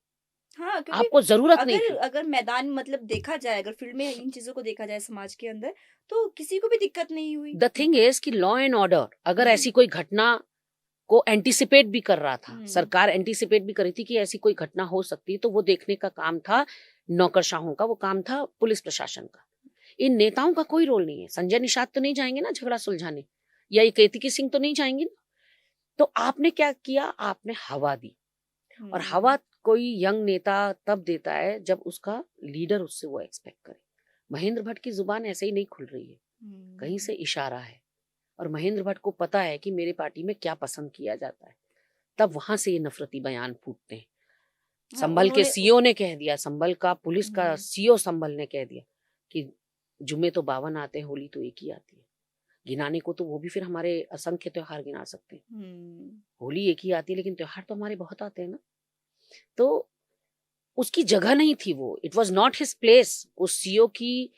हाँ, क्योंकि आपको जरूरत नहीं अगर थी। अगर मैदान मतलब देखा जाए, अगर फील्ड में इन चीज़ों को देखा जाए समाज के अंदर, तो किसी को भी दिक्कत नहीं हुई। द थिंग इज कि लॉ एंड ऑर्डर अगर हुँ, ऐसी कोई घटना को एंटीसिपेट भी कर रहा था, हुँ, सरकार एंटीसिपेट भी कर रही थी कि ऐसी कोई घटना हो सकती है, तो वो देखने का काम था नौकरशाहों का, वो काम था पुलिस प्रशासन का। इन नेताओं का कोई रोल नहीं है। संजय निषाद तो नहीं जाएंगे ना झगड़ा सुलझाने, या ये केतकी सिंह तो नहीं जाएंगी ना। तो आपने क्या किया? आपने हवा दी। और हवा हुँ, कोई यंग नेता तब देता है जब उसका लीडर उससे वो एक्सपेक्ट करे। महेंद्र भट्ट की जुबान ऐसे ही नहीं खुल रही है, कहीं हुँ। से इशारा है। और महेंद्र भट्ट को पता है कि मेरे पार्टी में क्या पसंद किया जाता है, तब वहां से ये नफरती बयान फूटते हैं। हाँ, संभल के उन्होंने उ सीओ ने कह दिया, संभल का पुलिस का हुँ, सीओ संभल ने कह दिया कि जुम्मे तो 52 आते हैं, होली तो एक ही आती है। गिनाने को तो वो भी फिर हमारे असंख्य त्योहार गिना सकते हैं। हुँ, होली एक ही आती है लेकिन त्योहार तो हमारे बहुत आते हैं ना। तो उसकी जगह नहीं थी वो, it was not his place. उस सीओ की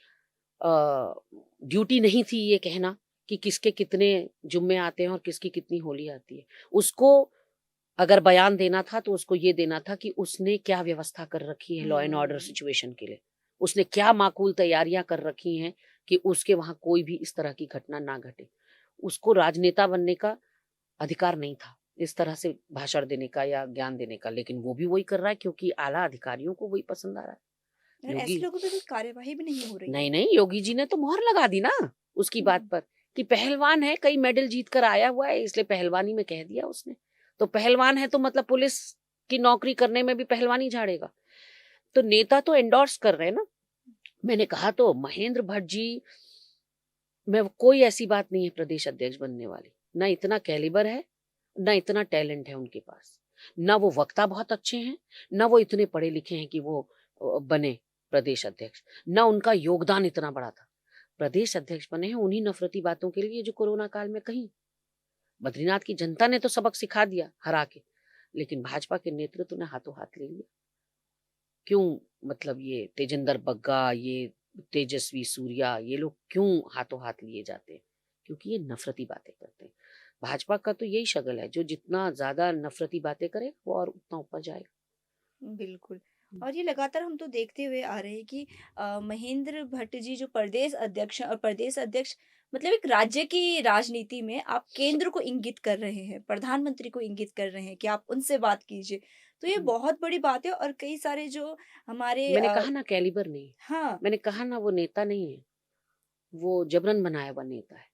ड्यूटी नहीं थी ये कहना कि किसके कितने जुम्मे आते हैं और किसकी कितनी होली आती है। उसको अगर बयान देना था तो उसको ये देना था कि उसने क्या व्यवस्था कर रखी है law and order hmm. Situation के लिए। उसने क्या माकूल तैयारियां कर रखी हैं कि उसके वहां कोई भी इस तरह की घटना ना घटे। उसको राजनेता बनने का अधिकार नहीं था, इस तरह से भाषण देने का या ज्ञान देने का, लेकिन वो भी वही कर रहा है क्योंकि आला अधिकारियों को वही पसंद आ रहा है। और ऐसे योगी लोगों पे कोई कार्यवाही भी नहीं हो रही है। नहीं नहीं, योगी जी ने तो मोहर लगा दी ना उसकी बात हुँ, पर कि पहलवान है, कई मेडल जीत कर आया हुआ है, इसलिए पहलवानी में कह दिया उसने। तो पहलवान है तो मतलब पुलिस की नौकरी करने में भी पहलवानी झाड़ेगा। तो नेता तो एंडोर्स कर रहे हैं ना। मैंने कहा तो महेंद्र भट्ट जी में कोई ऐसी बात नहीं है प्रदेश अध्यक्ष बनने वाली। ना इतना कैलिबर है, ना इतना टैलेंट है उनके पास। ना वो वक्ता बहुत अच्छे हैं, ना वो इतने पढ़े लिखे हैं कि वो बने प्रदेश अध्यक्ष। ना उनका योगदान इतना बड़ा था। प्रदेश अध्यक्ष बने हैं उन्हीं नफरती बातों के लिए जो कोरोना काल में कही। बद्रीनाथ की जनता ने तो सबक सिखा दिया हरा के, लेकिन भाजपा के नेतृत्व ने हाथों हाथ ले लिया। क्यों? मतलब ये तेजिंदर बग्गा, ये तेजस्वी सूर्या, ये लोग क्यों हाथों हाथ लिए जाते हैं? क्योंकि ये नफरती बातें करते हैं। भाजपा का तो यही शगल है, जो जितना ज्यादा नफरती बातें करे वो और उतना ऊपर जाएगा। बिल्कुल। और ये लगातार हम तो देखते हुए आ रहे हैं कि महेंद्र भट्ट जी जो प्रदेश अध्यक्ष हैं, और प्रदेश अध्यक्ष मतलब एक राज्य की राजनीति में आप केंद्र को इंगित कर रहे हैं, प्रधानमंत्री को इंगित कर रहे हैं कि आप उनसे बात कीजिए। तो ये हम्म। बहुत बड़ी बात है, और कई सारे जो हमारे मैंने कहा ना कैलिबर नहीं। हाँ, मैंने कहा ना वो नेता नहीं है, वो जबरन बनाया हुआ नेता है।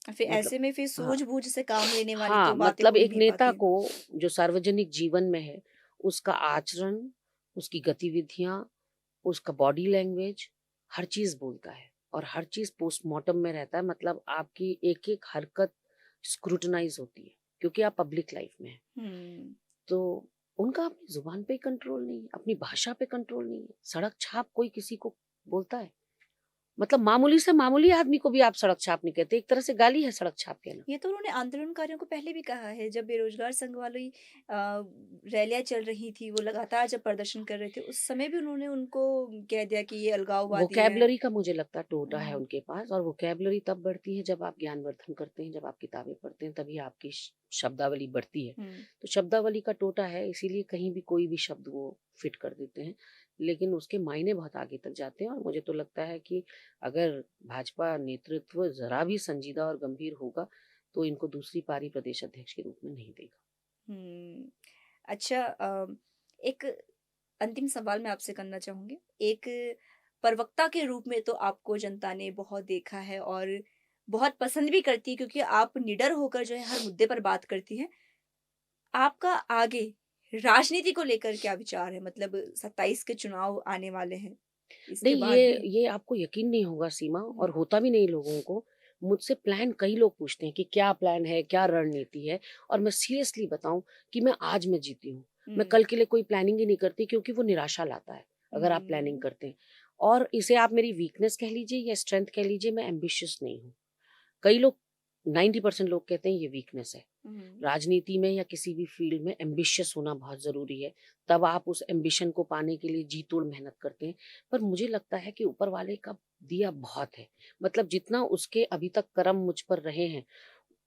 फिर मतलब ऐसे में फिर हाँ, सूझ-बूझ से काम लेने वाली हाँ, तो बातें मतलब हो ही एक नहीं नेता पाती। को जो सार्वजनिक जीवन में है, उसका आचरण, उसकी गतिविधियां, उसका बॉडी लैंग्वेज, हर चीज़ बोलता है और हर चीज़ पोस्टमार्टम में रहता है। मतलब आपकी एक-एक हरकत स्क्रूटनाइज़ होती है क्योंकि आप पब्लिक लाइफ में हैं। हम्म। तो उनका अपनी ज़ुबान पे कंट्रोल नहीं है, अपनी भाषा पे कंट्रोल नहीं है। सड़क छाप कोई किसी को बोलता है? मतलब मामूली से मामूली आदमी को भी आप सड़क छाप नहीं कहते, एक तरह से गाली है सड़क छाप कहना। ये तो उन्होंने आंदोलनकारियों को पहले भी कहा है, जब बेरोजगार संघ वाली रैलियां चल रही थी, वो लगातार जब प्रदर्शन कर रहे थे, उस समय भी उन्होंने उनको कह दिया कि ये अलगाववादी है। वोकैब्युलरी का मुझे लगता है टोटा है हम्म। उनके पास, और वोकैब्युलरी तब बढ़ती है जब आप ज्ञानवर्धन करते हैं, जब आप किताबें पढ़ते हैं, तभी आपकी शब्दावली बढ़ती है। हम्म। तो शब्दावली का टोटा है, इसीलिए कहीं भी कोई भी शब्द वो फिट कर देते हैं, लेकिन उसके मायने बहुत आगे तक जाते हैं। और मुझे तो लगता है कि अगर भाजपा नेतृत्व जरा भी संजीदा और गंभीर होगा तो इनको दूसरी पारी प्रदेश अध्यक्ष के रूप में नहीं देगा। हम्म। अच्छा, एक अंतिम सवाल मैं आपसे करना चाहूंगी। एक प्रवक्ता के रूप में तो आपको जनता ने बहुत देखा है और बहुत पसंद भी करती है, क्योंकि आप निडर होकर जो है हर मुद्दे पर बात करती हैं। आपका आगे राजनीति को लेकर क्या विचार है? मतलब 27 के चुनाव आने वाले हैं, इसके नहीं, बाद भी। ये आपको यकीन नहीं होगा सीमा, और हम्म। होता भी नहीं लोगों को। मुझसे प्लान कई लोग पूछते हैं कि क्या प्लान है, क्या रणनीति है, और मैं सीरियसली बताऊं कि मैं आज मैं जीती हूँ। मैं हम्म। कल के लिए कोई प्लानिंग ही नहीं करती, क्योंकि वो निराशा लाता है अगर आप प्लानिंग हम्म। करते हैं। और इसे आप मेरी वीकनेस कह लीजिए या स्ट्रेंथ कह लीजिए, मैं एम्बिशियस नहीं हूँ। कई लोग, 90% लोग कहते हैं ये वीकनेस है। हम्म। राजनीति में या किसी भी फील्ड में एम्बिशियस होना बहुत ज़रूरी है। तब आप उस एम्बिशन को पाने के लिए जी तोड़ मेहनत करते हैं। पर मुझे लगता है कि ऊपर वाले का दिया बहुत है। मतलब जितना उसके अभी तक करम मुझ पर रहे हैं,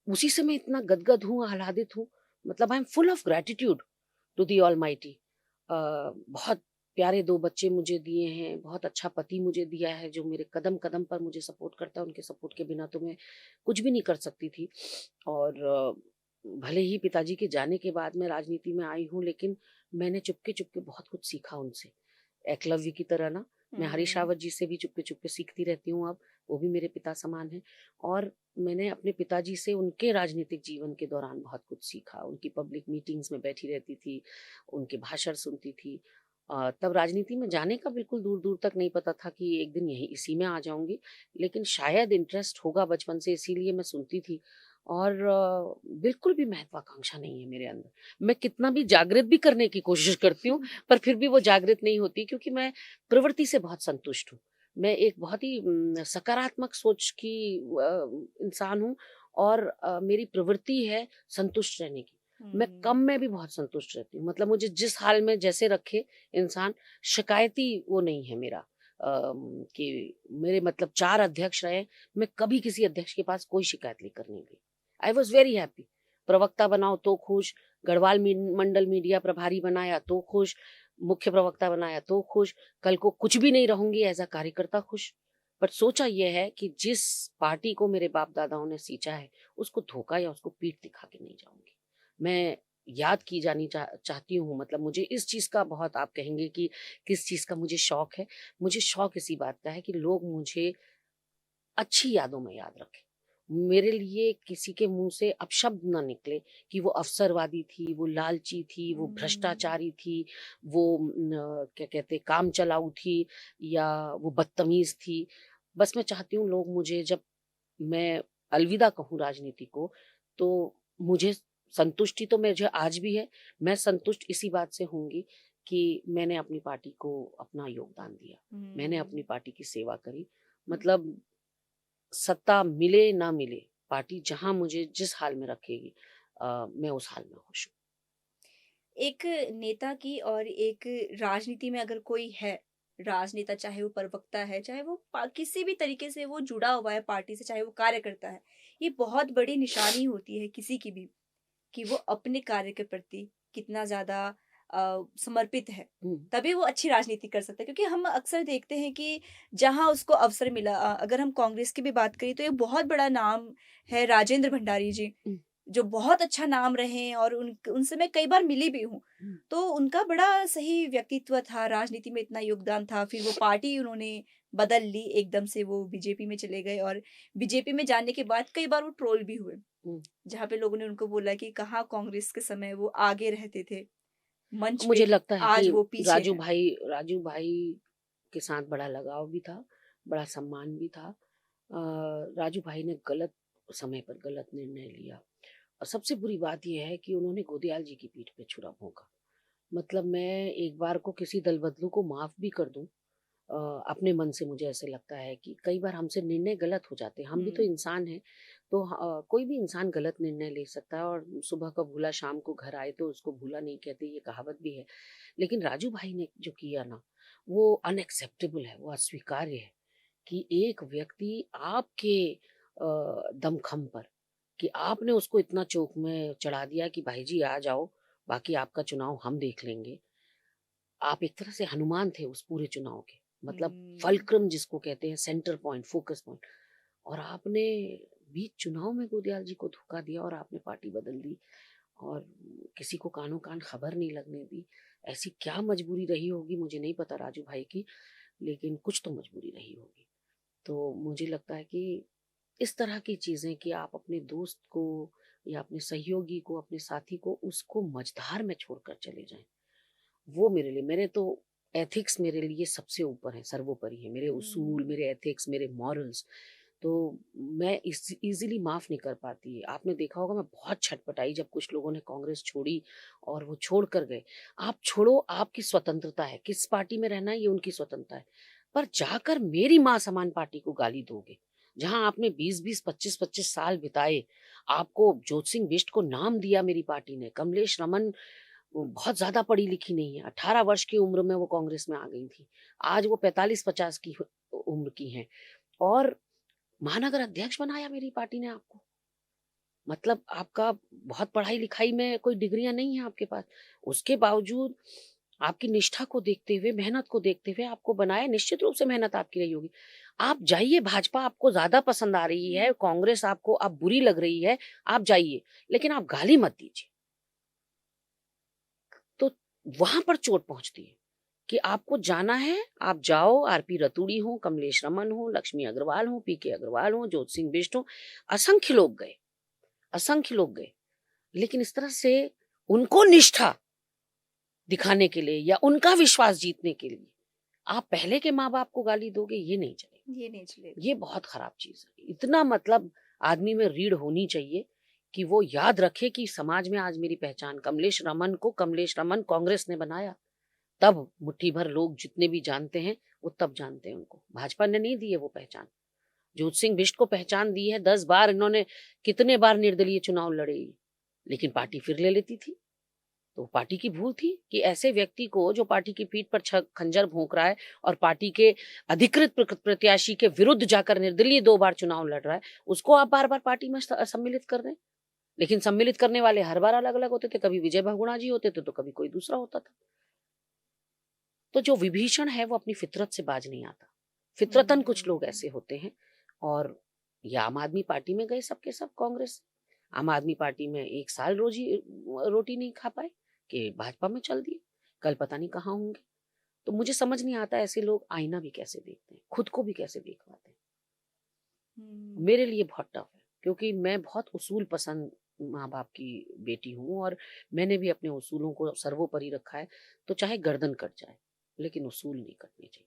उसी से मैं इतना गदगद हूँ, आह्लादित हूँ। मतलब I am full of gratitude to the almighty. बहुत प्यारे 2 बच्चे मुझे दिए हैं, बहुत अच्छा पति मुझे दिया है जो मेरे कदम-कदम पर मुझे सपोर्ट करता है, उनके सपोर्ट के बिना तो मैं कुछ भी नहीं कर सकती थी। और भले ही पिताजी के जाने के बाद मैं राजनीति में आई हूँ, लेकिन मैंने चुपके-चुपके बहुत कुछ सीखा उनसे। एकलव्य की तरह ना, मैं हरीश हम्म। रावत जी से भी चुपके-चुपके सीखती रहती हूँ अब, वो भी मेरे पिता समान हैं। और मैंने अपने पिताजी से उनके राजनीतिक जीवन के दौरान बहुत कुछ सीखा। उनकी पब्लिक मीटिंग्स में बैठी रहती थी, उनके भाषण सुनती थी। तब राजनीति में जाने का बिल्कुल दूर-दूर तक नहीं पता था कि एक दिन यही इसी में आ जाऊँगी, लेकिन शायद इंटरेस्ट होगा बचपन से, इसीलिए मैं सुनती थी। और बिल्कुल भी महत्वाकांक्षा नहीं है मेरे अंदर। मैं कितना भी जागृत भी करने की कोशिश करती हूँ, पर फिर भी वो जागृत नहीं होती, क्योंकि मैं प्रवृत्ति से बहुत संतुष्ट हूँ। मैं एक बहुत ही सकारात्मक सोच की इंसान हूँ, और मेरी प्रवृत्ति है संतुष्ट रहने की। मैं कम हम्म। में भी बहुत संतुष्ट रहती हूँ। मतलब मुझे जिस हाल में जैसे रखे इंसान, शिकायती वो नहीं है मेरा। कि मेरे मतलब 4 अध्यक्ष रहे, मैं कभी किसी अध्यक्ष के पास कोई शिकायत लेकर नहीं गई। I was very happy. प्रवक्ता बनाओ तो खुश, गढ़वाल मंडल मीडिया प्रभारी बनाया तो खुश, मुख्य प्रवक्ता बनाया तो खुश, कल को कुछ भी नहीं रहूंगी एज अ कार्यकर्ता खुश। पर सोचा यह है कि जिस पार्टी को मेरे बाप दादाओं ने सींचा है, उसको धोखा या उसको पीठ दिखा के नहीं जाऊंगी। मैं याद की जानी चाहती हूँ। मतलब मुझे इस चीज का बहुत, आप कहेंगे कि किस चीज का मुझे शौक है, मुझे शौक इसी बात का है कि लोग मुझे अच्छी यादों में याद रखें। मेरे लिए किसी के मुँह से अपशब्द ना निकले कि वो अवसरवादी थी, वो लालची थी, वो हम्म। भ्रष्टाचारी थी, वो क्या कहते हैं काम चलाऊ थी, या वो बदतमीज़ थी। बस मैं चाहती हूँ लोग मुझे, जब मैं अलविदा कहूँ राजनीति को, तो मुझे संतुष्टि तो मुझे आज भी है। मैं संतुष्ट इसी बात से होंगी कि मैंने अपनी पार्टी को अपना योगदान दिया। मैंने अपनी हम्म। पार्टी की सेवा करी। मतलब सत्ता मिले ना मिले, पार्टी जहाँ मुझे जिस हाल में रखेगी, मैं उस हाल में खुश हूँ। एक नेता की और एक राजनीति में अगर कोई है, राजनेता चाहे वो प्रवक्ता है, चाहे वो किसी भी तरीके से वो जुड़ा हुआ है पार्टी से, चाहे वो कार्य करता है, ये बहुत बड़ी निशानी होती है किसी की भी, कि वो अपने कार्य के प्रति कितना ज्यादा समर्पित है। हुँ, तभी वो अच्छी राजनीति कर सकता है, क्योंकि हम अक्सर देखते हैं कि जहां उसको अवसर मिला, अगर हम कांग्रेस की भी बात करें तो एक बहुत बड़ा नाम है राजेंद्र भंडारी जी, हुँ, जो बहुत अच्छा नाम रहे हैं और उनसे मैं कई बार मिली भी हूँ। हुँ, तो उनका बड़ा सही व्यक्तित्व था, राजनीति में इतना योगदान था, फिर वो पार्टी उन्होंने बदल ली, एकदम से वो बीजेपी में चले गए और बीजेपी में जाने के बाद कई बार वो ट्रोल भी हुए। हुँ। जहाँ पे लोगों ने उनको बोला कि कहाँ कांग्रेस के समय वो आगे रहते थे, मंच मुझे पे, लगता है कि आज वो पीछे हैं। राजू भाई के साथ बड़ा लगाव भी था, बड़ा सम्मान भी था। राजू भाई ने गलत समय पर गलत निर्णय लिया और सबसे बुरी बात ये है कि उन्होंने गोदयाल जी की पीठ पे छुरा भोंका। मतलब मैं एक बार को किसी दल बदलू को माफ भी कर दूं, अपने मन से मुझे ऐसे लगता है कि कई बार हमसे निर्णय गलत हो जाते हैं। हम भी तो हम्म। इंसान हैं, तो कोई भी इंसान गलत निर्णय ले सकता है और सुबह का भूला शाम को घर आए तो उसको भूला नहीं कहते, ये कहावत भी है। लेकिन राजू भाई ने जो किया ना, वो अनएक्सेप्टेबल है, वो अस्वीकार्य है कि एक व्यक्ति आपके दमखम पर, कि आपने उसको इतना चौक में चढ़ा दिया कि भाई जी आ जाओ, बाकी आपका चुनाव हम देख लेंगे। आप एक तरह से हनुमान थे उस पूरे चुनाव के, मतलब हम्म। फलक्रम जिसको कहते हैं, सेंटर पॉइंट, फोकस पॉइंट। और आपने बीच चुनाव में गोदयाल जी को धोखा दिया और आपने पार्टी बदल दी और किसी को कानों कान खबर नहीं लगने दी। ऐसी क्या मजबूरी रही होगी मुझे नहीं पता राजू भाई की, लेकिन कुछ तो मजबूरी रही होगी। तो मुझे लगता है कि इस तरह की चीजें कि आप अपने दोस्त को या अपने सहयोगी को, अपने साथी को, उसको मझधार में छोड़कर चले जाएं, वो मेरे लिए, मेरे तो एथिक्स मेरे लिए सबसे ऊपर है, सर्वोपरि है। मेरे उसूल, हम्म। मेरे एथिक्स, मेरे मॉरल्स, तो मैं इस इजीली माफ नहीं कर पाती। आपने देखा होगा मैं बहुत छटपटाई जब कुछ लोगों ने कांग्रेस छोड़ी और वो छोड़ कर गए। आप छोड़ो, आपकी स्वतंत्रता है, किस पार्टी में रहना है ये उनकी स्वतंत्रता है, पर जाकर मेरी माँ समान पार्टी को गाली दोगे, जहां आपने 20-20, 25-25 साल बिताए, आपको जोत सिंह बिष्ट को नाम दिया मेरी पार्टी ने, कमलेश रमन वो बहुत ज़्यादा पढ़ी लिखी नहीं है, 18 वर्ष की उम्र में वो कांग्रेस में आ गई थी। आज वो 45-50 की उम्र की हैं और महानगर अध्यक्ष बनाया मेरी पार्टी ने आपको। मतलब आपका बहुत पढ़ाई-लिखाई में कोई डिग्रियाँ नहीं है आपके पास। उसके बावजूद आपकी निष्ठा को देखते हुए, मेहनत को देखते हुए आपको बनाया, निश्चित रूप से मेहनत आपकी रही होगी। आप जाइए, भाजपा आपको ज़्यादा पसंद आ रही है, कांग्रेस आपको अब बुरी लग रही है, आप जाइए, लेकिन आप गाली मत दीजिए। तो वहाँ पर चोट पहुँचती है कि आपको जाना है, आप जाओ, आरपी रतूड़ी हों, कमलेश रमन हों, लक्ष्मी अग्रवाल हों, पीके अग्रवाल हों, ज्योत सिंह बिष्ट हों, असंख्य लोग गए, असंख्य लोग गए। लेकिन इस तरह से उनको निष्ठा दिखाने के लिए या उनका विश्वास जीतने के लिए आप पहले के माँ-बाप को गाली दोगे, ये नहीं चलेगा। ये नहीं चलेगा। ये बहुत खराब चीज़ है। इतना मतलब आदमी में रीढ़ होनी चाहिए कि वो याद रखे कि समाज में आज मेरी पहचान, कमलेश रमन को कमलेश रमन कांग्रेस ने बनाया। तब मुट्ठी भर लोग जितने भी जानते हैं, वो तब जानते हैं उनको। भाजपा ने नहीं दी है वो पहचान। ज्योत सिंह बिष्ट को पहचान दी है, 10 बार इन्होंने, कितने बार निर्दलीय चुनाव लड़े, लेकिन पार्टी फिर ले लेती थी। तो पार्टी की भूल थी कि ऐसे व्यक्ति को जो पार्टी की पीठ पर खंजर भोंक रहा है और पार्टी के अधिकृत प्रत्याशी के विरुद्ध जाकर निर्दलीय 2 बार चुनाव लड़ रहा है, उसको आप बार-बार पार्टी में सम्मिलित कर रहे हैं। लेकिन सम्मिलित करने वाले हर बार अलग-अलग होते थे, कभी विजय बहुगुणा जी होते थे, तो कभी कोई दूसरा होता था। तो जो विभीषण है वो अपनी फितरत से बाज नहीं आता। फितरतन कुछ लोग हम्म। ऐसे होते हैं और ये आम आदमी पार्टी में गए सबके सब कांग्रेस। आम आदमी पार्टी में 1 साल रोटी नहीं खा पाए कि भाजपा में चल दिए। कल पता नहीं कहाँ होंगे। तो मुझे समझ नहीं आता ऐसे लोग आईना भी कैसे देखते हैं, खुद को भी कैसे देख पाते हैं। हम्म। मेरे लिए बहुत टफ है क्योंकि मैं बहुत उसूल पसंद माँ-बाप की बेटी हूँ और मैंने भी अपने उसूलों को सर्वोपरि रखा है, तो चाहे गर्दन कट जाए, लेकिन उसूल नहीं कटने चाहिए।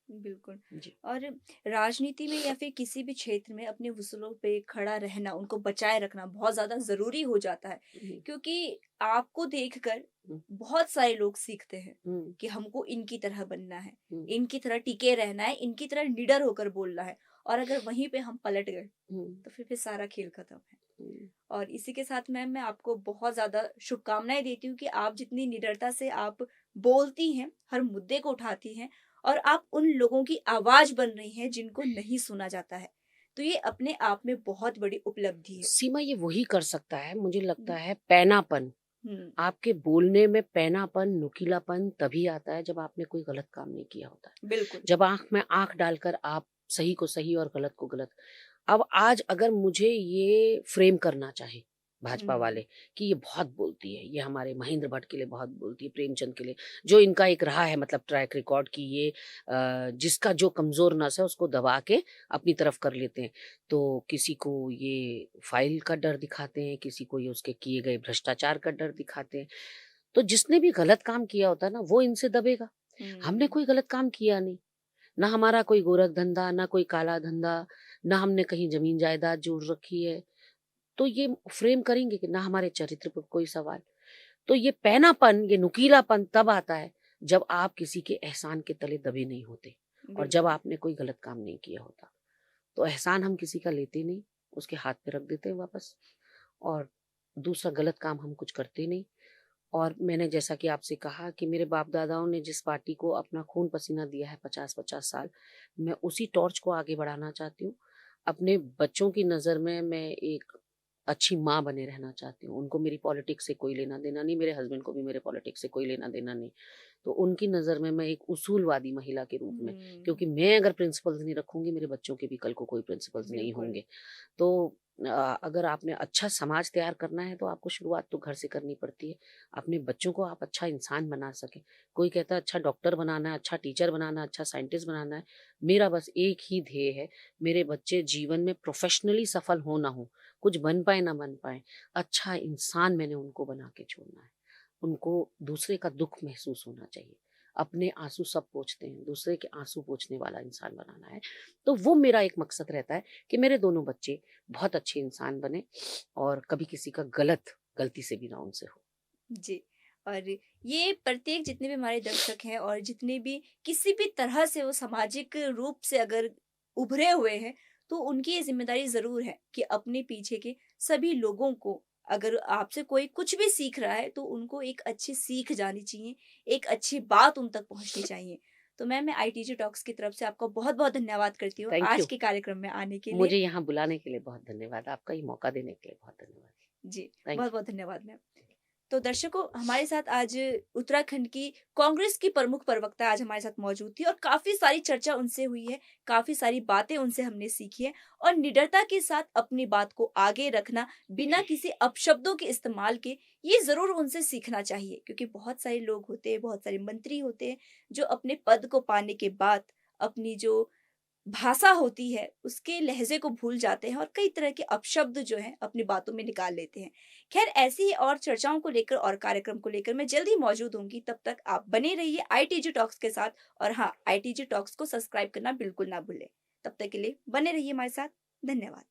बिल्कुल। जी। और राजनीति में या फिर किसी भी क्षेत्र में अपने वसूलों पे खड़ा रहना, उनको बचाए रखना बहुत ज़्यादा ज़रूरी हो जाता है। हुँ, क्योंकि आपको देखकर हुँ, बहुत सारे लोग सीखते हैं हुँ, कि हमको इनकी तरह बनना है, हुँ, इनकी तरह टिके रहना है, इनकी तरह निडर होकर बोलना है। और अगर वहीं पे हम पलट गए, हुँ, तो फिर सारा खेल खत्म है। हुँ। और इसी के साथ मैम मैं आपको बहुत ज़्यादा शुभकामनाएँ देती हूँ कि आप जितनी निडरता से आप बोलती हैं, हर मुद्दे को उठाती हैं और आप उन लोगों की आवाज़ बन रही हैं जिनको नहीं सुना जाता है। तो ये अपने आप में बहुत बड़ी उपलब्धि है। सीमा ये वही कर सकता है, मुझे लगता हुँ, है पैनापन। हुँ, आपके बोलने में पैनापन, नुकीलापन तभी आता है जब आपने कोई गलत काम नहीं किया होता है। बिल्कुल। जब आँख में आँख डालकर आप सही को सही और गलत को गलत। अब आज अगर मुझे ये फ्रेम करना चाहे भाजपा हुँ, वाले कि ये बहुत बोलती है, ये हमारे महेंद्र भट्ट के लिए बहुत बोलती है, प्रेमचंद के लिए, जो इनका एक रहा है मतलब ट्रैक रिकॉर्ड कि ये जिसका जो कमज़ोर नस है उसको दबा के अपनी तरफ कर लेते हैं। तो किसी को ये फ़ाइल का डर दिखाते हैं, किसी को ये उसके किए गए भ्रष्टाचार का डर दिखाते हैं। तो जिसने भी गलत काम किया होता है ना, वो इनसे दबेगा। हमने हम्म। कोई गलत काम किया नहीं। ना हमारा कोई गोरख धंधा, ना कोई काला धंधा, ना हमने कहीं ज़मीन जायदाद जोड़ रखी है। तो ये फ्रेम करेंगे कि ना हमारे चरित्र पर कोई सवाल। तो ये पैनापन, ये नुकीलापन तब आता है जब आप किसी के एहसान के तले दबे नहीं होते और जब बिल्कुल। आपने कोई गलत काम नहीं किया होता। तो एहसान हम किसी का लेते नहीं, उसके हाथ पे रख देते हैं वापस। और दूसरा गलत काम हम कुछ करते नहीं। और मैंने जैसा कि आपसे कहा कि मेरे बाप-दादाओं ने जिस पार्टी को अपना खून-पसीना दिया है 50-50 साल, मैं उसी टॉर्च को आगे बढ़ाना चाहती हूँ। अपने बच्चों की नज़र में मैं एक अच्छी माँ बने रहना चाहती हूँ। उनको मेरी पॉलिटिक्स से कोई लेना-देना नहीं, मेरे हस्बैंड को भी मेरे पॉलिटिक्स से कोई लेना-देना नहीं। तो उनकी नज़र में मैं एक उसूलवादी महिला के रूप में, हम्म। क्योंकि मैं अगर प्रिंसिपल्स नहीं रखूँगी, मेरे बच्चों के भी कल को कोई प्रिंसिपल्स नहीं बिल्कुल। होंगे। तो अगर आपने अच्छा समाज तैयार करना है तो आपको शुरुआत तो घर से करनी पड़ती है। अपने बच्चों को आप अच्छा इंसान बना सकें। कोई कहता है अच्छा डॉक्टर बनाना है, अच्छा टीचर बनाना है, अच्छा साइंटिस्ट बनाना है। मेरा बस एक ही ध्येय है, मेरे बच्चे जीवन में प्रोफ़ेशनली सफल हो ना हो, कुछ बन पाएँ ना बन पाएँ, अच्छा इंसान मैंने उनको बना के छोड़ना है। उनको दूसरे का दुःख महसूस होना चाहिए। अपने आँसू सब पोंछते हैं, दूसरे के आँसू पोंछने वाला इंसान बनाना है। तो वो मेरा एक मकसद रहता है कि मेरे दोनों बच्चे बहुत अच्छे इंसान बने और कभी किसी का गलती से भी ना उनसे हो। जी। और ये प्रत्येक जितने भी हमारे दर्शक हैं और जितने भी किसी भी तरह से वो सामाजिक रूप से अगर उभरे हुए हैं, तो उनकी ये ज़िम्मेदारी ज़रूर है कि अपने पीछे के सभी लोगों को, अगर आपसे कोई कुछ भी सीख रहा है, तो उनको एक अच्छी सीख जानी चाहिए, एक अच्छी बात उन तक पहुँचनी चाहिए। तो मैम, मैं आईटीजी टॉक्स की तरफ से आपका बहुत-बहुत धन्यवाद करती हूँ थैंक आज यू। के कार्यक्रम में आने के लिए। मुझे यहाँ बुलाने के लिए बहुत धन्यवाद। आपका ये मौका देने के लिए बहुत धन्यवाद। जी, थैंक यू। बहुत-बहुत धन्यवाद मैम। तो दर्शकों, हमारे साथ आज उत्तराखंड की कांग्रेस की प्रमुख प्रवक्ता आज हमारे साथ मौजूद थी और काफी सारी चर्चा उनसे हुई है, काफी सारी बातें उनसे हमने सीखी है और निडरता के साथ अपनी बात को आगे रखना बिना किसी अपशब्दों के इस्तेमाल के, ये जरूर उनसे सीखना चाहिए, क्योंकि बहुत सारे लोग होते हैं, बहुत सारे मंत्री होते हैं जो अपने पद को पाने के बाद अपनी जो भाषा होती है उसके लहजे को भूल जाते हैं और कई तरह के अपशब्द जो हैं अपनी बातों में निकाल लेते हैं। खैर, ऐसी ही और चर्चाओं को लेकर और कार्यक्रम को लेकर मैं जल्द ही मौजूद होंगी। तब तक आप बने रहिए आईटीजी टॉक्स के साथ और हाँ, आईटीजी टॉक्स को सब्सक्राइब करना बिल्कुल ना भूलें। तब तक के लिए बने रहिए हमारे साथ। धन्यवाद।